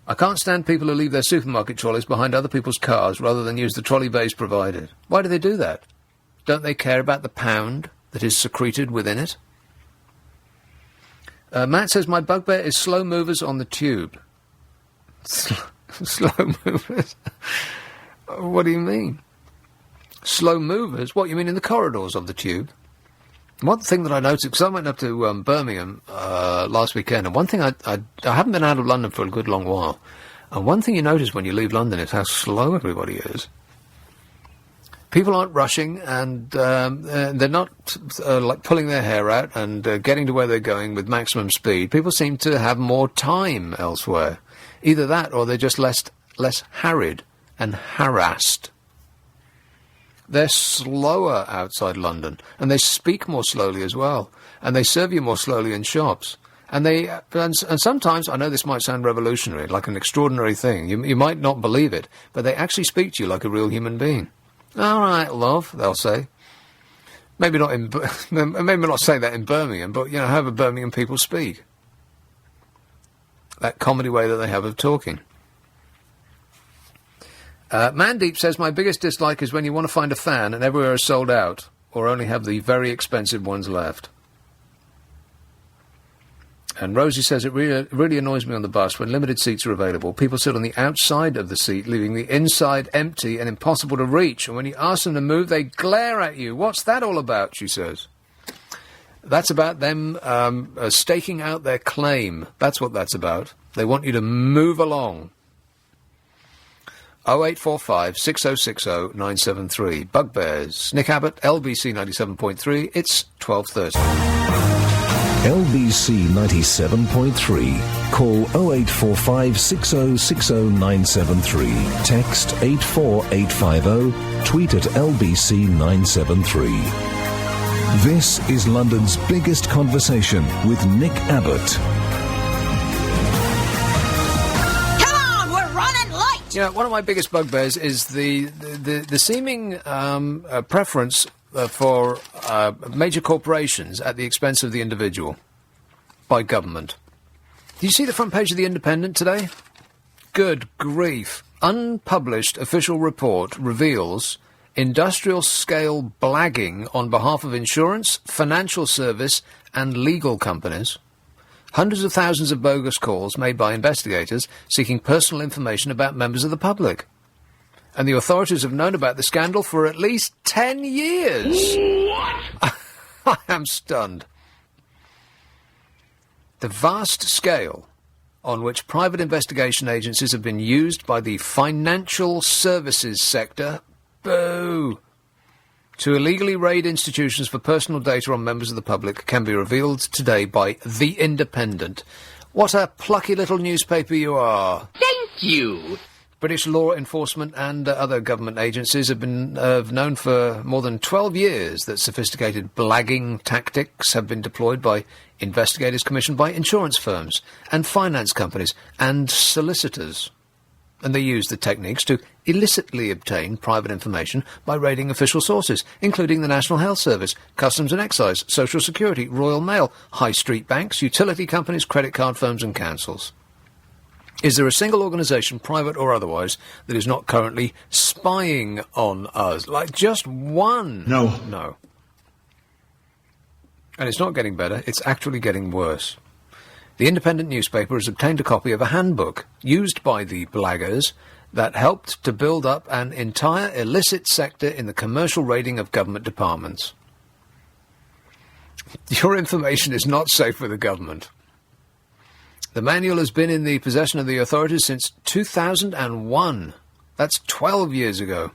I can't stand people who leave their supermarket trolleys behind other people's cars rather than use the trolley bays provided. Why do they do that? Don't they care about the pound that is secreted within it? Matt says, my bugbear is slow movers on the tube. Slow movers? What do you mean? Slow movers? What, you mean in the corridors of the tube? One thing that I noticed, because I went up to Birmingham last weekend, and one thing I haven't been out of London for a good long while, and one thing you notice when you leave London is how slow everybody is. People aren't rushing, and they're not like pulling their hair out and getting to where they're going with maximum speed. People seem to have more time elsewhere. Either that, or they're just less harried and harassed. They're slower outside London, and they speak more slowly as well, and they serve you more slowly in shops. And sometimes, I know this might sound revolutionary, like an extraordinary thing, you might not believe it, but they actually speak to you like a real human being. All right, love, they'll say. Maybe not say that in Birmingham, but, however Birmingham people speak. That comedy way that they have of talking. Mandeep says, my biggest dislike is when you want to find a fan and everywhere is sold out, or only have the very expensive ones left. And Rosie says, it really annoys me on the bus when limited seats are available. People sit on the outside of the seat, leaving the inside empty and impossible to reach. And when you ask them to move, they glare at you. What's that all about, she says. That's about them staking out their claim. That's what that's about. They want you to move along. 0845 6060 973. Bugbears. Nick Abbott, LBC 97.3. It's 12:30. LBC 97.3. Call 0845 6060 973. Text 84850. Tweet at LBC 973. This is London's biggest conversation with Nick Abbott. You know, one of my biggest bugbears is the seeming preference for major corporations at the expense of the individual by government. Do you see the front page of The Independent today? Good grief. Unpublished official report reveals industrial-scale blagging on behalf of insurance, financial service and legal companies. Hundreds of thousands of bogus calls made by investigators seeking personal information about members of the public. And the authorities have known about the scandal for at least 10 years. What? I am stunned. The vast scale on which private investigation agencies have been used by the financial services sector, boo, to illegally raid institutions for personal data on members of the public can be revealed today by The Independent. What a plucky little newspaper you are. Thank you. British law enforcement and other government agencies have known for more than 12 years that sophisticated blagging tactics have been deployed by investigators commissioned by insurance firms and finance companies and solicitors. And they use the techniques to illicitly obtain private information by raiding official sources, including the National Health Service, Customs and Excise, Social Security, Royal Mail, high street banks, utility companies, credit card firms and councils. Is there a single organisation, private or otherwise, that is not currently spying on us? Like, just one? No. No. And it's not getting better, it's actually getting worse. The Independent newspaper has obtained a copy of a handbook used by the blaggers that helped to build up an entire illicit sector in the commercial raiding of government departments. Your information is not safe for the government. The manual has been in the possession of the authorities since 2001. That's 12 years ago.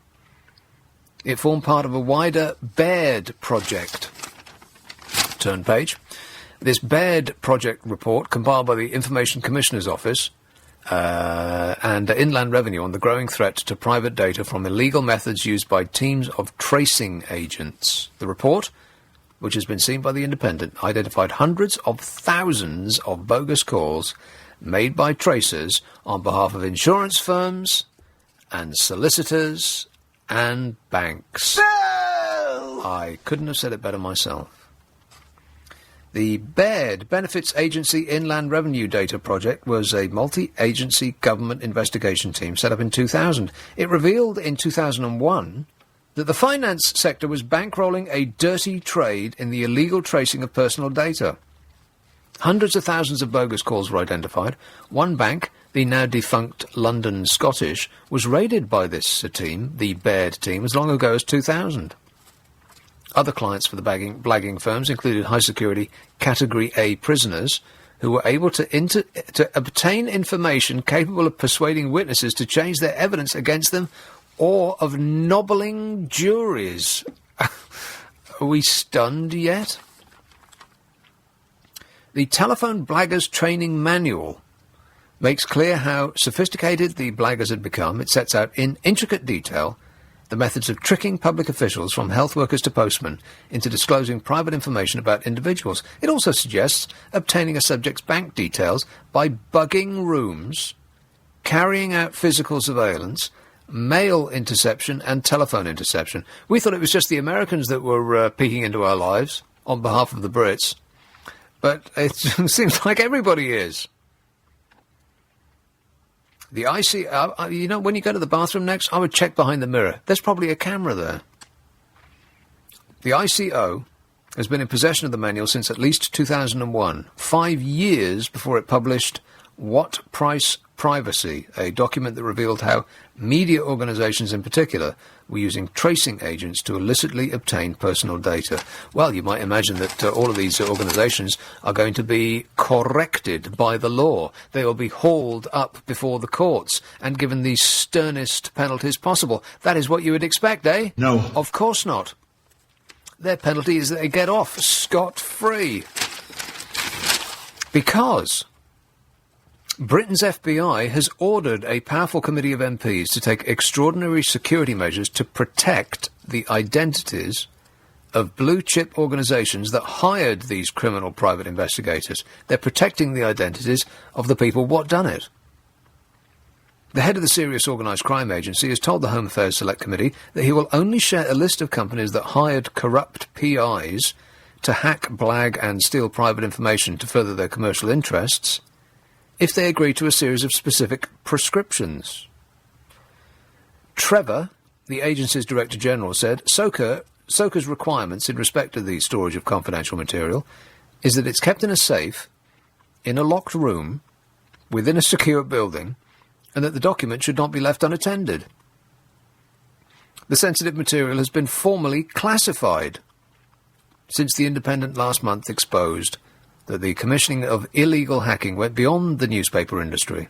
It formed part of a wider Baird project. Turn page. This Baird project report, compiled by the Information Commissioner's Office and Inland Revenue on the growing threat to private data from illegal methods used by teams of tracing agents. The report, which has been seen by The Independent, identified hundreds of thousands of bogus calls made by tracers on behalf of insurance firms and solicitors and banks. I couldn't have said it better myself. The Baird Benefits Agency Inland Revenue Data Project was a multi-agency government investigation team set up in 2000. It revealed in 2001 that the finance sector was bankrolling a dirty trade in the illegal tracing of personal data. Hundreds of thousands of bogus calls were identified. One bank, the now defunct London Scottish, was raided by this team, the Baird team, as long ago as 2000. Other clients for the blagging firms included high-security Category A prisoners who were able to obtain information capable of persuading witnesses to change their evidence against them or of nobbling juries. Are we stunned yet? The Telephone Blaggers Training Manual makes clear how sophisticated the blaggers had become. It sets out in intricate detail the methods of tricking public officials, from health workers to postmen, into disclosing private information about individuals. It also suggests obtaining a subject's bank details by bugging rooms, carrying out physical surveillance, mail interception and telephone interception. We thought it was just the Americans that were peeking into our lives on behalf of the Brits, but it seems like everybody is. The ICO, you know, when you go to the bathroom next, I would check behind the mirror. There's probably a camera there. The ICO has been in possession of the manual since at least 2001, 5 years before it published What Price Privacy, a document that revealed how media organisations in particular were using tracing agents to illicitly obtain personal data. Well, you might imagine that all of these organisations are going to be corrected by the law. They will be hauled up before the courts and given the sternest penalties possible. That is what you would expect, eh? No. Of course not. Their penalty is that they get off scot-free. Because Britain's FBI has ordered a powerful committee of MPs to take extraordinary security measures to protect the identities of blue-chip organisations that hired these criminal private investigators. They're protecting the identities of the people what done it. The head of the Serious Organised Crime Agency has told the Home Affairs Select Committee that he will only share a list of companies that hired corrupt PIs to hack, blag and steal private information to further their commercial interests if they agree to a series of specific prescriptions. Trevor, the agency's Director General, said SOCA's requirements in respect to the storage of confidential material is that it's kept in a safe, in a locked room, within a secure building, and that the document should not be left unattended. The sensitive material has been formally classified since The Independent last month exposed that the commissioning of illegal hacking went beyond the newspaper industry.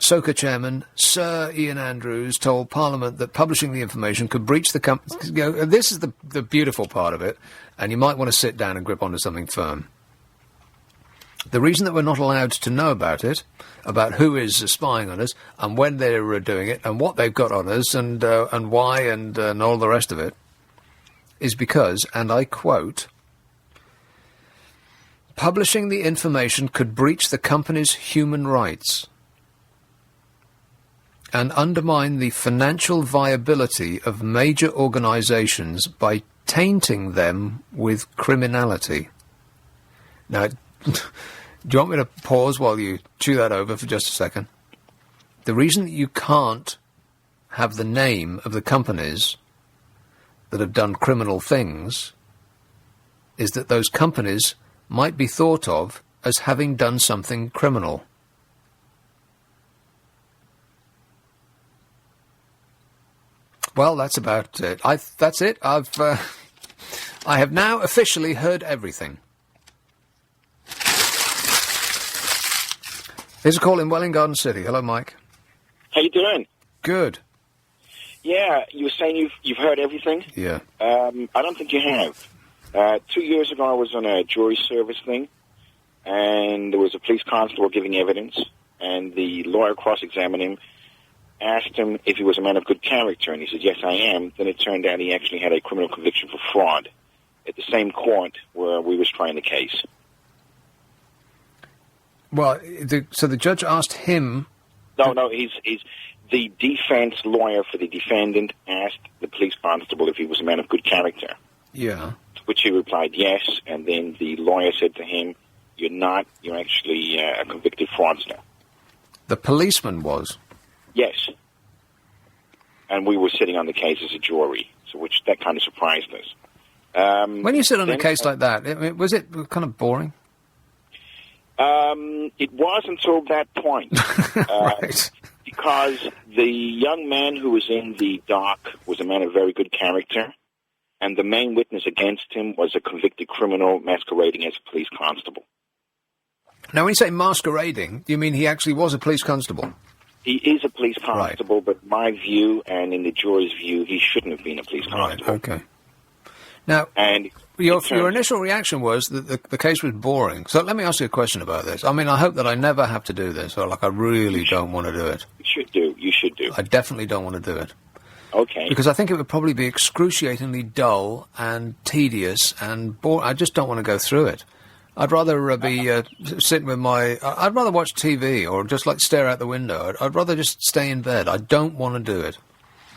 SOCA chairman Sir Ian Andrews told Parliament that publishing the information could breach the this is the beautiful part of it, and you might want to sit down and grip onto something firm. The reason that we're not allowed to know about it, about who is spying on us, and when they're doing it, and what they've got on us, and why, and all the rest of it, is because, and I quote, publishing the information could breach the company's human rights and undermine the financial viability of major organisations by tainting them with criminality. Now, do you want me to pause while you chew that over for just a second? The reason that you can't have the name of the companies that have done criminal things is that those companies might be thought of as having done something criminal. Well, that's about it. That's it. I have now officially heard everything. Here's a call in Welling Garden City. Hello, Mike. How you doing? Good. Yeah, you were saying you've heard everything? Yeah. I don't think you have. 2 years ago, I was on a jury service thing, and there was a police constable giving evidence, and the lawyer cross-examined him, asked him if he was a man of good character, and he said, yes, I am. Then it turned out he actually had a criminal conviction for fraud at the same court where we was trying the case. Well, so the judge asked him... No, he's the defense lawyer for the defendant asked the police constable if he was a man of good character. Yeah. To which he replied yes, and then the lawyer said to him, you're not, you're actually a convicted fraudster. The policeman was? Yes. And we were sitting on the case as a jury, so which that kind of surprised us. When you sit on a case like that, was it kind of boring? It was until that point. Right. Because the young man who was in the dock was a man of very good character, and the main witness against him was a convicted criminal masquerading as a police constable. Now, when you say masquerading, do you mean he actually was a police constable? He is a police constable, right. But my view, and in the jury's view, he shouldn't have been a police constable. Right, okay. Now, and your initial reaction was that the case was boring. So let me ask you a question about this. I mean, I hope that I never have to do this, or I really don't want to do it. You should do. I definitely don't want to do it. Okay. Because I think it would probably be excruciatingly dull and tedious and boring. I just don't want to go through it. I'd rather be sitting with I'd rather watch TV or just stare out the window. I'd rather just stay in bed. I don't want to do it.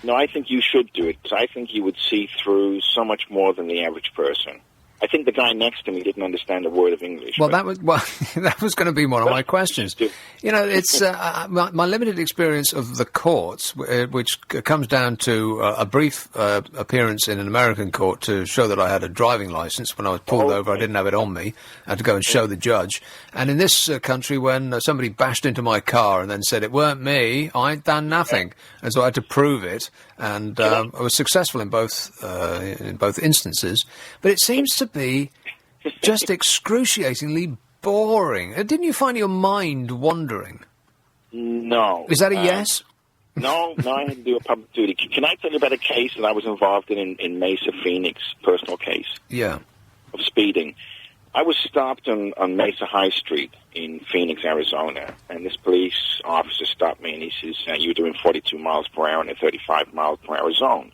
No, I think you should do it, because I think you would see through so much more than the average person. I think the guy next to me didn't understand a word of English. Well, that was going to be one of my questions. You know, it's my limited experience of the courts, which comes down to a brief appearance in an American court to show that I had a driving license. When I was pulled over, I didn't have it on me. I had to go and show the judge. And in this country, when somebody bashed into my car and then said, it weren't me, I ain't done nothing. And so I had to prove it. And I was successful in both instances. But it seems to be just excruciatingly boring. Didn't you find your mind wandering? No. Is that a yes? No, I had to do a public duty. Can I tell you about a case that I was involved in Mesa, Phoenix, personal case? Yeah. Of speeding. I was stopped on Mesa High Street in Phoenix, Arizona, and this police officer stopped me, and he says, you're doing 42 miles per hour in a 35 miles per hour zone.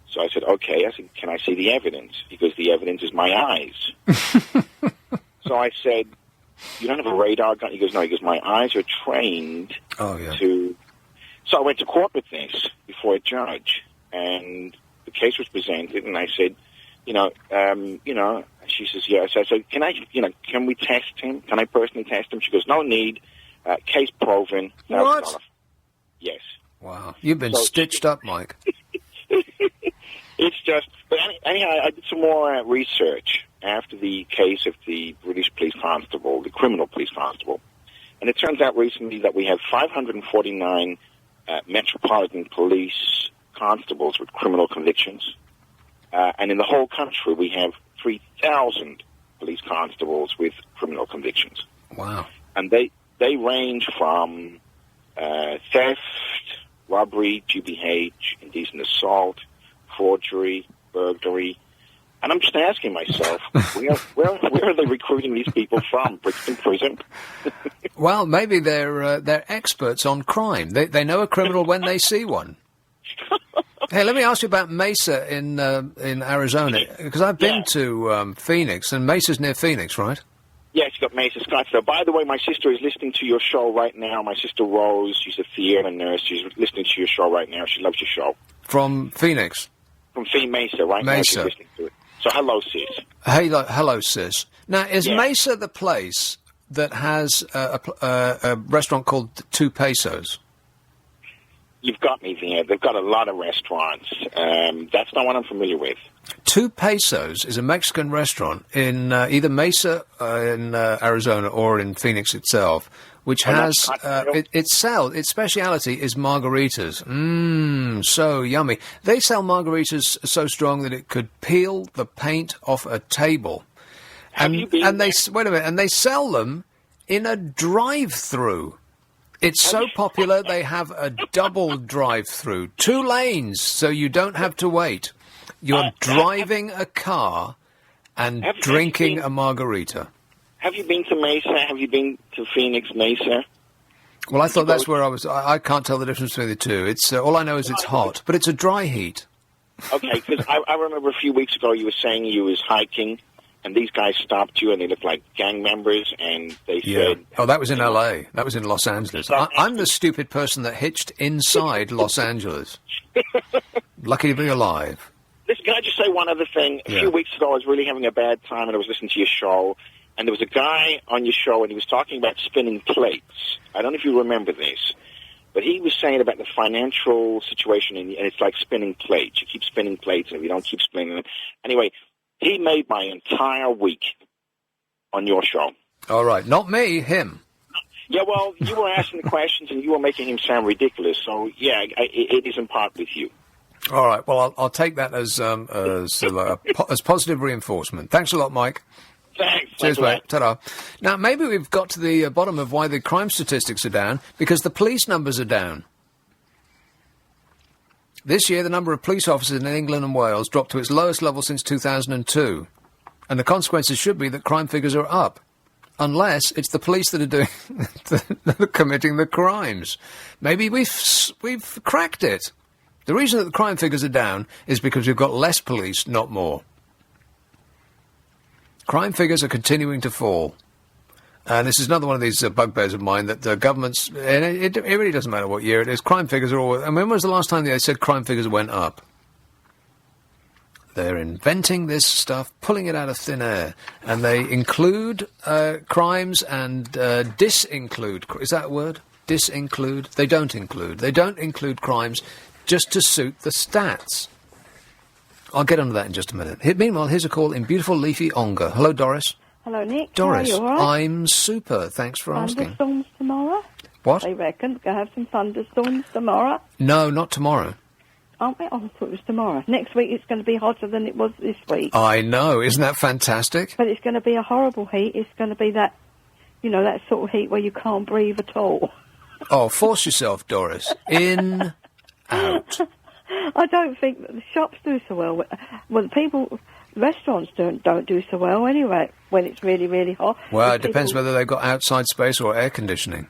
So I said, okay. I said, can I see the evidence? Because the evidence is my eyes. So I said, you don't have a radar gun? He goes, no. He goes, my eyes are trained to... So I went to court with this before a judge, and the case was presented, and I said, she says, yes. I said, can we test him? Can I personally test him? She goes, no need. Case proven. $1,000. What? Yes. Wow. You've been stitched up, Mike. It's just... But anyhow, I did some more research after the case of the British police constable, the criminal police constable. And it turns out recently that we have 549 metropolitan police constables with criminal convictions. And in the whole country, we have 3,000 police constables with criminal convictions. Wow. And they range from theft, robbery, GBH, indecent assault, forgery, burglary. And I'm just asking myself, where are they recruiting these people from? Brixton Prison? Well, maybe they're experts on crime. They know a criminal when they see one. Hey, let me ask you about Mesa in Arizona, because I've been to Phoenix, and Mesa's near Phoenix, right? Yes, you got Mesa, Scottsdale. By the way, my sister is listening to your show right now. My sister Rose, she's a theater nurse. She's listening to your show right now. She loves your show. From Phoenix? From Mesa, right now she's listening to it. So hello, sis. Hello, sis. Now, is Mesa the place that has a restaurant called 2 Pesos? You've got me there. They've got a lot of restaurants. That's not what I'm familiar with. 2 Pesos is a Mexican restaurant in either Mesa in Arizona or in Phoenix itself, which has its speciality is margaritas. So yummy. They sell margaritas so strong that it could peel the paint off a table. And they wait a minute, and they sell them in a drive-through. It's so popular they have a double drive-through, 2 lanes, so you don't have to wait. You're driving a car and drinking a margarita. Have you been to Mesa? Have you been to Phoenix, Mesa? Well, I thought that's where I was. I can't tell the difference between the two. It's all I know is it's hot, but it's a dry heat. Okay, because I remember a few weeks ago you were saying you was hiking, and these guys stopped you, and they looked like gang members, and they said... Oh, that was in L.A. That was in Los Angeles. I'm the stupid person that hitched inside Los Angeles. Lucky to be alive. Listen, can I just say one other thing? A few weeks ago, I was really having a bad time, and I was listening to your show, and there was a guy on your show, and he was talking about spinning plates. I don't know if you remember this, but he was saying about the financial situation, and it's like spinning plates. You keep spinning plates, and if you don't keep spinning them... Anyway... He made my entire week on your show. All right. Not me, him. Yeah, well, you were asking the questions and you were making him sound ridiculous. So, yeah, it is in part with you. All right. Well, I'll take that as positive reinforcement. Thanks a lot, Mike. Thanks. Cheers, mate. Ta-da. Now, maybe we've got to the bottom of why the crime statistics are down, because the police numbers are down. This year, the number of police officers in England and Wales dropped to its lowest level since 2002. And the consequences should be that crime figures are up. Unless it's the police that are committing the crimes. Maybe we've cracked it. The reason that the crime figures are down is because we've got less police, not more. Crime figures are continuing to fall. And this is another one of these bugbears of mine that governments, and it really doesn't matter what year it is, crime figures are always, and when was the last time they said crime figures went up? They're inventing this stuff, pulling it out of thin air, and they include crimes and disinclude, is that a word? Disinclude? They don't include. They don't include crimes just to suit the stats. I'll get onto that in just a minute. Meanwhile, here's a call in beautiful leafy Ongar. Hello, Doris. Hello, Nick. Doris, how are you, all right? I'm super. Thanks for asking. Thunderstorms tomorrow? What? I reckon. We're going to have some thunderstorms tomorrow. No, not tomorrow. Aren't we? Oh, I thought it was tomorrow. Next week it's going to be hotter than it was this week. I know. Isn't that fantastic? But it's going to be a horrible heat. It's going to be that, that sort of heat where you can't breathe at all. Oh, force yourself, Doris. In, out. I don't think that the shops do so well. Well, the people... Restaurants don't do so well anyway when it's really, really hot. Well, it depends whether they've got outside space or air conditioning.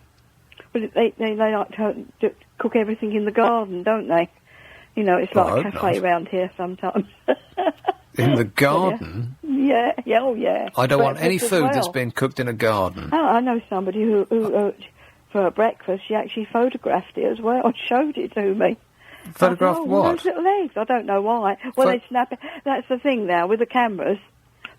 But they like to cook everything in the garden, don't they? It's like a cafe around here sometimes. In the garden? Yeah, oh yeah. I don't want any Breakfast food as that's well. been cooked in a garden. Oh, I know somebody who for her breakfast, she actually photographed it as well and showed it to me. Photograph I thought, what? Those little eggs. I don't know why. Well, they snap it. That's the thing now with the cameras.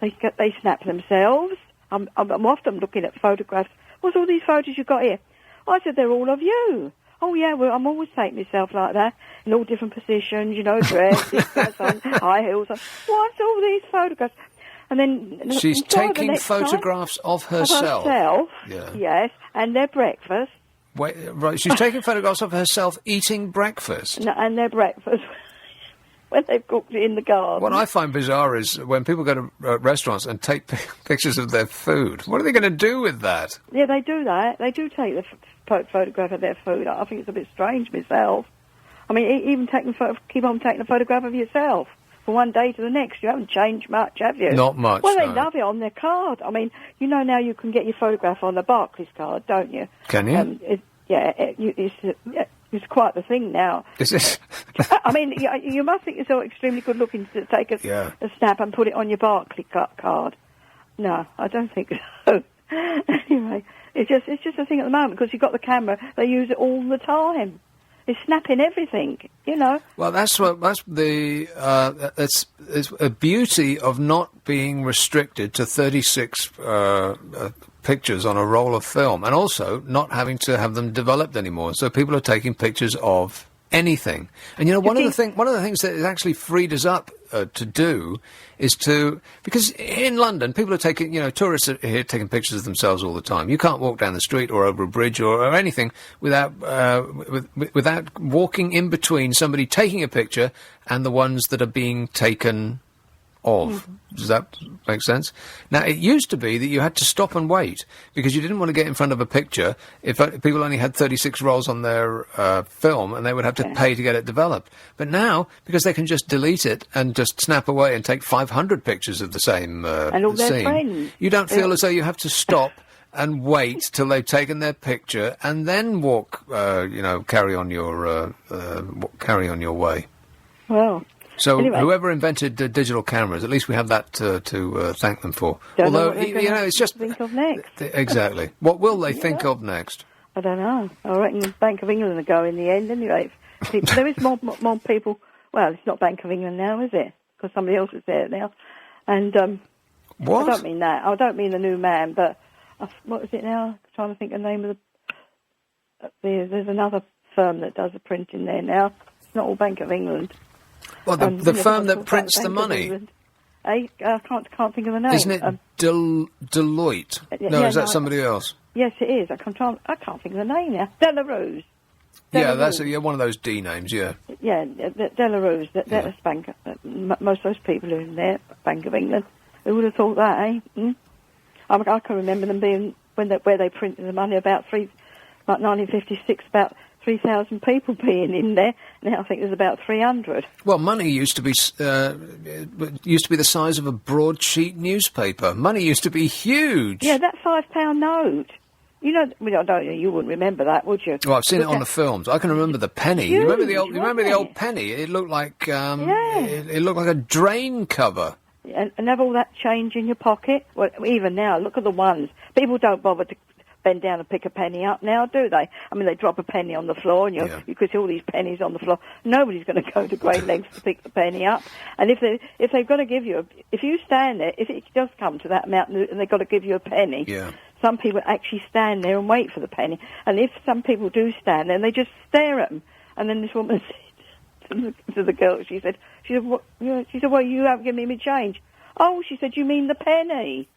They snap themselves. I'm often looking at photographs. What's all these photos you got here? I said, they're all of you. Oh, yeah, well, I'm always taking myself like that, in all different positions, you know, dress, this, on, high heels. What's all these photographs? And then... She's taking photographs of herself. Yeah. Yes, and their breakfast. Wait, right, she's taking photographs of herself eating breakfast. No, and their breakfast when they've cooked it in the garden. What I find bizarre is when people go to restaurants and take pictures of their food. What are they going to do with that? Yeah, they do that. They do take the photograph of their food. I think it's a bit strange myself. I mean, even keep on taking a photograph of yourself from one day to the next. You haven't changed much, have you? Not much, Well, they no. love it on their card. I mean, you know now you can get your photograph on the Barclays card, don't you? Can you? It's quite the thing now. Is it? I mean, you must think you're so extremely good looking to take a snap and put it on your Barclays card. No, I don't think so. Anyway, it's just a thing at the moment because you've got the camera. They use it all the time. It's snapping everything, you know. Well, that's the it's a beauty of not being restricted to 36 pictures on a roll of film, and also not having to have them developed anymore. So people are taking pictures of anything. And you know, one of the things that has actually freed us up to do is because in London people are taking, tourists are here taking pictures of themselves all the time. You can't walk down the street or over a bridge or anything without without walking in between somebody taking a picture and the ones that are being taken of. Does that make sense? Now, it used to be that you had to stop and wait because you didn't want to get in front of a picture if people only had 36 rolls on their film and they would have to pay to get it developed. But now, because they can just delete it and just snap away and take 500 pictures of the same and all their scene, friends. you don't feel as though you have to stop and wait till they've taken their picture and then walk, carry on your way. Well... So anyway. whoever invented digital cameras, at least we have that to thank them for. Don't Although, know what they're gonna it's just... think of next. Exactly. What will they think of next? I don't know. I reckon the Bank of England will go in the end anyway. There is more people... Well, it's not Bank of England now, is it? Because somebody else is there now. And what? I don't mean that. I don't mean the new man, but... what is it now? I'm trying to think of the name of there's another firm that does the printing there now. It's not all Bank of England. Well, the firm that prints the money. I can't think of the name. Isn't it Deloitte? No, is that somebody else? Yes, it is. I can't think of the name now. Delarose. Yeah, that's one of those D names. Yeah. Yeah, Delarose. That's Bank. Most of those people who are in there, Bank of England. Who would have thought that, eh? I can remember them being where they printed the money about 1956 about 3,000 people being in there. Now I think there's about 300. Well, money used to be the size of a broadsheet newspaper. Money used to be huge. Yeah, that £5 note. You wouldn't remember that, would you? Well, I've seen it on the films. I can remember the penny. Huge, you remember the old penny? It looked like it looked like a drain cover. And have all that change in your pocket. Well, even now, look at the ones. People don't bother to bend down and pick a penny up now, do they? I mean, they drop a penny on the floor, and you could see all these pennies on the floor. Nobody's going to go to great lengths to pick the penny up. And if they've got to give you, if you stand there, if it does come to that amount, and they've got to give you a penny, some people actually stand there and wait for the penny. And if some people do stand there, and they just stare at them. And then this woman said to the girl, she said, well, you haven't given me my change. Oh, she said, you mean the penny?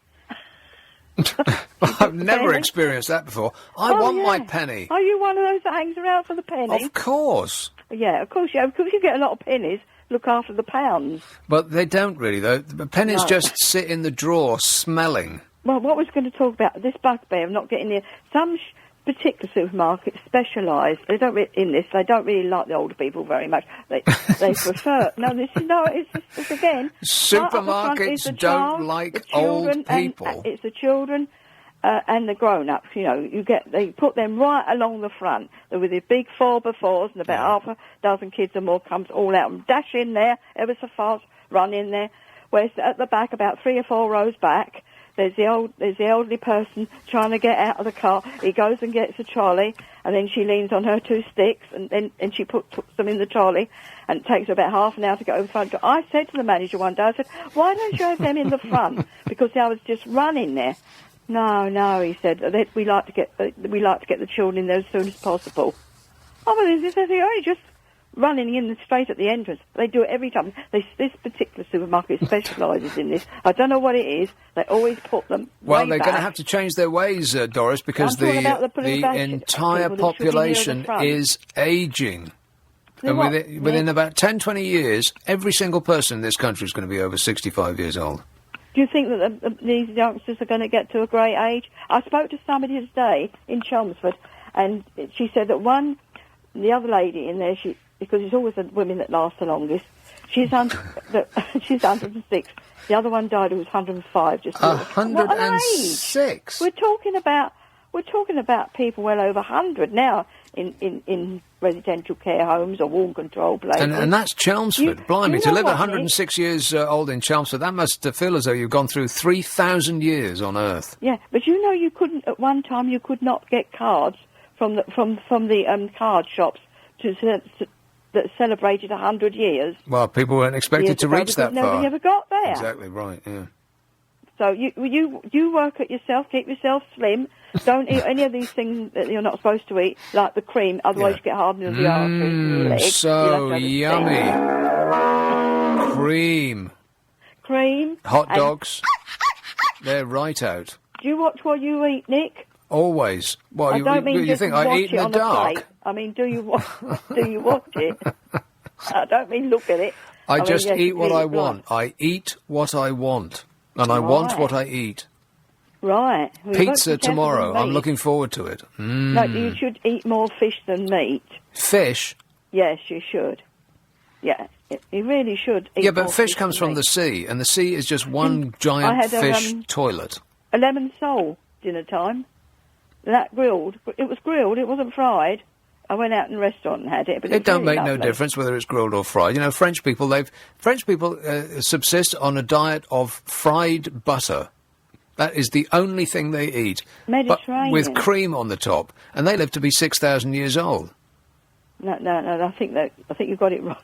I've never experienced that before. I want my penny. Are you one of those that hangs around for the penny? Of course. Yeah, of course. Yeah, because you get a lot of pennies. Look after the pounds. But they don't really, though. The pennies just sit in the drawer smelling. Well, what was going to talk about this bugbear of not getting there? Some particular supermarkets specialise. They don't they don't really like the older people very much. They prefer. It's again. Supermarkets don't like old people. It's the children and the grown-ups. They put them right along the front with the big 4x4s, and about half a dozen kids or more comes all out and dash in there ever so fast, run in there. where at the back, about 3 or 4 rows back, there's the elderly person trying to get out of the car. He goes and gets a trolley, and then she leans on her 2 sticks, and she puts them in the trolley, and it takes her about half an hour to get over the front door. I said to the manager one day, I said, why don't you have them in the front? Because I was just running there. No, he said, we like to get the children in there as soon as possible. Oh, well, they're only just running in straight at the entrance. They do it every time. This particular supermarket specialises in this. I don't know what it is. They always put them. Well, they're going to have to change their ways, Doris, because the entire population is ageing. And within about 10, 20 years, every single person in this country is going to be over 65 years old. Do you think that these youngsters are going to get to a great age? I spoke to somebody today in Chelmsford, and she said that the other lady in there, because it's always the women that last the longest, she's 106. The other one died who was 105. Just 106? We're talking about people well over 100 now in residential care homes or warm control places. And that's Chelmsford. Blimey, to live 106 years old in Chelmsford, that must feel as though you've gone through 3,000 years on Earth. Yeah, but you couldn't, at one time, you could not get cards from the card shops that celebrated 100 years. Well, people weren't expected to reach that far. Nobody ever got there. Exactly right, yeah. So you work at yourself, keep yourself slim, don't eat any of these things that you're not supposed to eat, like the cream, otherwise you get hardening of the arteries in your legs. So yummy. Cream. Hot dogs. They're right out. Do you watch what you eat, Nick? Always. Well, I don't mean you think I eat in the dark? I mean, do you watch it? I don't mean look at it. I mean, just eat what I want. Right. I eat what I want. And I want what I eat. Right. Well, pizza tomorrow. I'm looking forward to it. No, you should eat more fish than meat. Fish? Yes, you should. Yeah, you really should eat but more fish comes from the sea, and the sea is just one giant fish toilet. A lemon sole dinner time. That grilled. It was grilled, it wasn't fried. I went out in a restaurant and had it. But it don't really make no difference whether it's grilled or fried. You know, French people subsist on a diet of fried butter. That is the only thing they eat. Mediterranean. But with cream on the top, and they live to be 6,000 years old. No. I think you got it wrong.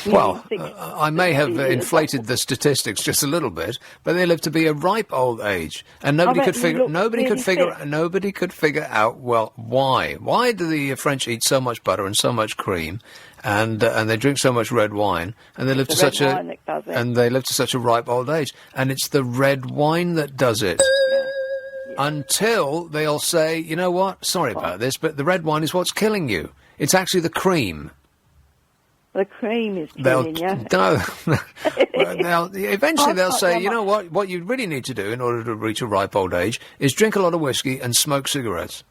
Well, I may have inflated the statistics just a little bit, but they live to be a ripe old age, and nobody could figure out why. Why do the French eat so much butter and so much cream, and they drink so much red wine, and they live to such a ripe old age, and it's the red wine that does it. Until they'll say, you know what? Sorry about this, but the red wine is what's killing you. It's actually the cream. The cream is killing you. No. Eventually they'll say, you know what you really need to do in order to reach a ripe old age is drink a lot of whiskey and smoke cigarettes.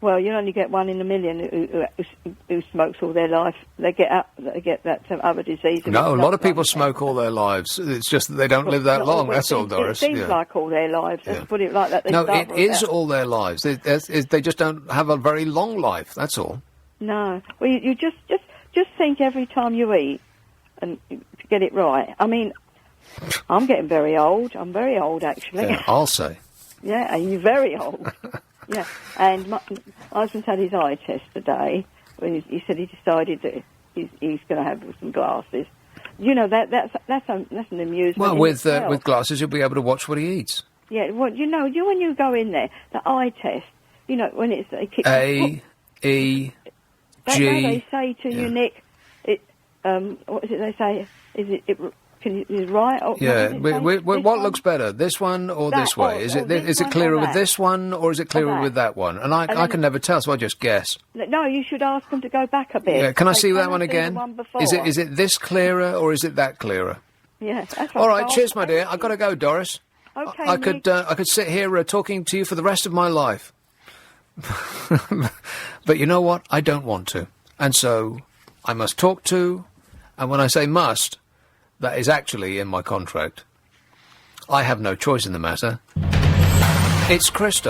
Well, you only get 1 in a million who smokes all their life. They get that other disease. No, a lot of people smoke all their lives. It's just that they don't live that long. That's all, Doris. It seems like all their lives. Let's put it like that. No, it is all their lives. They just don't have a very long life. That's all. No. Well, you just think every time you eat and to get it right. I mean, I'm getting very old. I'm very old, actually. Yeah, I'll say. Yeah, and you're very old. Yeah, and my husband's had his eye test today. He said he decided that he's going to have some glasses. You know, that's an amusement. Well, with glasses, you'll be able to watch what he eats. Yeah, well, when you go in there, the eye test, you know, when it's A, E, G. They say to you, Nick, what is it they say? Is it right? Or, what looks better, this one or this way? Is it clearer with this one or is it clearer with that one? And I can never tell, so I just guess. No, you should ask them to go back a bit. Yeah, can I see that one again? Is it this clearer or is it that clearer? Yeah, that's right. All right, cheers, my dear. I've got to go, Doris. Okay, I could sit here talking to you for the rest of my life. But you know what? I don't want to. And so I must talk to, and when I say must, that is actually in my contract. I have no choice in the matter. It's Christo.